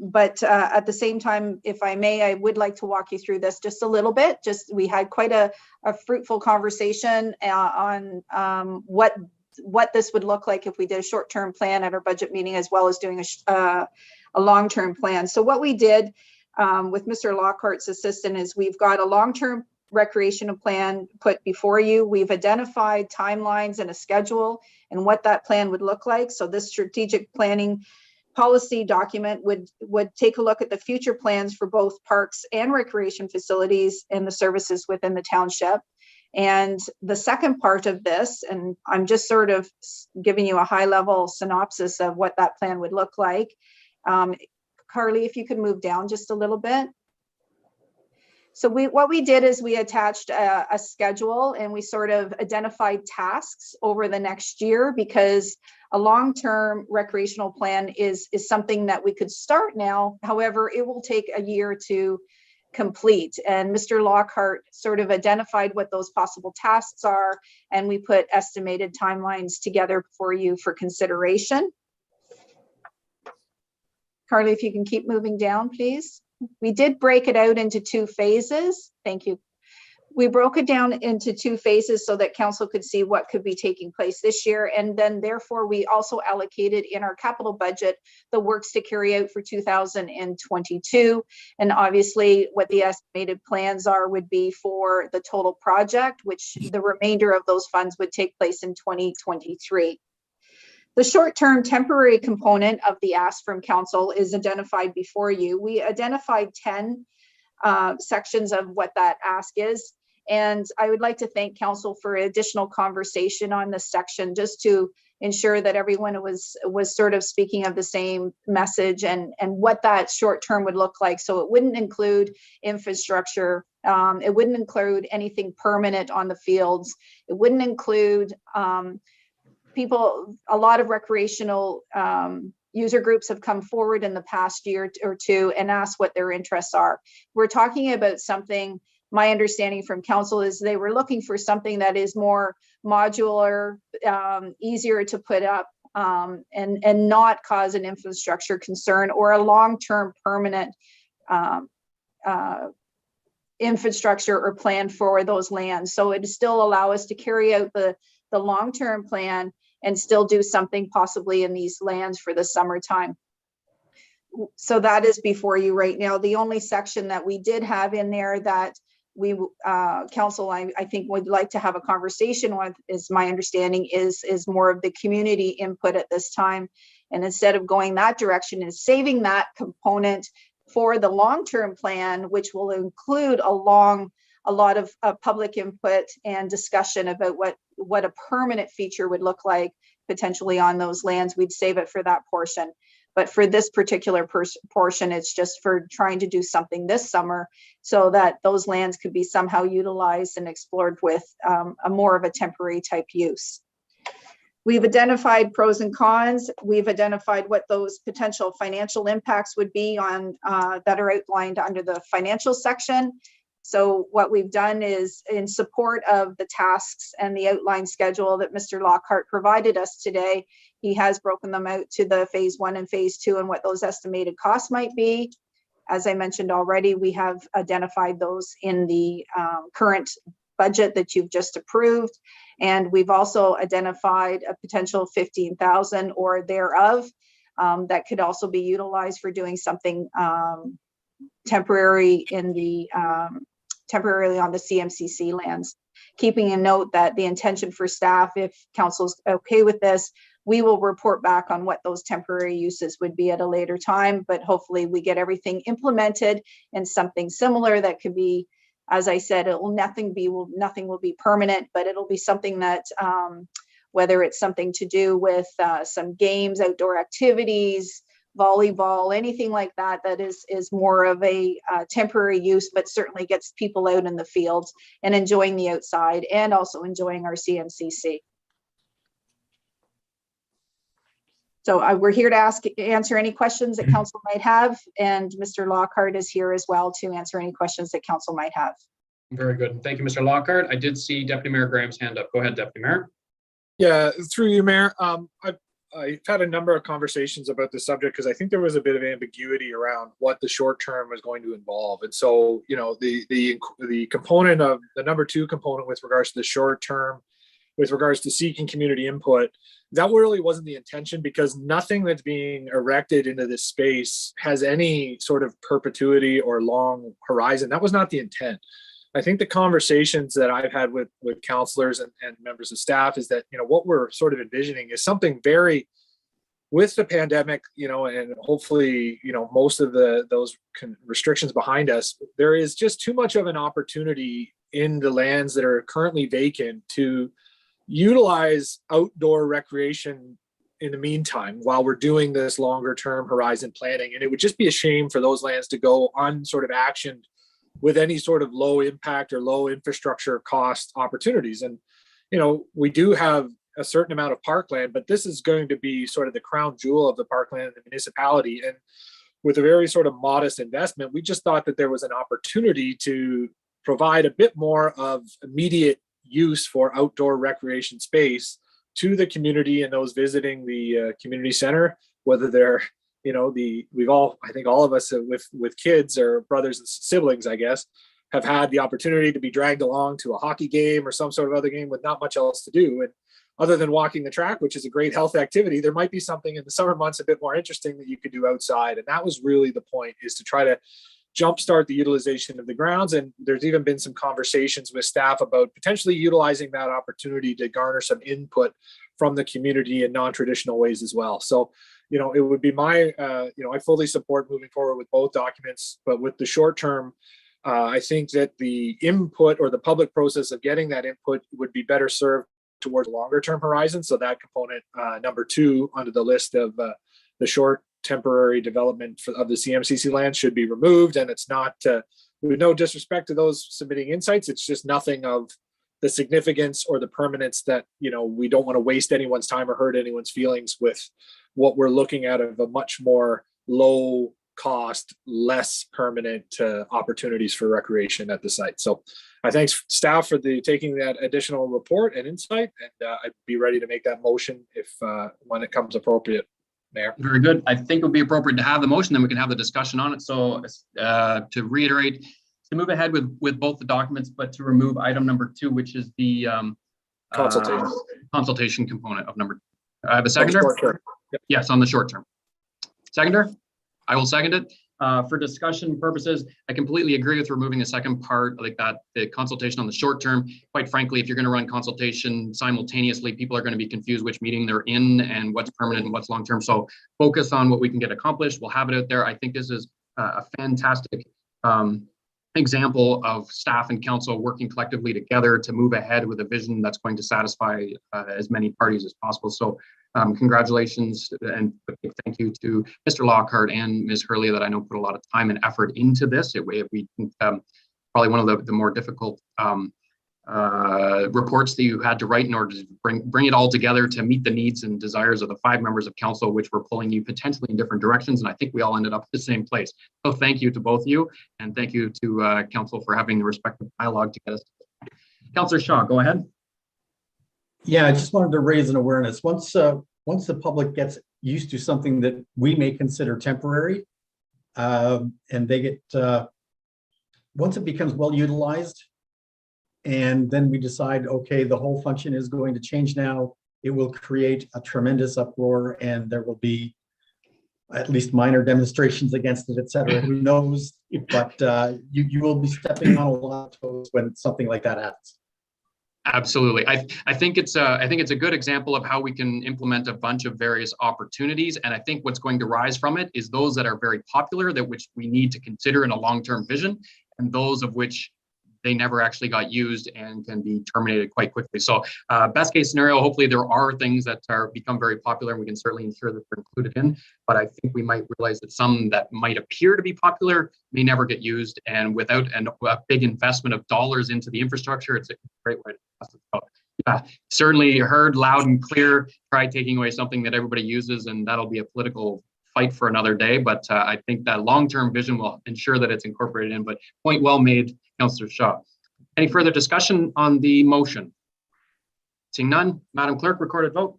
But at the same time, if I may, I would like to walk you through this just a little bit. We had quite a fruitful conversation on what this would look like if we did a short-term plan at our budget meeting, as well as doing a long-term plan. So what we did with Mr. Lockhart's assistant is we've got a long-term recreational plan put before you. We've identified timelines and a schedule and what that plan would look like. So this strategic planning policy document would take a look at the future plans for both parks and recreation facilities and the services within the township. And the second part of this, and I'm just sort of giving you a high level synopsis of what that plan would look like. Carly, if you could move down just a little bit. So what we did is we attached a schedule, and we sort of identified tasks over the next year, because a long-term recreational plan is something that we could start now. However, it will take a year to complete. And Mr. Lockhart sort of identified what those possible tasks are, and we put estimated timelines together for you for consideration. Carly, if you can keep moving down, please. We did break it out into 2 phases. Thank you. We broke it down into 2 phases so that council could see what could be taking place this year. And then therefore we also allocated in our capital budget the works to carry out for 2022. And obviously what the estimated plans are would be for the total project, which the remainder of those funds would take place in 2023. The short-term temporary component of the ask from council is identified before you. We identified 10 sections of what that ask is. And I would like to thank council for additional conversation on this section, just to ensure that everyone was sort of speaking of the same message and what that short term would look like. So it wouldn't include infrastructure. It wouldn't include anything permanent on the fields. It wouldn't include people. A lot of recreational user groups have come forward in the past year or two and asked what their interests are. We're talking about something, my understanding from council is they were looking for something that is more modular, easier to put up, and not cause an infrastructure concern or a long-term permanent infrastructure or plan for those lands. So it still allow us to carry out the long-term plan and still do something possibly in these lands for the summertime. So that is before you right now. The only section that we did have in there that we council I think would like to have a conversation with, is my understanding is more of the community input at this time. And instead of going that direction, is saving that component for the long-term plan, which will include a lot of public input and discussion about what a permanent feature would look like potentially on those lands. We'd save it for that portion. But for this particular portion, it's just for trying to do something this summer so that those lands could be somehow utilized and explored with a more of a temporary type use. We've identified pros and cons. We've identified what those potential financial impacts would be on that are outlined under the financial section. So what we've done is, in support of the tasks and the outline schedule that Mr. Lockhart provided us today, he has broken them out to the phase 1 and phase 2 and what those estimated costs might be. As I mentioned already, we have identified those in the current budget that you've just approved. And we've also identified a potential 15,000 or thereof that could also be utilized for doing something temporary in the temporarily on the CMCC lands. Keeping a note that the intention for staff, if council's okay with this, we will report back on what those temporary uses would be at a later time, but hopefully we get everything implemented in something similar that could be, as I said, nothing will be permanent, but it'll be something that whether it's something to do with some games, outdoor activities, volleyball, anything like that, that is more of a temporary use, but certainly gets people out in the fields and enjoying the outside and also enjoying our CMCC. So we're here to answer any questions that council might have, and Mr. Lockhart is here as well to answer any questions that council might have. Very good. Thank you, Mr. Lockhart. I did see Deputy Mayor Graham's hand up. Go ahead, Deputy Mayor. Yeah, through you, Mayor. I've had a number of conversations about this subject because I think there was a bit of ambiguity around what the short term was going to involve. And so, you know, the component of the number 2 component with regards to the short term, with regards to seeking community input, that really wasn't the intention, because nothing that's being erected into this space has any sort of perpetuity or long horizon. That was not the intent. I think the conversations that I've had with counselors and members of staff is that, you know, what we're sort of envisioning is something very, with the pandemic, you know, and hopefully, you know, most of those restrictions behind us, there is just too much of an opportunity in the lands that are currently vacant to utilize outdoor recreation in the meantime while we're doing this longer term horizon planning. And it would just be a shame for those lands to go on sort of actioned with any sort of low impact or low infrastructure cost opportunities. And, you know, we do have a certain amount of parkland, but this is going to be sort of the crown jewel of the parkland in the municipality. And with a very sort of modest investment, we just thought that there was an opportunity to provide a bit more of immediate use for outdoor recreation space to the community and those visiting the community center, whether they're, you know, I think all of us with kids or brothers and siblings, I guess, have had the opportunity to be dragged along to a hockey game or some sort of other game with not much else to do. And other than walking the track, which is a great health activity, there might be something in the summer months a bit more interesting that you could do outside. And that was really the point, is to try to jumpstart the utilization of the grounds. And there's even been some conversations with staff about potentially utilizing that opportunity to garner some input from the community in non-traditional ways as well. So, you know, it would be my, you know, I fully support moving forward with both documents, but with the short term, I think that the input or the public process of getting that input would be better served towards a longer term horizon. So that component, number 2 under the list of the short temporary development of the CMCC land should be removed. And it's not, with no disrespect to those submitting insights, it's just nothing of the significance or the permanence that, you know, we don't want to waste anyone's time or hurt anyone's feelings with what we're looking at of a much more low cost, less permanent opportunities for recreation at the site. So I thank staff for taking that additional report and insight, and I'd be ready to make that motion if when it comes appropriate, Mayor. Very good. I think it would be appropriate to have the motion, then we can have the discussion on it. So to reiterate, to move ahead with both the documents, but to remove item number 2, which is the consultation component of number 2. I have a seconder? Yep. Yes, on the short term. Seconder? I will second it. For discussion purposes, I completely agree with removing the second part, like that, the consultation on the short term. Quite frankly, if you're going to run consultation simultaneously, people are going to be confused which meeting they're in and what's permanent and what's long term. So focus on what we can get accomplished. We'll have it out there. I think this is a fantastic example of staff and council working collectively together to move ahead with a vision that's going to satisfy as many parties as possible. So congratulations and a big thank you to Mr. Lockhart and Ms. Hurley that I know put a lot of time and effort into this. We probably one of the more difficult reports that you had to write in order to bring it all together to meet the needs and desires of the 5 members of council, which were pulling you potentially in different directions. And I think we all ended up at the same place. So thank you to both of you, and thank you to council for having the respective dialogue to get us. Councillor Shaw, go ahead. Yeah, I just wanted to raise an awareness. Once the public gets used to something that we may consider temporary, and they get, once it becomes well utilized, and then we decide, okay, the whole function is going to change now, it will create a tremendous uproar, and there will be at least minor demonstrations against it, et cetera. Who knows? But you will be stepping on a lot of toes when something like that happens. Absolutely. I think it's a good example of how we can implement a bunch of various opportunities. And I think what's going to rise from it is those that are very popular, that which we need to consider in a long-term vision, and those of which they never actually got used and can be terminated quite quickly. So best case scenario, hopefully there are things that become very popular and we can certainly ensure that they're included in, but I think we might realize that some that might appear to be popular may never get used, and without a big investment of dollars into the infrastructure, it's a great way to pass it. So, yeah, certainly heard loud and clear. Try taking away something that everybody uses, and that'll be a political fight for another day, but I think that long-term vision will ensure that it's incorporated in. But point well made, Councillor Shaw. Any further discussion on the motion? Seeing none, Madam Clerk, recorded vote.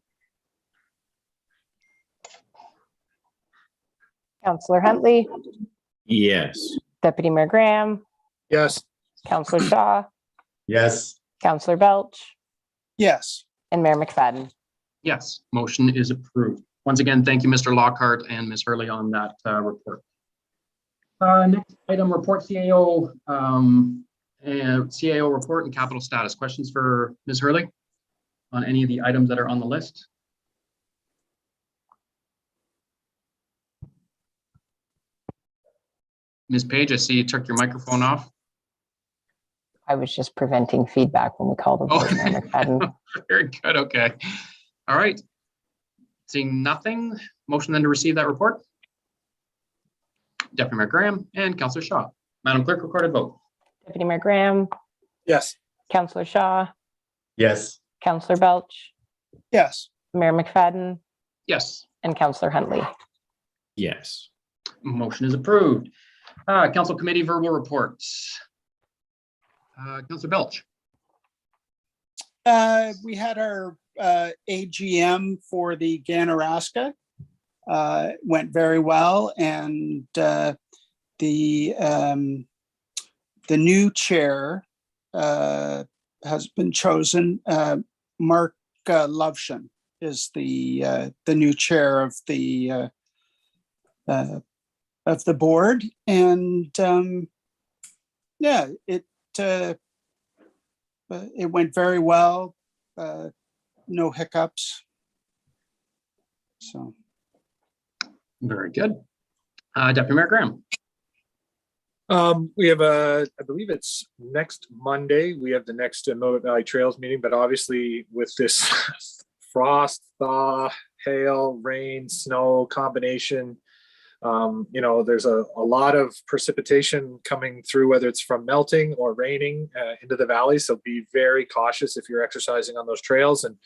Councillor Huntley, Yes. Deputy Mayor Graham, Yes. Councillor Shaw, Yes. Councillor Belch, Yes. and Mayor McFadden. Yes, motion is approved. Once again, thank you, Mr. Lockhart and Ms. Hurley on that report. Next item, report CAO, and CAO report and capital status. Questions for Ms. Hurley on any of the items that are on the list? Ms. Page, I see you took your microphone off. I was just preventing feedback when we called the vote, Mayor McFadden. Very good, okay. All right. Seeing nothing, motion then to receive that report. Deputy Mayor Graham and Councillor Shaw. Madam Clerk, recorded vote. Deputy Mayor Graham, Yes. Councillor Shaw, Yes. Councillor Belch, Yes. Mayor McFadden, Yes, and Councillor Huntley. Yes. motion is approved. Council Committee verbal reports. Councillor Belch. We had our AGM for the Ganaraska. Went very well, and the new chair has been chosen. Mark Lovshin is the new chair of the board, and yeah, it went very well. No hiccups. So. Very good. Deputy Mayor Graham. We have I believe it's next Monday, we have the next Mohawk Valley Trails meeting, but obviously with this frost, thaw, hail, rain, snow combination, there's a lot of precipitation coming through, whether it's from melting or raining into the valley. So be very cautious if you're exercising on those trails. And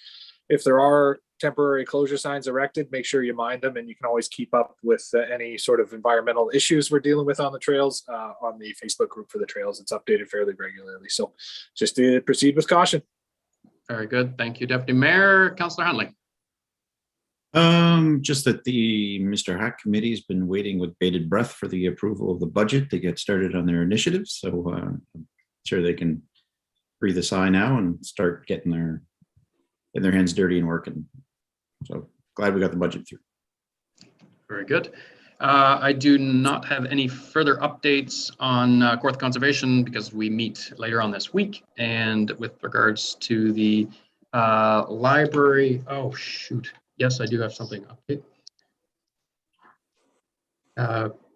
if there are temporary closure signs erected, make sure you mind them, and you can always keep up with any sort of environmental issues we're dealing with on the trails on the Facebook group for the trails. It's updated fairly regularly. So just proceed with caution. Very good. Thank you, Deputy Mayor. Councillor Huntley. Just that the Mr. Hack committee has been waiting with bated breath for the approval of the budget to get started on their initiatives. So I'm sure they can breathe a sigh now and start getting their hands dirty and working. So glad we got the budget through. Very good. I do not have any further updates on Kawartha Conservation because we meet later on this week. And with regards to the library, oh shoot. Yes, I do have something update.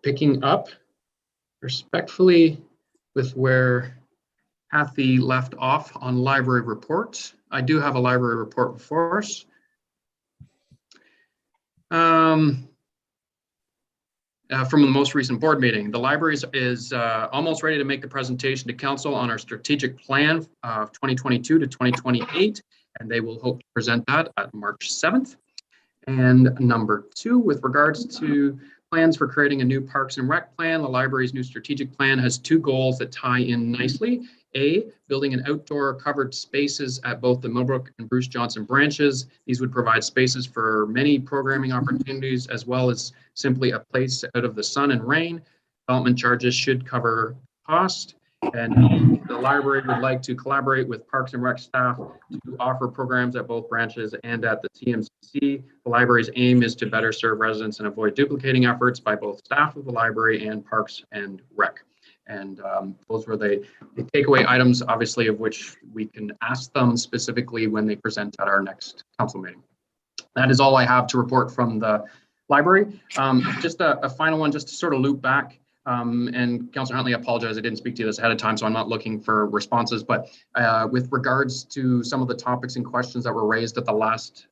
Picking up respectfully with where Kathy left off on library reports. I do have a library report before us. From the most recent board meeting, the library is almost ready to make the presentation to council on our strategic plan of 2022 to 2028, and they will hope to present that at March 7th. And number 2, with regards to plans for creating a new Parks and Rec plan, the library's new strategic plan has 2 goals that tie in nicely. A, building an outdoor covered spaces at both the Millbrook and Bruce Johnson branches. These would provide spaces for many programming opportunities, as well as simply a place out of the sun and rain. Development charges should cover cost. And the library would like to collaborate with Parks and Rec staff to offer programs at both branches and at the TMCC. The library's aim is to better serve residents and avoid duplicating efforts by both staff of the library and Parks and Rec. And those were the takeaway items, obviously, of which we can ask them specifically when they present at our next council meeting. That is all I have to report from the library. Just a final one, just to sort of loop back. And Councillor Huntley, I apologize, I didn't speak to you this ahead of time, so I'm not looking for responses. But with regards to some of the topics and questions that were raised at the last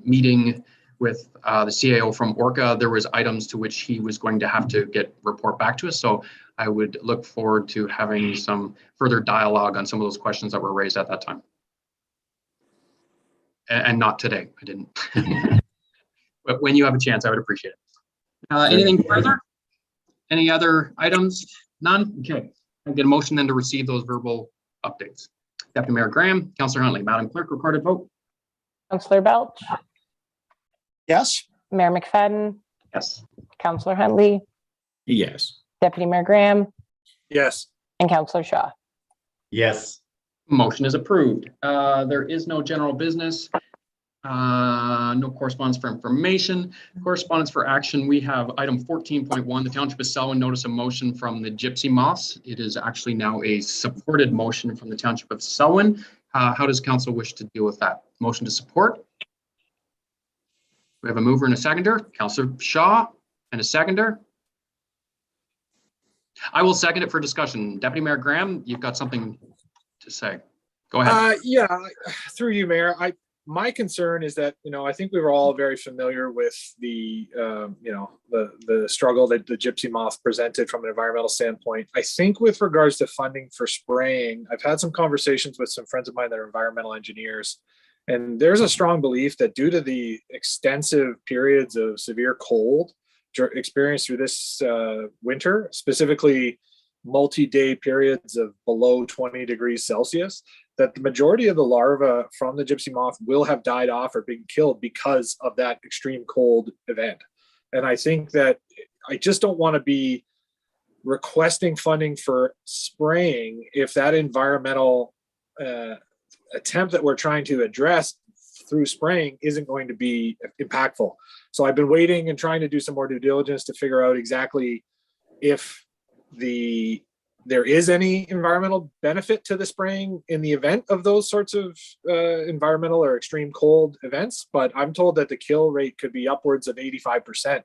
meeting with the CAO from Orca, there was items to which he was going to have to report back to us. So I would look forward to having some further dialogue on some of those questions that were raised at that time. And not today, I didn't. But when you have a chance, I would appreciate it. Anything further? Any other items? None? Okay. I get a motion then to receive those verbal updates. Deputy Mayor Graham, Councillor Huntley, Madam Clerk, recorded vote. Councillor Belch, Yes. Mayor McFadden, Yes. Counselor Huntley, Yes. Deputy Mayor Graham, Yes. and Counselor Shaw. Yes. Motion is approved. There is no general business. No correspondence for information. Correspondence for action. We have item 14.1, the Township of Selwyn notice of motion from the Gypsy Moths. It is actually now a supported motion from the Township of Selwyn. How does council wish to deal with that? Motion to support. We have a mover and a seconder, Counselor Shaw, and a seconder. I will second it for discussion. Deputy Mayor Graham, you've got something to say. Go ahead. Yeah, through you, Mayor. My concern is that, I think we were all very familiar with the, the struggle that the gypsy moth presented from an environmental standpoint. I think with regards to funding for spraying, I've had some conversations with some friends of mine that are environmental engineers, and there's a strong belief that due to the extensive periods of severe cold experienced through this winter, specifically multi-day periods of below 20 degrees Celsius, that the majority of the larvae from the gypsy moth will have died off or been killed because of that extreme cold event. And I think that I just don't want to be requesting funding for spraying if that environmental attempt that we're trying to address through spraying isn't going to be impactful. So I've been waiting and trying to do some more due diligence to figure out exactly if there is any environmental benefit to the spraying in the event of those sorts of environmental or extreme cold events. But I'm told that the kill rate could be upwards of 85%.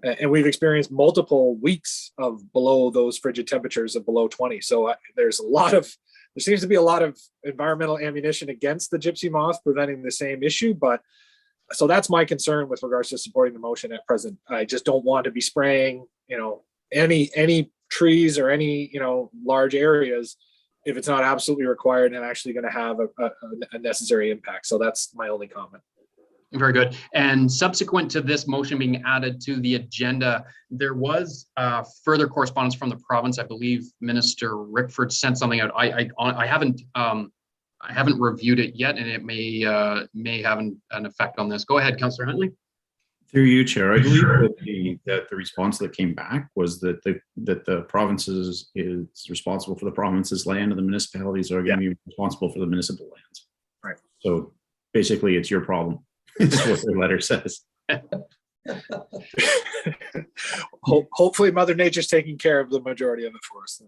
And we've experienced multiple weeks of below those frigid temperatures of below 20. So there seems to be a lot of environmental ammunition against the gypsy moth preventing the same issue. But so that's my concern with regards to supporting the motion at present. I just don't want to be spraying, any trees or any large areas if it's not absolutely required and actually going to have a necessary impact. So that's my only comment. Very good. And subsequent to this motion being added to the agenda, there was further correspondence from the province. I believe Minister Rickford sent something out. I haven't reviewed it yet, and it may have an effect on this. Go ahead, Councillor Huntley. Through you, Chair, I believe that the response that came back was that the provinces is responsible for the province's land, and the municipalities are going to be responsible for the municipal lands. Right. So basically, it's your problem. Is what the letter says. Hopefully, Mother Nature's taking care of the majority of it for us.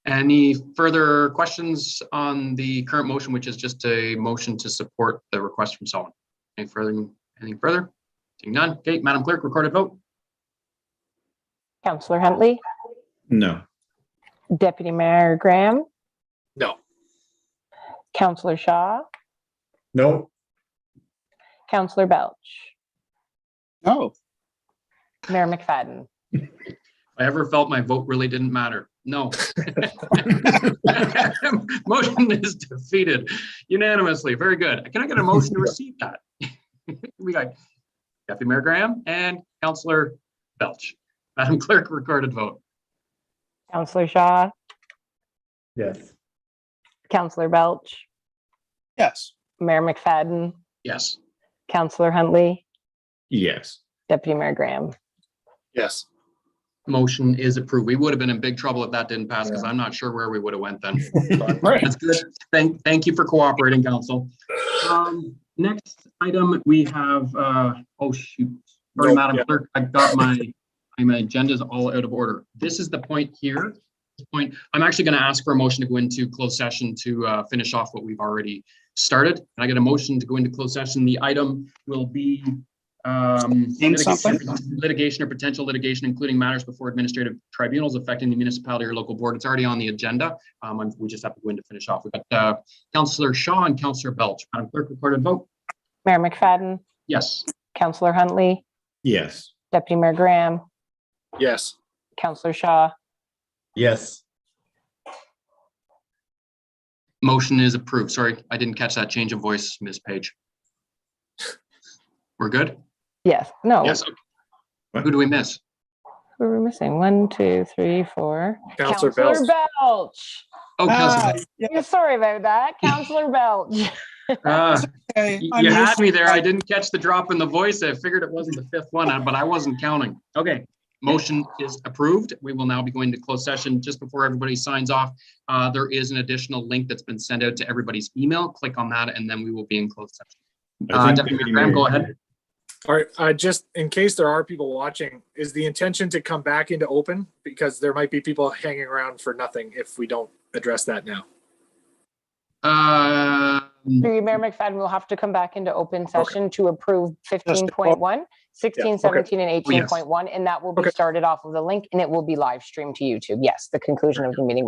Any further questions on the current motion, which is just a motion to support the request from Selwyn? Anything further? Seeing none. Okay, Madam Clerk, recorded vote. Counselor Huntley, No. Deputy Mayor Graham, No. Counselor Shaw, No. Counselor Belch, No. Mayor McFadden. If I ever felt my vote really didn't matter. No. Motion is defeated unanimously. Very good. Can I get a motion to receive that? We got Deputy Mayor Graham and Councillor Belch. Madam Clerk, recorded vote. Counselor Shaw, Yes. Counselor Belch, Yes. Mayor McFadden, Yes. Counselor Huntley, Yes. Deputy Mayor Graham. Yes. Motion is approved. We would have been in big trouble if that didn't pass, because I'm not sure where we would have went then. Right. That's good. Thank you for cooperating, Council. Next item we have, oh shoot. Sorry, Madam Clerk, I've got my agendas all out of order. This is the point here. I'm actually going to ask for a motion to go into closed session to finish off what we've already started. And I get a motion to go into closed session. The item will be litigation or potential litigation, including matters before administrative tribunals affecting the municipality or local board. It's already on the agenda. We just have to go in to finish off. We've got Councillor Shaw and Councillor Belch. Madam Clerk, recorded vote. Mayor McFadden, Yes. Counselor Huntley, Yes. Deputy Mayor Graham, Yes. Counselor Shaw, Yes. Motion is approved. Sorry, I didn't catch that change of voice, Ms. Page. We're good? yes, no. Yes. Who do we miss? Who are we missing? 1, 2, 3, 4. Counselor Counselor Belch. Oh, Councilor. yeah, Sorry about that, Councillor Belch. okay, I'm You had used me to there. I that. didn't catch the drop in the voice. I figured it wasn't the fifth one, but I wasn't counting. Okay, motion is approved. We will now be going to closed session. Just before everybody signs off, there is an additional link that's been sent out to everybody's email. Click on that and then we will be in closed session. I think Deputy Mayor Graham, go ahead. All right, just in case there are people watching, is the intention to come back into open? Because there might be people hanging around for nothing if we don't address that now. Through you, Mayor McFadden, we'll have to come back into open session to approve 15.1, 16, Yeah, okay. 17, and 18.1, and that will be Okay. started off of the link, and it will be live streamed to YouTube. Yes, the conclusion of the meeting will.